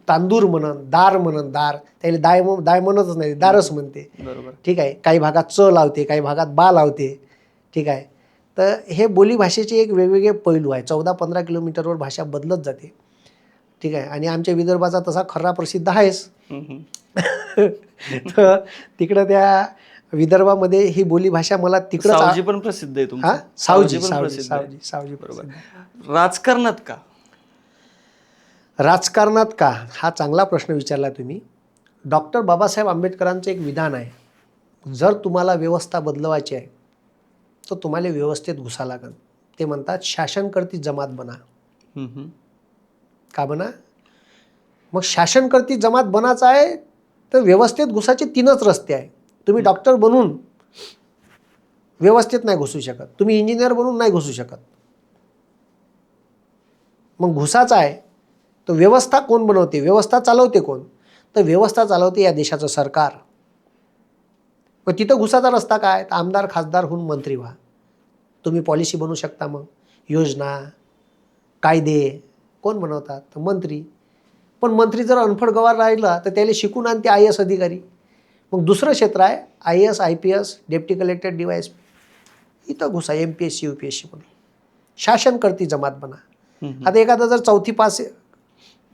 Speaker 1: तांदूर म्हणन, दार म्हणन, दार त्याला दाय म्हणतच नाही, दारच म्हणते.
Speaker 2: बरोबर.
Speaker 1: ठीक आहे. काही भागात च लावते, काही भागात बा लावते. ठीक आहे. तर हे बोलीभाषेचे एक वेगवेगळे पैलू आहे. 14-15 किलोमीटरवर भाषा बदलत जाते. ठीक आहे. आणि आमच्या विदर्भाचा तसा खर्रा प्रसिद्ध आहेच. तर तिकडं त्या विदर्भामध्ये ही बोलीभाषा मला तिकडं
Speaker 2: सावजी पण प्रसिद्ध आहे तुमचं.
Speaker 1: सावजी
Speaker 2: पण
Speaker 1: सावजी
Speaker 2: प्रसिद्ध आहे.
Speaker 1: सावजी सावजी
Speaker 2: बरोबर. राजकारणात का?
Speaker 1: राजकारणात का हा चांगला प्रश्न विचारला तुम्ही. डॉक्टर बाबासाहेब आंबेडकरांचं एक विधान आहे, जर तुम्हाला व्यवस्था बदलवायची आहे तर तुम्हाला व्यवस्थेत घुसा लागेल. ते म्हणतात शासनकर्ती जमात बना. का बना? मग शासनकर्ती जमात बनायचं आहे तर व्यवस्थेत घुसाचे 3च रस्ते आहे. तुम्ही डॉक्टर बनून व्यवस्थेत नाही घुसू शकत, तुम्ही इंजिनियर बनून नाही घुसू शकत. मग घुसाचा आहे तर व्यवस्था कोण बनवते, व्यवस्था चालवते कोण? तर व्यवस्था चालवते या देशाचं सरकार. मग तिथं घुसाचा रस्ता काय? तर आमदार खासदार होऊन मंत्री व्हा. तुम्ही पॉलिसी बनवू शकता. मग योजना कायदे कोण बनवतात? तर मंत्री. पण मंत्री जर अनफड गवार राहिला तर त्याला शिकून आणते IAS अधिकारी. मग दुसरं क्षेत्र आहे IAS IPS deputy collector DYSP. इथं घुसा MPSC UPSC मध्ये. शासनकर्ती जमात बना. आता एखादा जर 4थी पास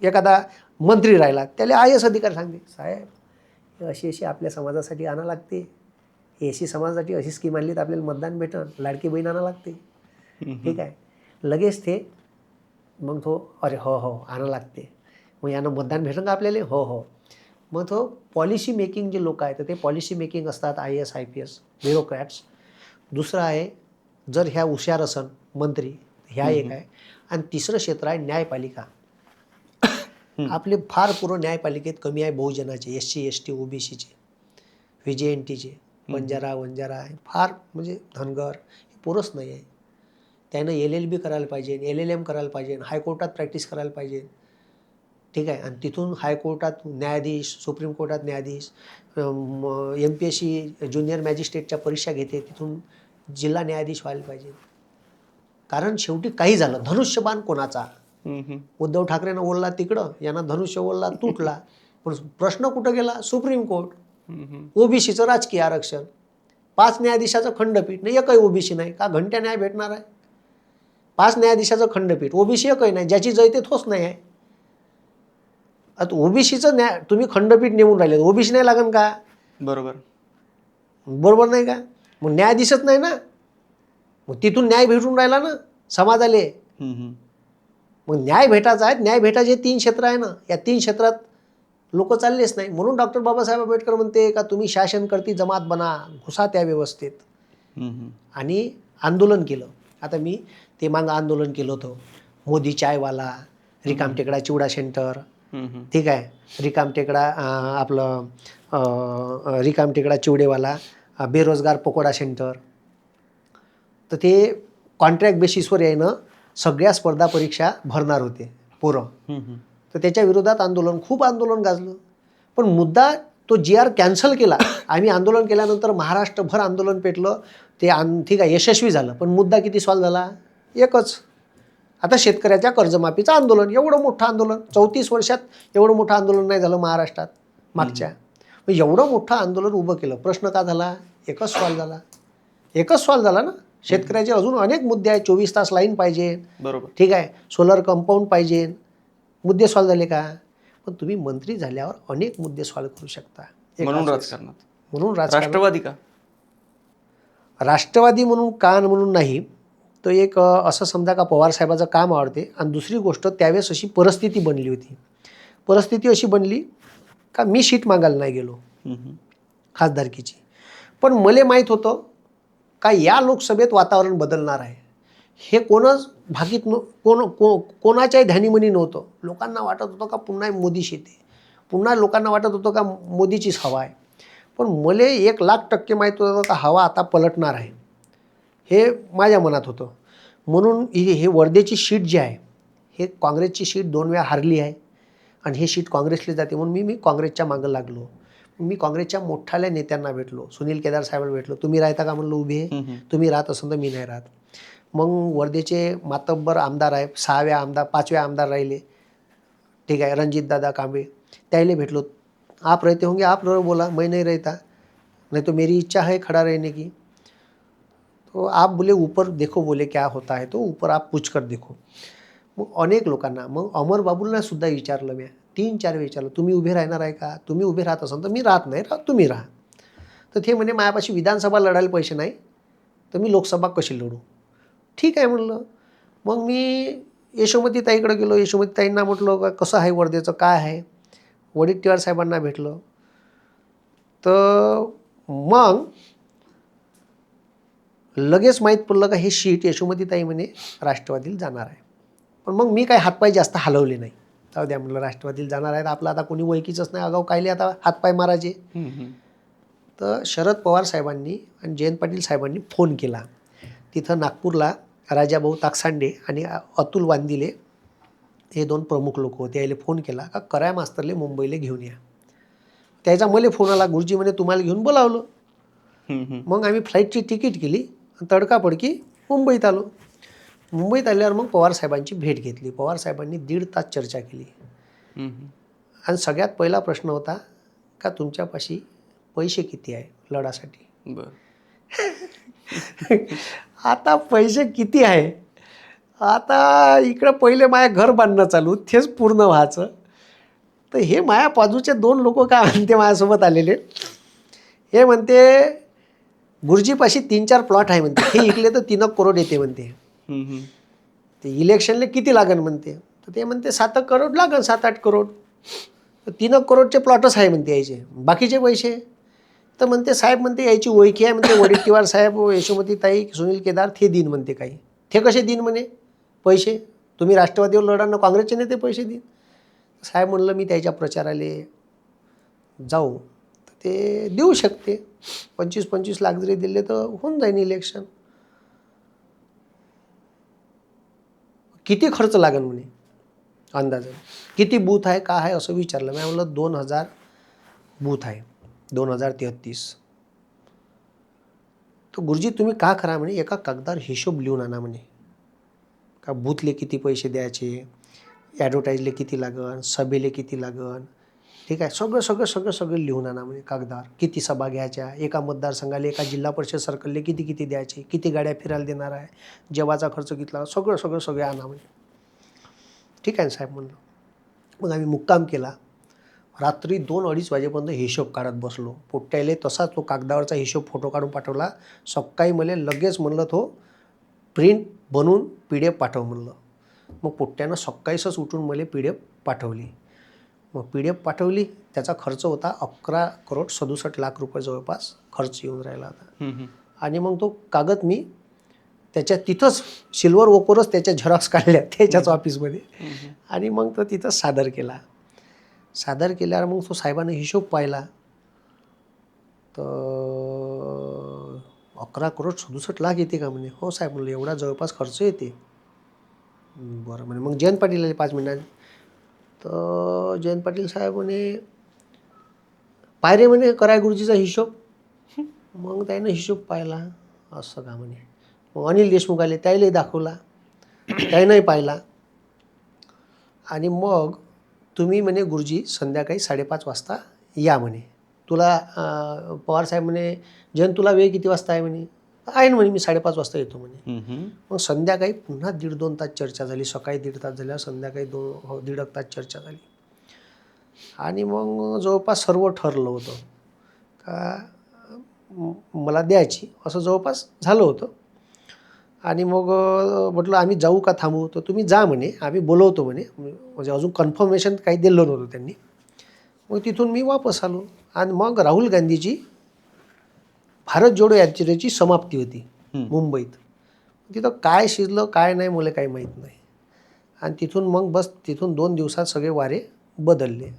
Speaker 1: एखादा मंत्री राहिला त्याला IAS अधिकारी सांगते, साहेब अशी अशी आपल्या समाजासाठी आणा लागते, एसी समाजासाठी अशी स्कीम आणली तर आपल्याला मतदान भेटन, लाडकी बहीण आणा लागते. ठीक आहे. लगेच ते मग तो अरे हो हो आणा लागते, मग यानं मतदान भेटन का आपल्याला? हो हो. मग तो पॉलिसी मेकिंग जे लोक आहेत ते पॉलिसी मेकिंग असतात IAS IPS ब्युरोक्रॅट्स. दुसरं आहे जर ह्या हुशार असन मंत्री, ह्या एक आहे. आणि तिसरं क्षेत्र आहे न्यायपालिका. आपले फार पुरं न्यायपालिकेत कमी आहे बहुजनाचे, SC ST OBCचे, VJNTचे, वंजारा आहे फार, म्हणजे धनगर हे पुरंच नाही आहे. त्यानं LLB करायला पाहिजे, LLM करायला पाहिजे, हायकोर्टात प्रॅक्टिस करायला पाहिजे. ठीक आहे. आणि तिथून हायकोर्टात न्यायाधीश, सुप्रीम कोर्टात न्यायाधीश, MPSC ज्युनियर मॅजिस्ट्रेटच्या परीक्षा घेते, तिथून जिल्हा न्यायाधीश व्हायला पाहिजे. कारण शेवटी काही झालं, धनुष्यबाण कोणाचा? उद्धव ठाकरेनं बोलला तिकडं, यांना धनुष्य बोलला तुटला. पण प्रश्न कुठं गेला? Supreme court. OBCचं राजकीय आरक्षण, 5 न्यायाधीशाचं खंडपीठ नाही, एकही OBC नाही. का घंट्या न्याय भेटणार आहे? 5 न्यायाधीशाचं खंडपीठ, OBC एकही नाही, ज्याची जय ते थोच नाही आहे. आता OBCचं न्याय तुम्ही खंडपीठ नेऊन राहिले, OBC नाही लागन का? बरोबर नाही का? मग न्यायाधीशच नाही ना, मग तिथून न्याय भेटून राहिला ना समाजाले. मग न्याय भेटायचा आहे, न्याय भेटायचे 3 क्षेत्र आहे ना, या 3 क्षेत्रात लोक चाललेच नाही. म्हणून डॉक्टर बाबासाहेब आंबेडकर म्हणते का तुम्ही शासनकर्ती जमात बना, घुसा त्या व्यवस्थेत. आणि आंदोलन केलं. आता मी ते मागं आंदोलन केलं होतं, मोदी चायवाला, रिकामटेकडा चिवडा सेंटर, ठीक आहे, रिकामटेकडा आपलं रिकामटेकडा चिवडेवाला, बेरोजगार पकोडा सेंटर. तर ते कॉन्ट्रॅक्ट बेसिसवर यायनं सगळ्या स्पर्धा परीक्षा भरणार होते पोरं. तर त्याच्या विरोधात आंदोलन, खूप आंदोलन गाजलं. पण मुद्दा तो GR कॅन्सल केला. आम्ही आंदोलन केल्यानंतर महाराष्ट्रभर आंदोलन पेटलं ते, ठीक आहे, यशस्वी झालं. पण मुद्दा किती सॉल्व झाला? एकच. आता शेतकऱ्याच्या कर्जमाफीचं आंदोलन, एवढं मोठं आंदोलन 34 वर्षात एवढं मोठं आंदोलन नाही झालं महाराष्ट्रात मागच्या. एवढं मोठं आंदोलन उभं केलं, प्रश्न का झाला? एकच सॉल्व झाला. एकच सॉल्व झाला ना. शेतकऱ्याचे अजून अनेक मुद्दे आहेत, 24 तास लाईन पाहिजे, बरोबर, ठीक आहे, सोलर कंपाऊंड पाहिजे, मुद्दे सॉल्व झाले का? पण तुम्ही मंत्री झाल्यावर अनेक मुद्दे सॉल्व करू शकता. म्हणून राष्ट्रवादी का? राष्ट्रवादी म्हणून का म्हणून नाही, तो एक असं समजा का पवार साहेबाचं काम आवडते. आणि दुसरी गोष्ट, त्यावेळेस अशी परिस्थिती बनली होती, परिस्थिती अशी बनली का मी सीट मागायला नाही गेलो खासदारकीची. पण मला माहीत होतं का या लोकसभेत वातावरण बदलणार आहे. हे कोणच भाकीत कोणाच्याही ध्यानीमनी नव्हतं. लोकांना वाटत होतं का पुन्हा मोदीच येते, पुन्हा लोकांना वाटत होतं का मोदीचीच हवा आहे. पण मला 1,00,000% माहीत होतं का हवा आता पलटणार आहे, हे माझ्या मनात होतं. म्हणून हे वर्धेची सीट जी आहे, हे काँग्रेसची सीट 2 वेळा हारली आहे आणि हे सीट काँग्रेसला जाते. म्हणून मी काँग्रेसच्या मागं लागलो. मी काँग्रेसच्या मोठ्याल्या नेत्यांना भेटलो, सुनील केदार साहेबांना भेटलो. तुम्ही राहता का म्हणलं उभे, तुम्ही राहत असेल तर मी नाही राहत. मग वर्धेचे मातब्बर आमदार आहे, 6व्या आमदार 5व्या आमदार राहिले, ठीक आहे, रणजितदादा कांबळे, त्याला भेटलो. आप रहते होंगे, आप बोला, मैं नहीं रहता, नहीं तो मेरी इच्छा है खड़ा रहने की. तो आप बोले ऊपर देखो, बोले क्या होता है तो ऊपर आप पूछ कर देखो. मग अनेक लोकांना, मग अमर बाबूंना सुद्धा विचारलं मी, 3-4 वेळा विचारलं, तुम्ही उभे राहणार आहे का? तुम्ही उभे राहत असाल तर मी राहत नाही, तुम्ही राहा. तर ते म्हणे माझ्यापाशी विधानसभा लढायला पैसे नाही, तर मी लोकसभा कशी लढू? ठीक आहे म्हणलं. मग मी यशोमती ताईकडे गेलो. यशोमती ताईंना म्हटलं का कसं आहे वर्धेचं, काय आहे. वडेट्टीवार साहेबांना भेटलं. तर मग लगेच माहीत पडलं का हे सीट यशोमती ताई म्हणे राष्ट्रवादीला जाणार आहे. पण मग मी काय हातपाय जास्त हलवले नाही. जाऊ द्या म्हणलं, राष्ट्रवादीला जाणार आहेत, आपलं आता कोणी ओळखीचंच नाही, अगाऊ कायले आता हातपाय मारायचे. तर शरद पवार साहेबांनी आणि जयंत पाटील साहेबांनी फोन केला. तिथं नागपूरला राजाभाऊ ताकसांडे आणि अतुल वांदिले हे 2 प्रमुख लोक होते. यायला फोन केला का कराया मास्तरले मुंबईला घेऊन या. त्याचा मला फोन आला, गुरुजी म्हणे तुम्हाला घेऊन बोलावलं. मग आम्ही फ्लाईटची तिकीट केली आणि तडकाफडकी मुंबईत आलो. मुंबईत आल्यावर मग पवार साहेबांची भेट घेतली. पवार साहेबांनी 1.5 तास चर्चा केली. आणि सगळ्यात पहिला प्रश्न होता का तुमच्यापाशी पैसे किती आहे लढासाठी. आता पैसे किती आहे, आता इकडं पहिले माझ्या घर बांधणं चालू, तेच पूर्ण व्हायचं. तर हे माझ्या बाजूचे 2 लोक काय म्हणते माझ्यासोबत आलेले, हे म्हणते गुरुजीपाशी 3-4 प्लॉट आहे म्हणते, हे इकले तर 3 करोड येते म्हणते. ते इलेक्शनला किती लागन म्हणते, तर ते म्हणते 7 करोड लागन, 7-8 करोड. तर 3 करोडचे प्लॉटच आहे म्हणते यायचे, बाकीचे पैसे. तर म्हणते साहेब म्हणते यायची ओळखी आहे म्हणते, वडेट्टीवार साहेब, यशोमती ताई, सुनील केदार, ते दिन म्हणते काही. ते कसे दिन म्हणे पैसे, तुम्ही राष्ट्रवादीवर लढा ना काँग्रेसचे नेते पैसे देईन. साहेब म्हणलं मी त्याच्या प्रचाराला जाऊ तर ते देऊ शकते, 25-25 लाख जरी दिले तर होऊन जाईन इलेक्शन. किती खर्च लागेल म्हणे अंदाजे, किती बूथ आहे का आहे असं विचारलं. मी म्हणलं 2000 बूथ आहे, 2033. तर गुरुजी तुम्ही का करा म्हणे, एका कागदावर हिशोब लिहून आणा म्हणे, का बूथले किती पैसे द्यायचे, ॲडव्हर्टाईजले किती लागन, सभेले किती लागन, ठीक आहे, सगळं सगळं सगळं सगळं लिहून आणा म्हणे कागदावर. किती सभा घ्यायच्या, एका मतदारसंघाला एका जिल्हा परिषद सर्कलले किती किती द्यायचे, किती गाड्या फिरायला देणार आहे, जेवाचा खर्च कितला, सगळं सगळं सगळं आणा म्हणे. ठीक आहे साहेब म्हणलं. मग आम्ही मुक्काम केला. रात्री 2-2:30 वाजेपर्यंत हिशोब काढत बसलो. पोट्ट्याले तसा तो कागदावरचा हिशोब फोटो काढून पाठवला. सकाळी मला लगेच म्हणलं तो प्रिंट बनवून PDF पाठव म्हणलं. मग पोट्ट्यानं सकाळीच उठून मला PDF पाठवली. मग PDF पाठवली. त्याचा खर्च होता 11,67,00,000 रुपये जवळपास खर्च येऊन राहिला होता. आणि मग तो कागद मी त्याच्या तिथंच सिल्वर ओपवरच त्याच्या झेरॉक्स काढल्या त्याच्याच ऑफिसमध्ये आणि मग तो तिथंच सादर केला. सादर केल्यावर मग तो साहेबांनी हिशोब पाहिला तर 11,67,00,000 येते का म्हणे. हो साहेब म्हणलं एवढा जवळपास खर्च येते. बरं म्हणे. मग जयंत पाटील आले 5 मिनिटांनी. तर जयंत पाटील साहेब म्हणे पायरे म्हणे कराय गुरुजीचा हिशोब. मग त्यानं हिशोब पाहिला. असं का म्हणे. मग अनिल देशमुख आले, त्यालाही दाखवला, त्यानंही पाहिला. आणि मग तुम्ही म्हणे गुरुजी संध्याकाळी 5:30 वाजता या म्हणे. तुला पवारसाहेब म्हणे जयंत तुला वेळ किती वाजता आहे म्हणे. आहे ना म्हणे मी 5:30 वाजता येतो म्हणे. मग संध्याकाळी पुन्हा 1.5-2 तास चर्चा झाली. सकाळी 1.5 तास झाल्या, संध्याकाळी 1.5 तास चर्चा झाली. आणि मग जवळपास सर्व ठरलं होतं का मला द्यायची असं जवळपास झालं होतं. आणि मग म्हटलं आम्ही जाऊ का थांबू. तर तुम्ही जा म्हणे, आम्ही बोलवतो म्हणे. म्हणजे अजून कन्फर्मेशन काही दिलं नव्हतं त्यांनी. मग तिथून मी वापस आलो. आणि मग राहुल गांधीची भारत जोडो यात्रेची समाप्ती होती मुंबईत. तिथं काय शिजलं काय नाही मला काही माहीत नाही. आणि तिथून मग बस तिथून 2 दिवसात सगळे वारे बदलले.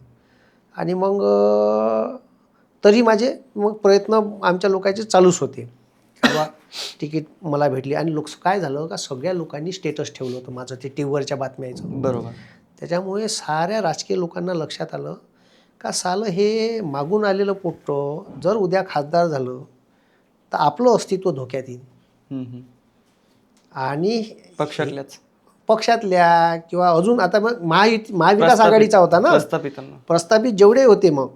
Speaker 1: आणि मग तरी माझे मग प्रयत्न आमच्या लोकांचे चालूच होते किंवा तिकीट मला भेटली. आणि काय झालं का सगळ्या लोकांनी स्टेटस ठेवलं होतं माझं ते टी व्हीवरच्या बातम्याचं.
Speaker 2: बरोबर.
Speaker 1: त्याच्यामुळे साऱ्या राजकीय लोकांना लक्षात आलं का सालं हे मागून आलेलं पोट्ट जर उद्या खासदार झालं तर आपलं अस्तित्व धोक्यात येईल. आणि पक्षातल्या किंवा अजून आता मग महाविकास आघाडीचा होता ना प्रस्थापित जेवढे होते मग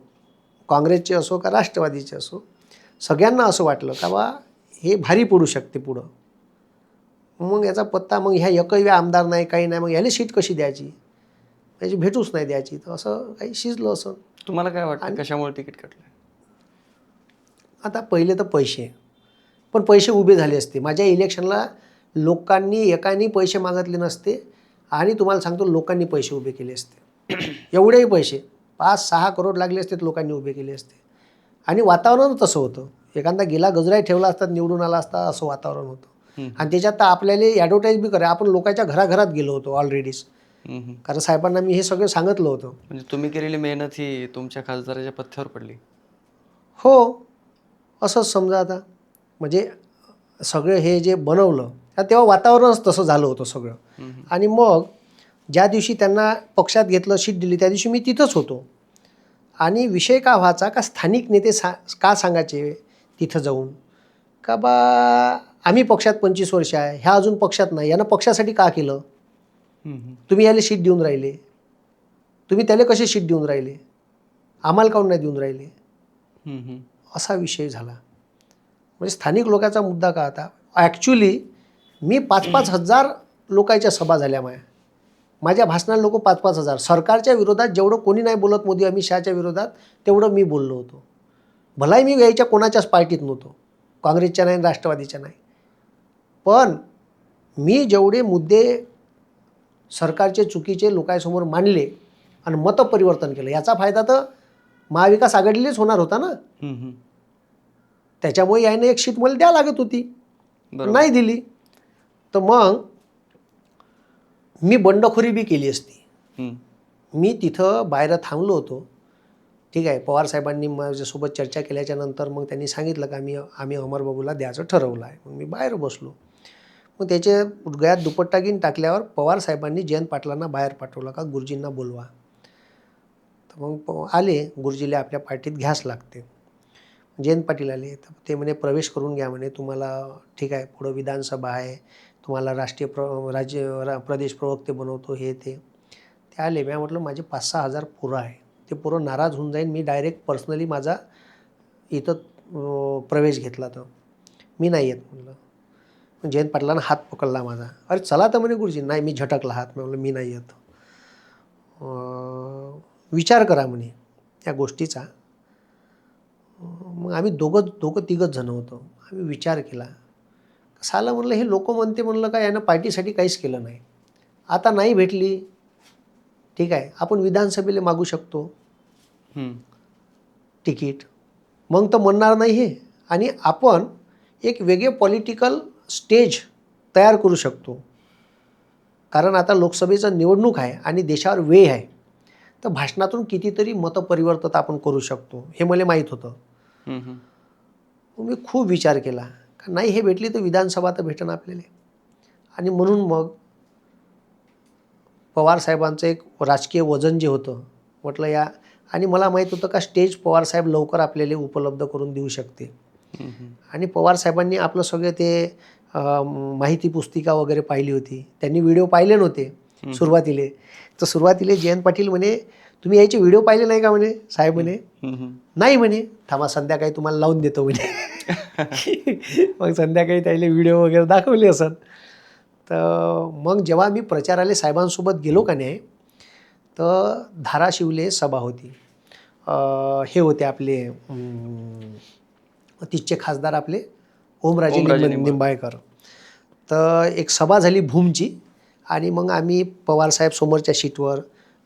Speaker 1: काँग्रेसचे असो का राष्ट्रवादीचे असो सगळ्यांना असं वाटलं का बा हे भारी पडू शकते पुढं. मग याचा पत्ता मग ह्या एकही आमदार नाही काही नाही मग ह्याला सीट कशी द्यायची त्याची भेटूच नाही द्यायची. तर असं काही शिजलं असं.
Speaker 2: तुम्हाला काय वाटतं कशामुळे तिकीट कटलं.
Speaker 1: आता पहिले तर पैसे पण पैसे उभे झाले असते. माझ्या इलेक्शनला लोकांनी एकाने पैसे मागितले नसते आणि तुम्हाला सांगतो लोकांनी पैसे उभे केले असते. एवढेही पैसे 5-6 करोड लागले असते लोकांनी उभे केले असते. आणि वातावरण तसं होतं. एखादा गेला गजराही ठेवला असता निवडून आला असता असं वातावरण होतं. आणि त्याच्यात तर आपल्याला ॲडव्हर्टाईज बी करा आपण लोकांच्या घराघरात गेलो होतो ऑलरेडीच. कारण साहेबांना मी हे सगळं सांगितलं होतं.
Speaker 2: म्हणजे तुम्ही केलेली मेहनत ही तुमच्या खासदाराच्या पथ्यावर पडली.
Speaker 1: हो असंच समजा. आता म्हणजे सगळं हे जे बनवलं तेव्हा वातावरणच तसं झालं होतं सगळं. आणि मग ज्या दिवशी त्यांना पक्षात घेतलं सीट दिली त्या दिवशी मी तिथंच होतो. आणि विषय का व्हायचा का स्थानिक नेते का सांगायचे तिथं जाऊन का बा आम्ही पक्षात 25 वर्ष आहे ह्या अजून पक्षात नाही यानं पक्षासाठी का केलं. तुम्ही याला सीट देऊन राहिले, तुम्ही त्याला कसे सीट देऊन राहिले, आम्हाला काऊन नाही देऊन राहिले. असा विषय झाला. म्हणजे स्थानिक लोकांचा मुद्दा का होता. ॲक्च्युली मी 5-5 हजार लोकांच्या सभा झाल्या माझ्या भाषणाला लोक 5-5 हजार. सरकारच्या विरोधात जेवढं कोणी नाही बोलत मोदी अमित शहाच्या विरोधात तेवढं मी बोललो होतो. भलाही मी यायच्या कोणाच्याच पार्टीत नव्हतो, काँग्रेसच्या नाही राष्ट्रवादीच्या नाही. पण मी जेवढे मुद्दे सरकारचे चुकीचे लोकांसमोर मांडले आणि मतपरिवर्तन केलं याचा फायदा तर महाविकास आघाडीलाच होणार होता ना. त्याच्यामुळे याने एक सीट मला द्या लागत होती, नाही दिली. तर मग मी बंडखोरी बी केली असती. मी तिथं बाहेर थांबलो होतो. ठीक आहे. पवारसाहेबांनी माझ्यासोबत चर्चा केल्याच्या नंतर मग त्यांनी सांगितलं की आम्ही अमरबाबूला द्यायचं ठरवलं आहे. मग मी बाहेर बसलो. मग त्याचे गळ्यात दुपट्टा घेऊन टाकल्यावर पवारसाहेबांनी जयंत पाटलांना बाहेर पाठवलं का गुरुजींना बोलवा. तर मग आले. गुरुजीला आपल्या पार्टीत घ्यास लागते. जयंत पाटील आले. तर ते म्हणे प्रवेश करून घ्या म्हणे, तुम्हाला ठीक आहे पुढं विधानसभा आहे, तुम्हाला प्रदेश प्रवक्ते बनवतो हे ते आले. मी म्हटलं माझे 5-6 हजार पोरं आहे, ते पोरं नाराज होऊन जाईन, मी डायरेक्ट पर्सनली माझा इथं प्रवेश घेतला. तर मी नाही येत म्हटलं. जयंत पाटलांना हात पकडला माझा. अरे चला तर म्हणे गुरुजी. नाही, मी झटकला हात. मी म्हटलं मी नाही येत. विचार करा म्हणे त्या गोष्टीचा. मग आम्ही दोघं तिघंच जण होतो. आम्ही विचार केला. साला म्हणलं हे लोक म्हणते म्हणलं का यानं पार्टीसाठी काहीच केलं नाही. आता नाही भेटली, ठीक आहे, आपण विधानसभेला मागू शकतो तिकीट. मग तर म्हणणार नाही हे. आणि आपण एक वेगळे पॉलिटिकल स्टेज तयार करू शकतो. कारण आता लोकसभेचं निवडणूक आहे आणि देशावर वेळ आहे. तर भाषणातून कितीतरी मतपरिवर्तन आपण करू शकतो, हे मला माहीत होतं. मी खूप विचार केला का नाही हे भेटली तर विधानसभा तर भेटणं आपल्याला. आणि म्हणून मग पवारसाहेबांचं एक राजकीय वजन जे होतं म्हटलं या, आणि मला माहीत होतं का स्टेज पवारसाहेब लवकर आपल्याला उपलब्ध करून देऊ शकते. आणि पवारसाहेबांनी आपलं सगळे ते माहिती पुस्तिका वगैरे पाहिली होती. त्यांनी व्हिडिओ पाहिले नव्हते सुरुवातीला. तर सुरुवातीला जयंत पाटील म्हणे तुम्ही याचे व्हिडिओ पाहिले नाही का म्हणे साहेब. म्हणे नाही म्हणे. थांबा संध्याकाळी तुम्हाला लावून देतो म्हणे. मग संध्याकाळी त्याला व्हिडिओ वगैरे दाखवले असत. तर मग जेव्हा मी प्रचाराला साहेबांसोबत गेलो का नाही, तर धाराशिवले सभा होती. हे होते आपले तिथचे खासदार आपले ओमराजे निंबाळकर. तर एक सभा झाली भूमची. आणि मग आम्ही पवारसाहेब समोरच्या सीटवर,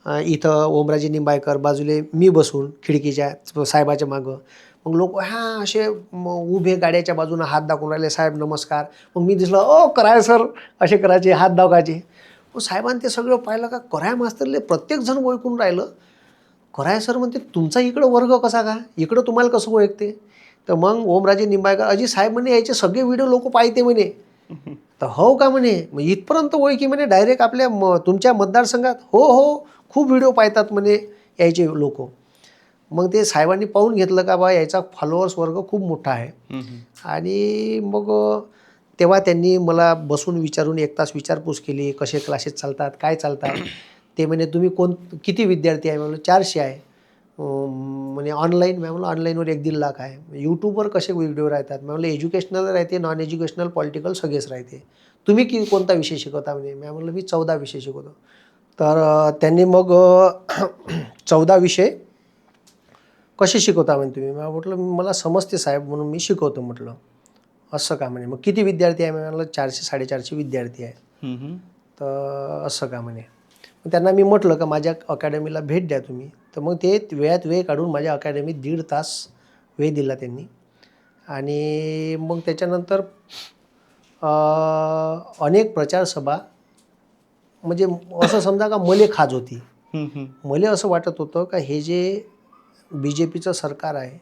Speaker 1: इथं ओमराजे निंबाळकर बाजूले मी बसून खिडकीच्या साहेबाच्या मागं. मग लोक असे उभे गाड्याच्या बाजूनं हात दाखवून राहिले, साहेब नमस्कार. मग मी दिसलं ओ कराय सर असे करायचे, हात दाखवायचे. मग साहेबांनी ते सगळं पाहिलं का कराय मास्तरले प्रत्येकजण ओळखून राहिलं. कराय सर म्हणते तुमचा इकडं वर्ग कसा का, इकडं तुम्हाला कसं ओळखते. तर मग ओमराजे निंबाळकर अजी साहेब म्हणे याचे सगळे व्हिडिओ लोक पाहते म्हणे. तर हो का म्हणे, मग इथपर्यंत ओळखी म्हणे डायरेक्ट आपल्या तुमच्या मतदारसंघात. हो हो खूप व्हिडिओ पाहतात म्हणे यायचे लोक. मग ते साहेबांनी पाहून घेतलं का बा याचा फॉलोअर्स वर्ग खूप मोठा आहे. आणि मग तेव्हा त्यांनी मला बसून विचारून 1 तास विचारपूस केली, कसे क्लासेस चालतात, काय चालतात. ते म्हणे तुम्ही किती विद्यार्थी आहे. म्हणलं 400 आहे. म्हणजे ऑनलाईन. मी म्हणलं ऑनलाईनवर 1-1.5 लाख आहे. यूट्यूबवर कसे व्हिडिओ राहतात. मी म्हणलं एज्युकेशनल राहते, नॉन एज्युकेशनल, पॉलिटिकल सगळेच राहते. तुम्ही कोणता विषय शिकवता म्हणे. मी म्हणलं मी 14 विषय शिकवतो. तर त्यांनी मग 14 विषय कसे शिकवता म्हणे तुम्ही. मी म्हटलं मला समजते साहेब म्हणून मी शिकवतो म्हटलं. असं का म्हणे. मग किती विद्यार्थी आहे. मी म्हणलं 400-450 विद्यार्थी आहे. तर असं का म्हणे. मग त्यांना मी म्हटलं का माझ्या अकॅडमीला भेट द्या तुम्ही. तर मग ते वेळात वेळ काढून माझ्या अकॅडमीत 1.5 तास वेळ दिला त्यांनी. आणि मग त्याच्यानंतर अनेक प्रचार सभा, म्हणजे असं समजा का मले खाज होती. मला असं वाटत होतं का हे जे BJPचं सरकार आहे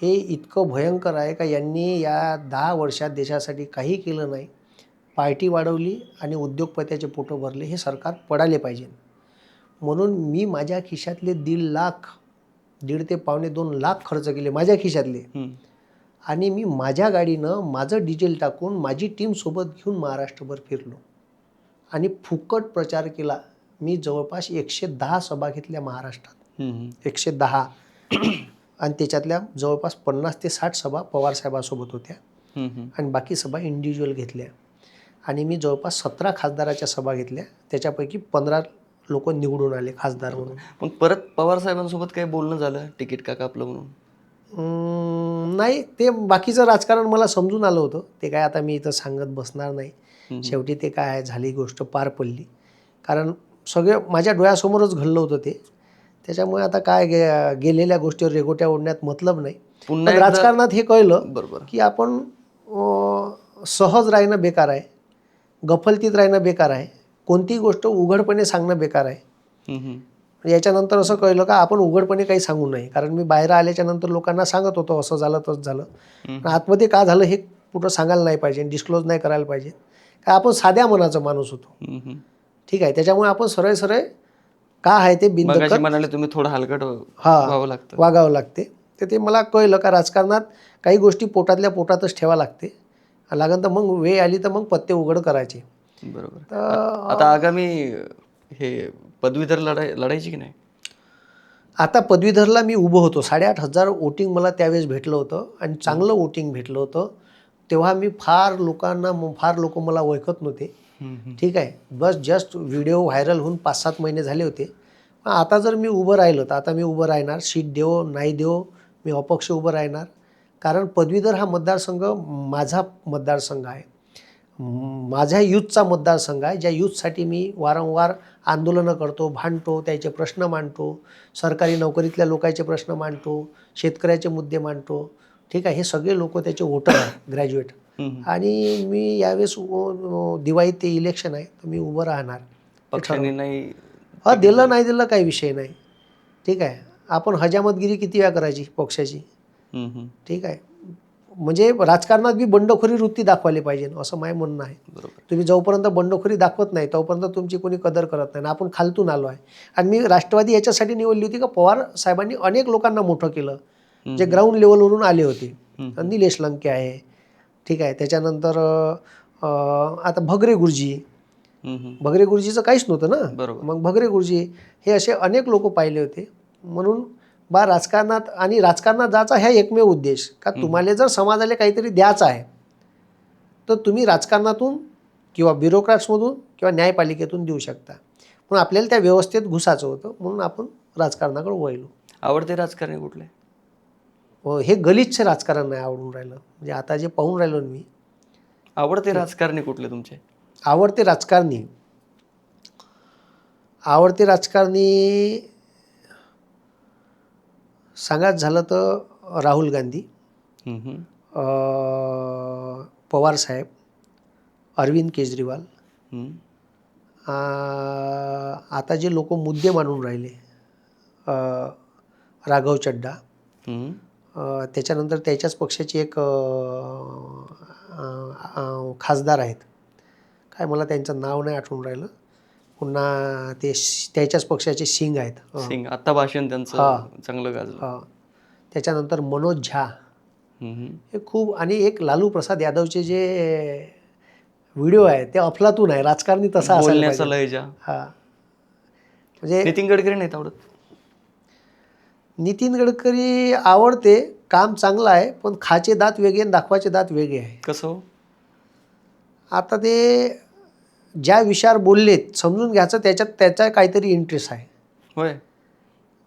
Speaker 1: हे इतकं भयंकर आहे का यांनी या 10 वर्षात देशासाठी काही केलं नाही. पार्टी वाढवली आणि उद्योगपत्याचे पोटं भरले. हे सरकार पडाले पाहिजे. म्हणून मी माझ्या खिशातले 1.5 लाख, 1.5 ते पावणे 2 लाख खर्च केले माझ्या खिशातले. आणि मी माझ्या गाडीनं माझं डिझेल टाकून माझी टीम सोबत घेऊन महाराष्ट्रभर फिरलो आणि फुकट प्रचार केला. मी जवळपास 110 सभा घेतल्या महाराष्ट्रात. 110. आणि त्याच्यातल्या जवळपास 50 ते 60 सभा पवारसाहेबांसोबत होत्या. आणि बाकी सभा इंडिव्हिज्युअल घेतल्या. आणि मी जवळपास 17 खासदाराच्या सभा घेतल्या. त्याच्यापैकी 15 लोक निवडून आले खासदार म्हणून.
Speaker 2: मग परत पवार साहेबांसोबत काही बोलणं झालं तिकीट का कापलं म्हणून.
Speaker 1: नाही, ते बाकीचं राजकारण मला समजून आलं होतं. ते काय आता मी इथं सांगत बसणार नाही. शेवटी ते काय झाली गोष्ट पार पडली. कारण सगळं माझ्या डोळ्यासमोरच घडलं होतं ते. त्याच्यामुळे आता काय गेलेल्या गोष्टीवर रेगोट्या ओढण्यात मतलब नाही. पण राजकारणात हे कळलं
Speaker 2: बरोबर
Speaker 1: की आपण सहज राहणं बेकार आहे, गफलतीत राहणं बेकार आहे, कोणतीही गोष्ट उघडपणे सांगणं बेकार आहे. याच्यानंतर असं कळलं का आपण उघडपणे काही सांगू नये, कारण मी बाहेर आल्याच्या नंतर लोकांना सांगत होतो असं झालं तसं झालं. पण आतमध्ये का झालं हे कुठं सांगायला नाही पाहिजे, डिस्क्लोज नाही करायला पाहिजे. का आपण साध्या मनाचा माणूस होतो, ठीक आहे. त्याच्यामुळे आपण सरळ सरळ का आहे ते बिनदक्कत
Speaker 2: म्हणाले तुम्ही थोडं हलकट
Speaker 1: हा
Speaker 2: व्हावं लागतं.
Speaker 1: वागावं लागते. तर ते मला कळलं का राजकारणात काही गोष्टी पोटातल्या पोटातच ठेवा लागते, लागन तर मग वेळ आली तर मग पत्ते उघड करायचे.
Speaker 2: बरोबर.
Speaker 1: तर
Speaker 2: आता आगामी हे पदवीधर लढायची की नाही?
Speaker 1: आता पदवीधरला मी उभं होतो. 8,500 वोटिंग मला त्यावेळेस भेटलं होतं आणि चांगलं वोटिंग भेटलं होतं. तेव्हा मी फार लोक मला ओळखत नव्हते, ठीक आहे. बस जस्ट व्हिडिओ व्हायरल होऊन 5-7 महिने झाले होते. पण आता जर मी उभं राहिलं तर आता मी उभं राहणार. सीट देवो नाही देवो मी अपक्ष उभं राहणार. कारण पदवीधर हा मतदारसंघ माझा मतदारसंघ आहे, माझ्या यूथचा मतदारसंघ आहे, ज्या यूथसाठी मी वारंवार आंदोलनं करतो, भांडतो, त्याचे प्रश्न मांडतो, सरकारी नोकरीतल्या लोकांचे प्रश्न मांडतो, शेतकऱ्याचे मुद्दे मांडतो, ठीक आहे. हे सगळे लोक त्याचे वोटर आहेत, ग्रॅज्युएट. आणि मी यावेळेस दिवाळीत ते इलेक्शन आहे तर मी उभं राहणार.
Speaker 2: पक्षाने नाही
Speaker 1: दिलं नाही दिलं काही विषय नाही, ठीक आहे. आपण हजामतगिरी किती वेळा करायची पक्षाची, ठीक आहे. म्हणजे राजकारणात बी बंडखोरी वृत्ती दाखवायला पाहिजे असं माझं म्हणणं आहे.
Speaker 2: बरोबर.
Speaker 1: तुम्ही जोपर्यंत बंडखोरी दाखवत नाही तोपर्यंत तुमची कोणी कदर करत नाही. आपण खालतून आलो आहे. आणि मी राष्ट्रवादी याच्यासाठी निवडली होती का पवार साहेबांनी अनेक लोकांना मोठं केलं जे ग्राउंड लेवलवरून आले होते. निलेश लंके आहे, ठीक आहे. त्याच्यानंतर आता भगरे गुरुजीचं काहीच नव्हतं ना.
Speaker 2: बरोबर.
Speaker 1: मग भगरे गुरुजी हे असे अनेक लोक पाहिले होते. म्हणून राजकारणात आणि राजकारणात जायचा ह्या एकमेव उद्देश का तुम्हाला जर समाजाला काहीतरी द्यायचं आहे तर तुम्ही राजकारणातून किंवा ब्युरोक्रॅट्समधून किंवा न्यायपालिकेतून देऊ शकता. म्हणून आपल्याला त्या व्यवस्थेत घुसायचं होतं, म्हणून आपण राजकारणाकडे वळलो.
Speaker 2: आवडते राजकारणी कुठले?
Speaker 1: हे गलिच्छ राजकारण नाही आवडून राहिलं. म्हणजे आता जे पाहून राहिलो मी.
Speaker 2: आवडते राजकारणी कुठले तुमचे?
Speaker 1: आवडते राजकारणी सांगायचं झालं तर राहुल गांधी, पवार साहेब, अरविंद केजरीवाल, आता जे लोक मुद्दे मांडून राहिले राघव चड्डा, त्याच्यानंतर त्याच्याच पक्षाचे एक खासदार आहेत, काय मला त्यांचं नाव नाही आठवून राहिलं. पुन्हा ते त्याच्याच पक्षाचे सिंग आहेत.
Speaker 2: आता भाषण त्यांचं चांगलं गाजलं.
Speaker 1: त्याच्यानंतर मनोज झा हे खूप, आणि एक लालू प्रसाद यादवचे जे व्हिडिओ आहे ते अफलातून आहे. राजकारणी तसा असायला पाहिजे. म्हणजे
Speaker 2: नितीन गडकरी नाहीत आवडत?
Speaker 1: नितीन गडकरी आवडते, काम चांगलं आहे, पण खाचे दात वेगळे आणि दाखवाचे दात वेगळे आहे.
Speaker 2: कसं हो?
Speaker 1: आता ते ज्या विषयावर बोललेत समजून घ्यायचं, त्याचा काहीतरी इंटरेस्ट आहे.
Speaker 2: होय.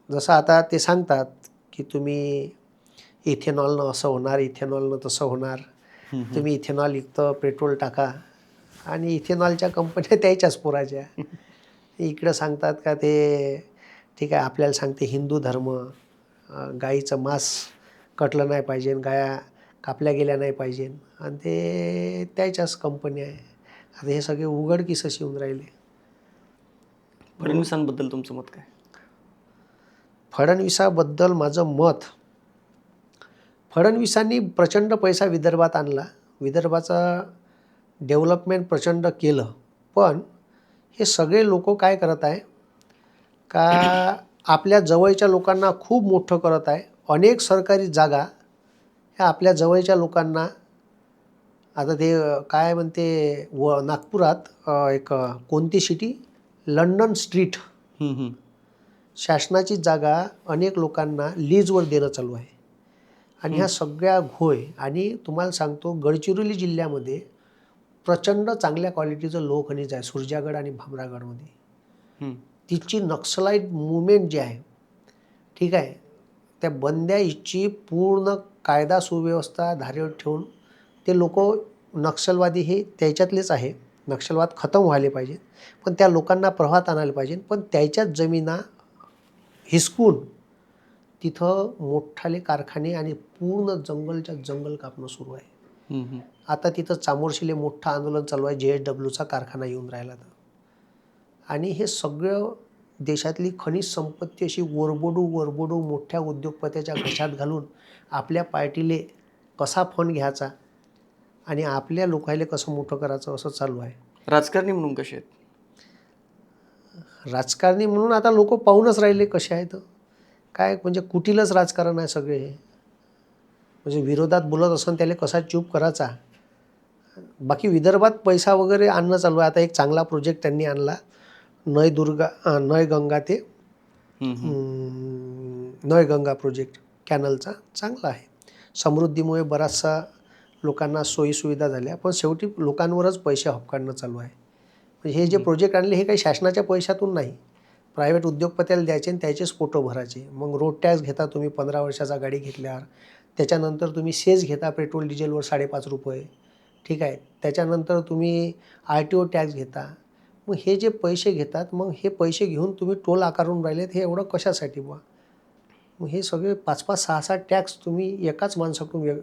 Speaker 1: जसं आता ते सांगतात की तुम्ही इथेनॉलनं असं होणार, इथेनॉलनं तसं होणार, तुम्ही इथेनॉल युक्त पेट्रोल टाका, आणि इथेनॉलच्या कंपन्या त्याच्याच पुराच्या. इकडं सांगतात का ते, ठीक आहे, आपल्याला सांगते हिंदू धर्म, गाईचं मांस कटलं नाही पाहिजे, गाया कापल्या गेल्या नाही पाहिजे, आणि ते त्याच्याच कंपन्या आहे. आता हे सगळे उघडकीस अशी येऊन राहिले.
Speaker 2: फडणवीसांबद्दल तुमचं मत काय?
Speaker 1: फडणवीसाबद्दल माझं मत, फडणवीसांनी प्रचंड पैसा विदर्भात आणला, विदर्भाचा डेव्हलपमेंट प्रचंड केलं, पण हे सगळे लोक काय करत आहे का आपल्या जवळच्या लोकांना खूप मोठं करत आहे. अनेक सरकारी जागा ह्या आपल्या जवळच्या लोकांना, आता ते काय म्हणते नागपुरात एक कोणती सिटी, लंडन स्ट्रीट, शासनाची जागा अनेक लोकांना लीजवर देणं चालू आहे. आणि ह्या सगळ्या घोय, आणि तुम्हाला सांगतो गडचिरोली जिल्ह्यामध्ये प्रचंड चांगल्या क्वालिटीचं लोहखनिज आहे, सुरजागड आणि भामरागडमध्ये. तिची नक्सलाईट मुवमेंट जी आहे, ठीक आहे, त्या बंद्याची पूर्ण कायदा सुव्यवस्था धारेवर ठेवून ते लोक, नक्षलवादी हे त्याच्यातलेच आहे, नक्षलवाद खतम व्हायला पाहिजे, पण त्या लोकांना प्रवाहात आणायला पाहिजे. पण त्याच्याच जमिना हिसकून तिथं मोठाले कारखाने आणि पूर्ण जंगलच्या जंगल कापणं सुरू आहे. आता तिथं चामोर्शीले मोठं आंदोलन चालू आहे, JSWचा कारखाना येऊन राहिला तर. आणि हे सगळं देशातली खनिज संपत्ती अशी वरबडू मोठ्या उद्योगपत्याच्या घशात घालून आपल्या पार्टीले कसा फंड घ्यायचा आणि आपल्या लोकायले कसं मोठं करायचं असं चालू आहे.
Speaker 2: राजकारणी म्हणून कसे आहेत?
Speaker 1: राजकारणी म्हणून आता लोक पाहूनच राहिले कसे आहेत. काय म्हणजे कुटीलच राजकारण आहे सगळे हे. म्हणजे विरोधात बोलत असन त्याला कसा चूप करायचा. बाकी विदर्भात पैसा वगैरे आणणं चालू आहे. आता एक चांगला प्रोजेक्ट त्यांनी आणला, नय गंगा ते नय गंगा प्रोजेक्ट कॅनलचा चांगला आहे. समृद्धीमुळे बराचसा लोकांना सोयीसुविधा झाल्या, पण शेवटी लोकांवरच पैसे हपकाडणं चालू आहे. म्हणजे हे जे प्रोजेक्ट आणले हे काही शासनाच्या पैशातून नाही, प्रायव्हेट उद्योगपत्याला द्यायचे आणि त्याचेच फोटो भरायचे. मग रोड टॅक्स घेता तुम्ही 15 वर्षाचा गाडी घेतल्यावर, त्याच्यानंतर तुम्ही सेस घेता पेट्रोल डिझेलवर 5.5 रुपये, ठीक आहे. त्याच्यानंतर तुम्ही RTO टॅक्स घेता. मग हे जे पैसे घेतात, मग हे पैसे घेऊन तुम्ही टोल आकारून राहिलेत, हे एवढं कशासाठी बुवा? मग हे सगळे 5-5, 6-6 टॅक्स तुम्ही एकाच माणसाकडून
Speaker 2: या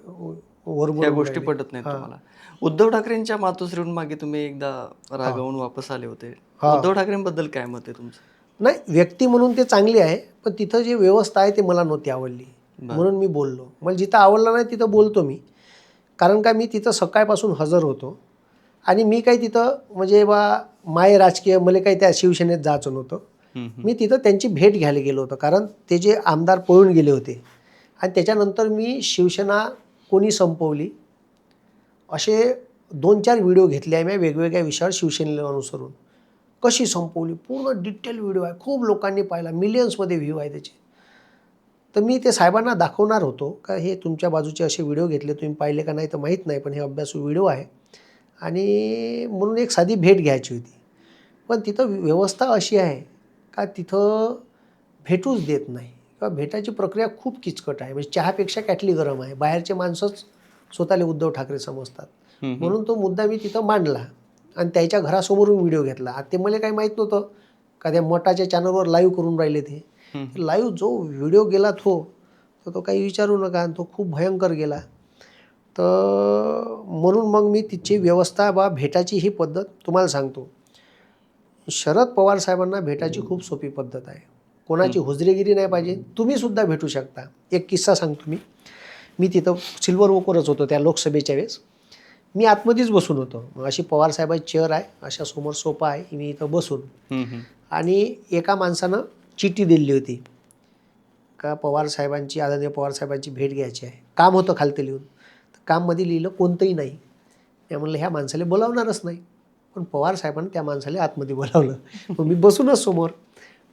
Speaker 1: वरबडून
Speaker 2: गोष्टी
Speaker 1: राहिले.
Speaker 2: पटत नाहीत तुम्हाला. उद्धव ठाकरेंच्या मातोश्रीहून मागे तुम्ही एकदा रागावून वापस आले होते. उद्धव ठाकरेंबद्दल काय मत आहे तुमचं?
Speaker 1: नाही, व्यक्ती म्हणून ते चांगली आहे, पण तिथं जी व्यवस्था आहे ते मला नव्हती आवडली, म्हणून मी बोललो. मला जिथं आवडलं नाही तिथं बोलतो मी. कारण का मी तिथं सकाळपासून हजर होतो आणि मी काही तिथं म्हणजे माय राजकीय मला काही त्या शिवसेनेत जायचं नव्हतं. मी तिथं त्यांची भेट घ्यायला गेलो होतो, कारण ते जे आमदार पळून गेले होते आणि त्याच्यानंतर मी शिवसेना कोणी संपवली असे 2-4 व्हिडिओ घेतले आहे मी वेगवेगळ्या विषयावर शिवसेनेला अनुसरून. कशी संपवली पूर्ण डिटेल व्हिडिओ आहे, खूप लोकांनी पाहिला, मिलियन्समध्ये व्ह्यू आहे त्याचे. तर मी ते साहेबांना दाखवणार होतो का हे तुमच्या बाजूचे असे व्हिडिओ घेतले, तुम्ही पाहिले का नाही तर माहीत नाही, पण हे अभ्यासू व्हिडिओ आहे आणि म्हणून एक साधी भेट घ्यायची होती. पण तिथं व्यवस्था अशी आहे का तिथं भेटूच देत नाही किंवा भेटायची प्रक्रिया खूप किचकट आहे. म्हणजे चहापेक्षा कॅटली गरम आहे. बाहेरचे माणसंच स्वतःला उद्धव ठाकरे समजतात. म्हणून तो मुद्दा मी तिथं मांडला आणि त्याच्या घरासमोरून व्हिडिओ घेतला. आता ते मला काही माहीत नव्हतं का त्या मठाच्या चॅनलवर लाईव्ह करून राहिले ते. लाईव्ह जो व्हिडिओ गेला तो काही विचारू नका, आणि तो खूप भयंकर गेला. तर म्हणून मग मी तिची व्यवस्था भेटायची ही पद्धत तुम्हाला सांगतो. शरद पवार साहेबांना भेटायची खूप सोपी पद्धत आहे. कोणाची हुजरेगिरी नाही पाहिजे, तुम्हीसुद्धा भेटू शकता. एक किस्सा सांगतो मी तिथं सिल्वर वोकरच होतो त्या लोकसभेच्या वेळेस. मी आतमध्येच बसून होतो. मग अशी पवार साहेबांची चेअर आहे, अशा समोर सोफा आहे, मी इथं बसून आणि एका माणसानं चिठ्ठी दिली होती का पवारसाहेबांची, आदरणीय पवारसाहेबांची भेट घ्यायची आहे. काम होतं खालतं लिहून. तर काममध्ये लिहिलं कोणतंही नाही. मी म्हणलं ह्या माणसाला बोलावणारच नाही, पण पवारसाहेबांनी त्या माणसाला आतमध्ये बोलावलं. मग मी बसूनच समोर,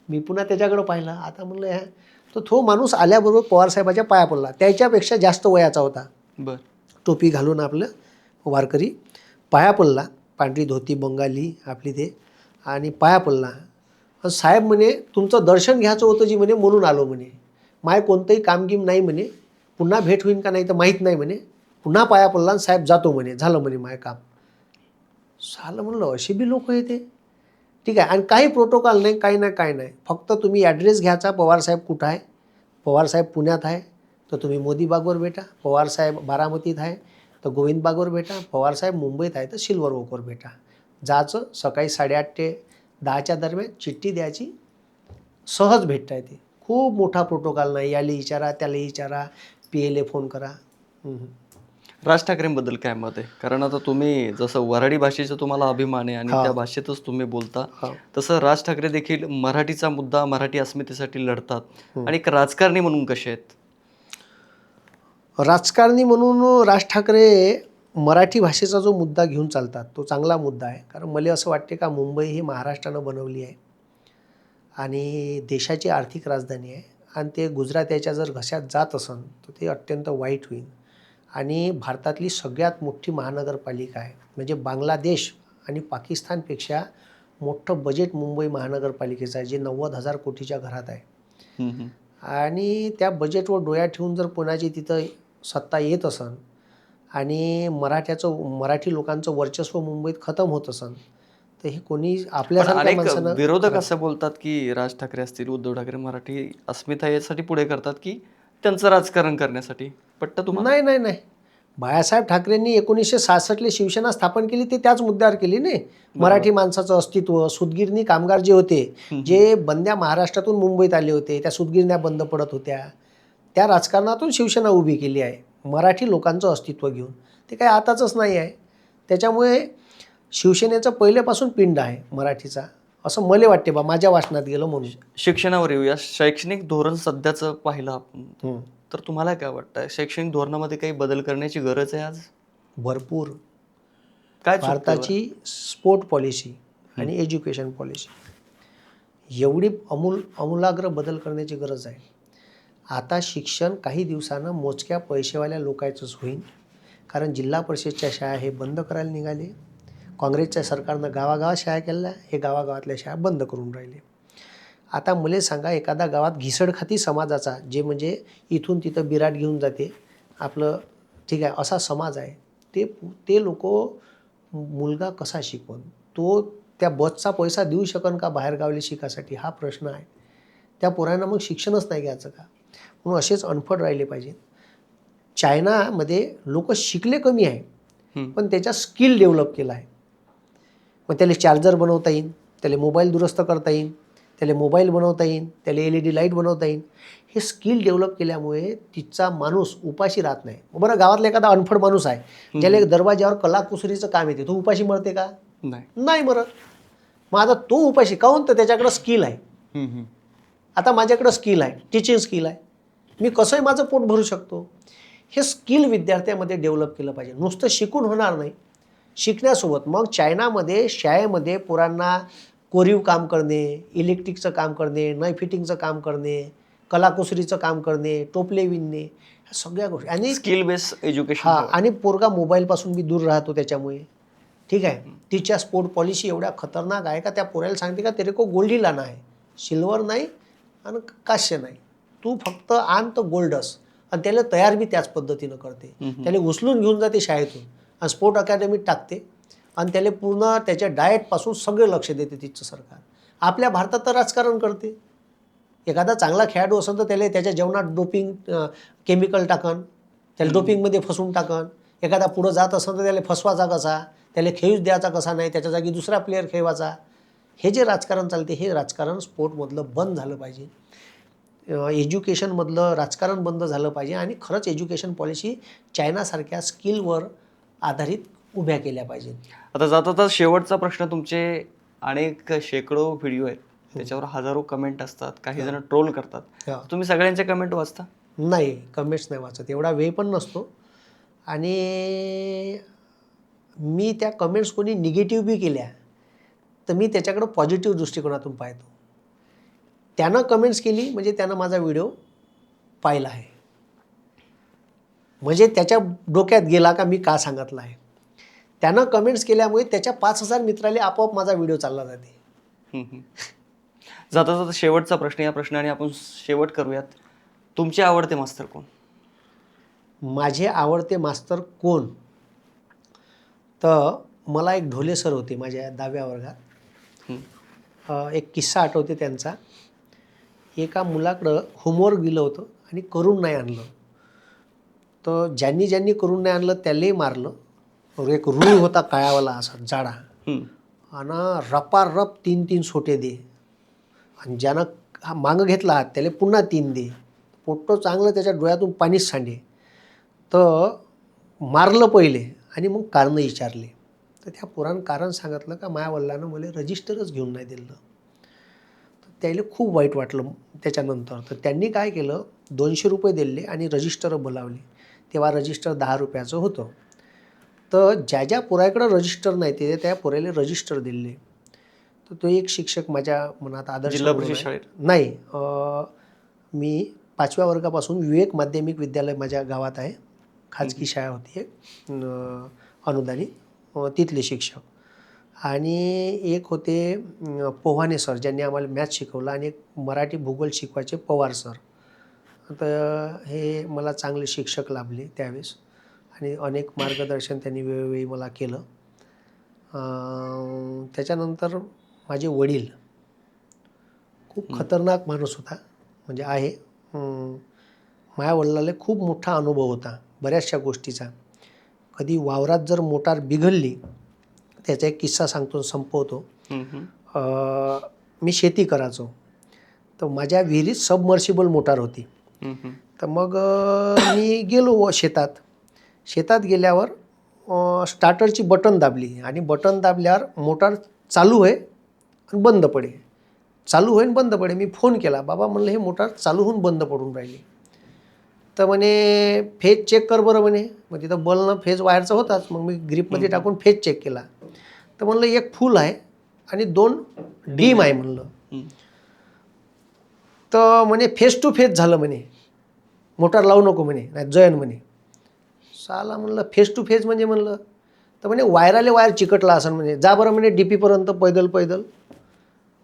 Speaker 1: मी पुन्हा त्याच्याकडं पाहिलं. आता म्हणलं ह्या तर तो माणूस आल्याबरोबर पवारसाहेबाच्या पाया पडला. त्याच्यापेक्षा जास्त वयाचा होता, टोपी घालून आपलं वारकरी, पाया पडला, पांढरी धोती बंगाली आपली ते, आणि पाया पडला. साहेब म्हणे तुमचं दर्शन घ्यायचं होतं जी म्हणे, म्हणून आलो म्हणे. माय कोणतंही कामगिम नाही म्हणे, पुन्हा भेट होईन का नाही तर माहीत नाही म्हणे. पुन्हा पाया पडला आणि साहेब जातो म्हणे, झालं म्हणे माय काम. झालं म्हणलं असे बी लोक येते, ठीक आहे. आणि काही प्रोटोकॉल नाही, काही नाही. फक्त तुम्ही ॲड्रेस घ्यायचा, पवारसाहेब कुठं आहे, पवारसाहेब पुण्यात आहे तर तुम्ही मोदीबागवर भेटा, पवारसाहेब बारामतीत आहे तर गोविंदबागवर भेटा, पवारसाहेब मुंबईत आहे तर सिल्वर ओकवर भेटा. जायचं, सकाळी 8:30 ते 10च्या दरम्यान चिठ्ठी द्यायची, सहज भेटता येते. खूप मोठा प्रोटोकॉल नाही. याला विचारा, त्याला विचारा, PA फोन करा.
Speaker 2: राज ठाकरेंबद्दल काय मत आहे? कारण आता तुम्ही जसं वऱ्हाडी भाषेचा तुम्हाला अभिमान आहे आणि त्या भाषेतच तुम्ही बोलता, तसं राज ठाकरे देखील मराठीचा मुद्दा, मराठी अस्मितेसाठी लढतात आणि एक राजकारणी म्हणून कसे आहेत?
Speaker 1: राजकारणी म्हणून राज ठाकरे मराठी भाषेचा जो मुद्दा घेऊन चालतात तो चांगला मुद्दा आहे. कारण मला असं वाटते का मुंबई ही महाराष्ट्रानं बनवली आहे आणि देशाची आर्थिक राजधानी आहे, आणि ते गुजरात्याच्या जर घशात जात असेल तर ते अत्यंत वाईट होईल. आणि भारतातली सगळ्यात मोठी महानगरपालिका आहे. म्हणजे बांगलादेश आणि पाकिस्तानपेक्षा मोठं बजेट मुंबई महानगरपालिकेचं आहे, जे 90,000 कोटीच्या घरात आहे. आणि त्या बजेटवर डोळ्या ठेवून जर कोणाची तिथं सत्ता येत असेल आणि मराठी लोकांचं वर्चस्व मुंबईत खतम होत असेल तर हे कोणी आपल्यासारख्या माणसानं.
Speaker 2: विरोधक असं बोलतात की राज ठाकरे असतील, उद्धव ठाकरे मराठी अस्मिता यासाठी पुढे करतात की त्यांचं राजकारण करण्यासाठी. पटतं तुम्हाला?
Speaker 1: नाही. बाळासाहेब ठाकरेंनी 1966 शिवसेना स्थापन केली ते त्याच मुद्द्यावर केली नाही. मराठी माणसाचं अस्तित्व, सूतगिरणी कामगार जे होते, जे बंद्या महाराष्ट्रातून मुंबईत आले होते, त्या सूतगिरण्या बंद पडत होत्या, त्या राजकारणातून शिवसेना उभी केली आहे मराठी लोकांचं अस्तित्व घेऊन. ते काही आताचंच नाही आहे. त्याच्यामुळे शिवसेनेचं पहिल्यापासून पिंड आहे मराठीचा, असं मला वाटते बा, माझ्या वाचनात गेलं म्हणून.
Speaker 2: शिक्षणावर येऊया. शैक्षणिक धोरण सध्याचं पाहिलं आपण तर तुम्हाला काय वाटतं, शैक्षणिक धोरणामध्ये काही बदल करण्याची गरज आहे आज?
Speaker 1: भरपूर.
Speaker 2: काय चुकतंय बरं?
Speaker 1: भारताची स्पोर्ट पॉलिसी आणि एज्युकेशन पॉलिसी एवढी आमूलाग्र बदल करण्याची गरज आहे. आता शिक्षण काही दिवसानं मोजक्या पैसेवाल्या लोकांचंच होईल, कारण जिल्हा परिषदच्या शाळा हे बंद करायला निघाले. काँग्रेसच्या सरकारनं गावागावात शाळा केल्या, हे गावागावातल्या शाळा बंद करून राहिले. आता मला सांगा, एखादा गावात घिसडखाती समाजाचा, जे म्हणजे इथून तिथं बिराट घेऊन जाते आपलं, ठीक आहे, असा समाज आहे, ते लोक मुलगा कसा शिकवण, तो त्या बसचा पैसा देऊ शकन का बाहेरगावले शिकासाठी, हा प्रश्न आहे. त्या पोरांना मग शिक्षणच नाही घ्यायचं का? म्हणून असेच अनफड राहिले पाहिजे. चायनामध्ये लोक शिकले कमी आहे, पण त्याच्या स्किल डेव्हलप केला आहे. मग त्याला चार्जर बनवता येईल, त्याला मोबाईल दुरुस्त करता येईल, त्याला मोबाईल बनवता येईल, त्याला LED लाईट बनवता येईल. हे स्किल डेव्हलप केल्यामुळे तिचा माणूस उपाशी राहत नाही. बरं, गावातला एखादा अनफड माणूस आहे, ज्याला एक दरवाजावर कलाकुसरीचं काम येते, तो उपाशी मरते का? नाही मरत. मग आता तो उपाशी काहून? तर त्याच्याकडं स्किल आहे. आता माझ्याकडं स्किल आहे, टीचिंग स्किल आहे, मी कसंही माझं पोट भरू शकतो. हे स्किल विद्यार्थ्यामध्ये डेव्हलप केलं पाहिजे. नुसतं शिकून होणार नाही, शिकण्यासोबत मग चायनामध्ये शाळेमध्ये पोरांना कोरीव काम करणे, इलेक्ट्रिकचं काम करणे, नळ फिटिंगचं काम करणे, कलाकुसरीचं काम करणे, टोपले विणणे, ह्या सगळ्या गोष्टी. आणि
Speaker 2: स्किल बेस एज्युकेशन.
Speaker 1: आणि पोरगा मोबाईलपासून बी दूर राहतो त्याच्यामुळे. ठीक आहे. तिच्या स्पोर्ट पॉलिसी एवढ्या खतरनाक आहे का त्या पोऱ्याला सांगते का तेरे को गोल्डी लाना आहे, सिल्वर नाही आणि काश्य नाही, तू फक्त आण तर गोल्डस. आणि त्याला तयार बी त्याच पद्धतीनं करते. त्याला उचलून घेऊन जाते शाळेतून आणि स्पोर्ट अकॅडमीत टाकते आणि त्याला पूर्ण त्याच्या डाएटपासून सगळे लक्ष देते तिचं सरकार. आपल्या भारतात तर राजकारण करते. एखादा चांगला खेळाडू असेल तर त्याला त्याच्या जेवणात डोपिंग केमिकल टाकन, त्याला डोपिंगमध्ये फसवून टाकन. एखादा पुढं जात असेल तर त्याला फसवायचा कसा, त्याला खेळूच द्यायचा कसा नाही, त्याच्या जागी दुसरा प्लेअर खेळवायचा. हे जे राजकारण चालते, हे राजकारण स्पोर्टमधलं बंद झालं पाहिजे. एज्युकेशनमधलं राजकारण बंद झालं पाहिजे आणि खरंच एज्युकेशन पॉलिसी चायनासारख्या स्किलवर आधारित उभ्या केल्या पाहिजेत.
Speaker 2: आता जाता शेवटचा प्रश्न, तुमचे अनेक शेकडो व्हिडिओ आहेत, त्याच्यावर हजारो कमेंट असतात, काही जण ट्रोल करतात, तुम्ही सगळ्यांचे कमेंट वाचता?
Speaker 1: नाही, कमेंट्स नाही वाचत, एवढा वेळ पण नसतो. आणि मी त्या कमेंट्स कोणी निगेटिव्ह बी केल्या तर मी त्याच्याकडं पॉझिटिव्ह दृष्टिकोनातून पाहतो. त्यानं कमेंट्स केली म्हणजे त्यानं माझा व्हिडिओ पाहिला आहे, म्हणजे त्याच्या डोक्यात गेला का मी का सांगितलं आहे. त्यानं कमेंट्स केल्यामुळे त्याच्या 5,000 मित्राले आपोआप माझा व्हिडिओ चालला जाते.
Speaker 2: जाता जाता शेवटचा प्रश्न, या प्रश्नाने आपण शेवट करूयात. तुमचे आवडते मास्तर कोण?
Speaker 1: माझे आवडते मास्तर कोण, तर मला एक ढोले सर होते माझ्या 10व्या वर्गात. एक किस्सा आठवते त्यांचा. एका मुलाकडं होमवर्क दिलं होतं आणि करून नाही आणलं, तर ज्यांनी ज्यांनी करून नाही आणलं त्यालाही मारलं. एक रूळ होता काळावाला असा जाडा, आणि रपारप 3-3 सोटे दे, आणि ज्यानं मागं घेतला हात त्याला पुन्हा 3 दे. पोट्टं चांगलं त्याच्या डोळ्यातून पाणीच सांडे. तर मारलं पहिले आणि मग कारणं विचारले. तर त्या पोरानं कारण सांगितलं का माझ्या वडिलांनं मला रजिस्टरच घेऊन नाही दिलं. तर त्याला खूप वाईट वाटलं त्याच्यानंतर. तर त्यांनी काय केलं, 200 रुपये दिले आणि रजिस्टर बोलावले. तेव्हा रजिस्टर 10 रुपयाचं होतं. तर ज्या ज्या पोराकडं रजिस्टर नाही ते त्या पोराला रजिस्टर दिले. तर तो एक शिक्षक माझ्या मनात आदर्श नाही. मी 5व्या वर्गापासून विवेक माध्यमिक विद्यालय माझ्या गावात आहे, खाजगी शाळा होती एक अनुदानित, तिथले शिक्षक. आणि एक होते पोहाणे सर, ज्यांनी आम्हाला मॅथ शिकवलं, आणि एक मराठी भूगोल शिकवायचे पवार सर. तर हे मला चांगले शिक्षक लाभले त्यावेळेस आणि अनेक मार्गदर्शन त्यांनी वेळोवेळी मला केलं. त्याच्यानंतर माझे वडील खूप खतरनाक माणूस होता, म्हणजे आहे. माझ्या वडिलाला खूप मोठा अनुभव होता बऱ्याचशा गोष्टीचा. कधी वावरात जर मोटार बिघडली, त्याचा एक किस्सा सांगतो, संपवतो. मी शेती करायचो, तर माझ्या विहिरीत सबमर्सिबल मोटार होती. तर मग मी गेलो शेतात गेल्यावर स्टार्टरची बटन दाबली आणि बटन दाबल्यावर मोटार चालू आहे आणि बंद पडे, चालू होईन बंद पडे. मी फोन केला, बाबा म्हणलं हे मोटार चालू होऊन बंद पडून राहिली. तर म्हणे फेज चेक कर बरं म्हणे. मग तिथं बल्बनं फेज वायरचा होताच, मग मी ग्रीपमध्ये टाकून फेज चेक केला. तर म्हणलं एक फुल आहे आणि 2 डीम आहे म्हणलं. तर म्हणे फेस टू फेस झालं म्हणे, मोटार लावू नको म्हणे, नाही जयन म्हणे. साला म्हणलं फेस टू फेस म्हणजे म्हणलं. तर म्हणे वायर चिकटला असं म्हणे, जा बरं म्हणे डीपीपर्यंत पैदल.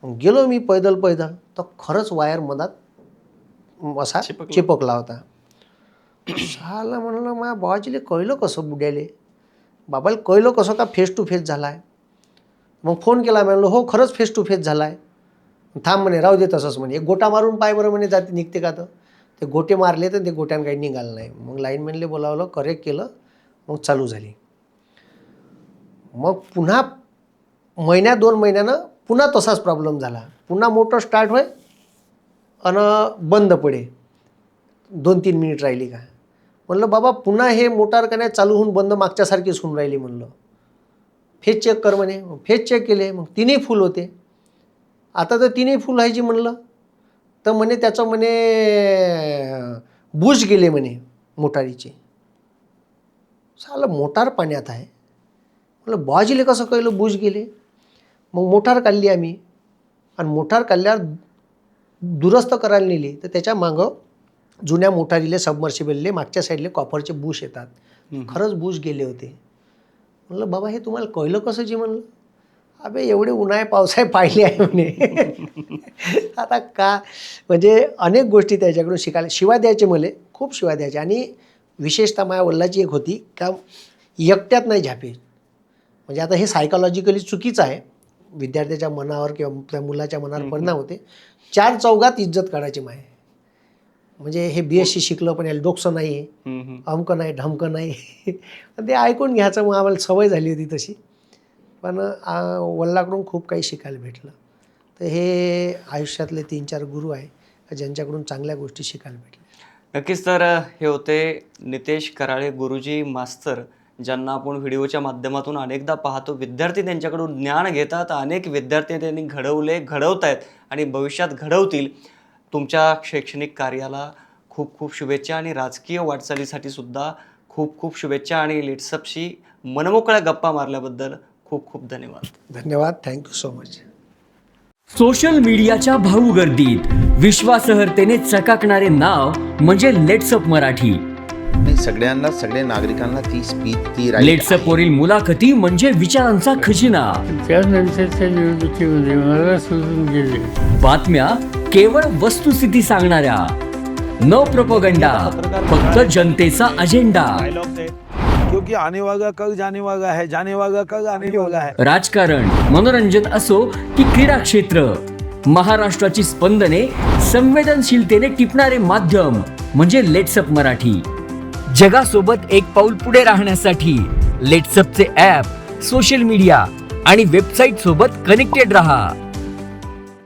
Speaker 1: मग गेलो मी पैदल. तर खरंच वायर मधात असा चिपकला होता. साला म्हणलं माझ्या बाबाजीले कळलं कसं, बुड्याले बाबाला कळलं कसं का फेस टू फेस झाला आहे. मग फोन केला, म्हणलं हो खरंच फेस टू फेस झाला आहे. थांब म्हणे, राहू दे तसंच म्हणे, एक गोटा मारून पाय बरं म्हणे, जाते निघते का. तर ते गोटे मारले तर ते गोट्यानं काही निघालं नाही. मग लाईनमॅनले बोलावलं, करेक्ट केलं, मग चालू झाली. मग पुन्हा 1-2 महिन्यानं पुन्हा तसाच प्रॉब्लेम झाला. पुन्हा मोटर स्टार्ट होय आणि बंद पडे, 2-3 मिनिट राहिली का. म्हणलं बाबा पुन्हा हे मोटार का नाही चालू होऊन बंद मागच्यासारखीच होऊन राहिली. म्हणलं फेज चेक कर म्हणे. फेज चेक केले, मग 3ही फुल होते. आता तर 3ही फुल व्हायची म्हणलं. तर म्हणे त्याचं म्हणे बूज गेले म्हणे मोटारीचे. साला मोटार पाण्यात आहे. म्हणलं बाजीले कसं कळलं बूज गेले. मग मोटार काढली आम्ही आणि मोटार काढल्यावर दुरुस्त करायला नेली. तर त्याच्या मागं जुन्या मोटारीले सबमर्सिबलले मागच्या साईडले कॉपरचे बुश येतात. खरंच बुश गेले होते. म्हणलं बाबा हे तुम्हाला कळलं कसं जी. म्हणलं अबे एवढे उन्हाळे पावसाळे पाहिले आहे म्हणे. आता का म्हणजे अनेक गोष्टी त्याच्याकडून शिकायला, शिवाय द्यायचे मला, खूप शिवाय द्यायचे. आणि विशेषतः माझ्या वडिलांची एक होती का एकट्यात नाही झापे. म्हणजे आता हे सायकॉलॉजिकली चुकीचं आहे, विद्यार्थ्याच्या मनावर किंवा त्या मुलाच्या मनावर परिणाम होते. 4 चौघात इज्जत काढायची माय. म्हणजे हे BSc शिकलं पण याला डोकसं नाही आहे, अमकं नाही ढमकं नाही. ते ऐकून घ्यायचं. मग आम्हाला सवय झाली होती तशी. पण वडिलांकडून खूप काही शिकायला भेटलं. तर हे आयुष्यातले 3-4 गुरु आहे ज्यांच्याकडून चांगल्या गोष्टी शिकायला भेटल्या.
Speaker 2: नक्कीच. तर हे होते नितेश कराळे गुरुजी मास्तर, ज्यांना आपण व्हिडिओच्या माध्यमातून अनेकदा पाहतो. विद्यार्थी त्यांच्याकडून ज्ञान घेतात, अनेक विद्यार्थी त्यांनी घडवत आहेत आणि भविष्यात घडवतील. तुमच्या शैक्षणिक कार्याला खूप खूप शुभेच्छा आणि राजकीय वाटचालीसाठी सुद्धा खूप खूप शुभेच्छा. आणि लेट्सअपशी मनमोकळ्या गप्पा मारल्याबद्दल खूप खूप धन्यवाद.
Speaker 1: Thank you so much.
Speaker 3: सोशल मीडियाच्या भाऊ गर्दीत विश्वासार्हतेने चकाकणारे नाव म्हणजे लेट्सअप मराठी.
Speaker 4: सगळ्यांना, सगळ्या नागरिकांना ती स्पीच, ती
Speaker 3: लेट्सअप वरील मुलाखती म्हणजे विचारांचा खजिना.
Speaker 5: त्यानंतरच्या निवडणुकीमध्ये मला सोडून गेले.
Speaker 3: बातम्या केवळ वस्तुस्थिती सांगणाऱ्या, न प्रोपगंडा, फक्त जनतेचा अजेंडा.
Speaker 6: क्योंकि आने वाला कल जाने वाला है, जाने वाला कल आने वाला है.
Speaker 3: राजकारण, मनोरंजन असो की क्रीडा क्षेत्र, महाराष्ट्राची स्पंदने संवेदनशीलतेने टिपणारे माध्यम म्हणजे लेट्सअप मराठी. जगासोबत एक पाऊल पुढे राहण्यासाठी लेट्सअपचे ॲप, सोशल मीडिया आणि वेबसाईट सोबत कनेक्टेड रहा.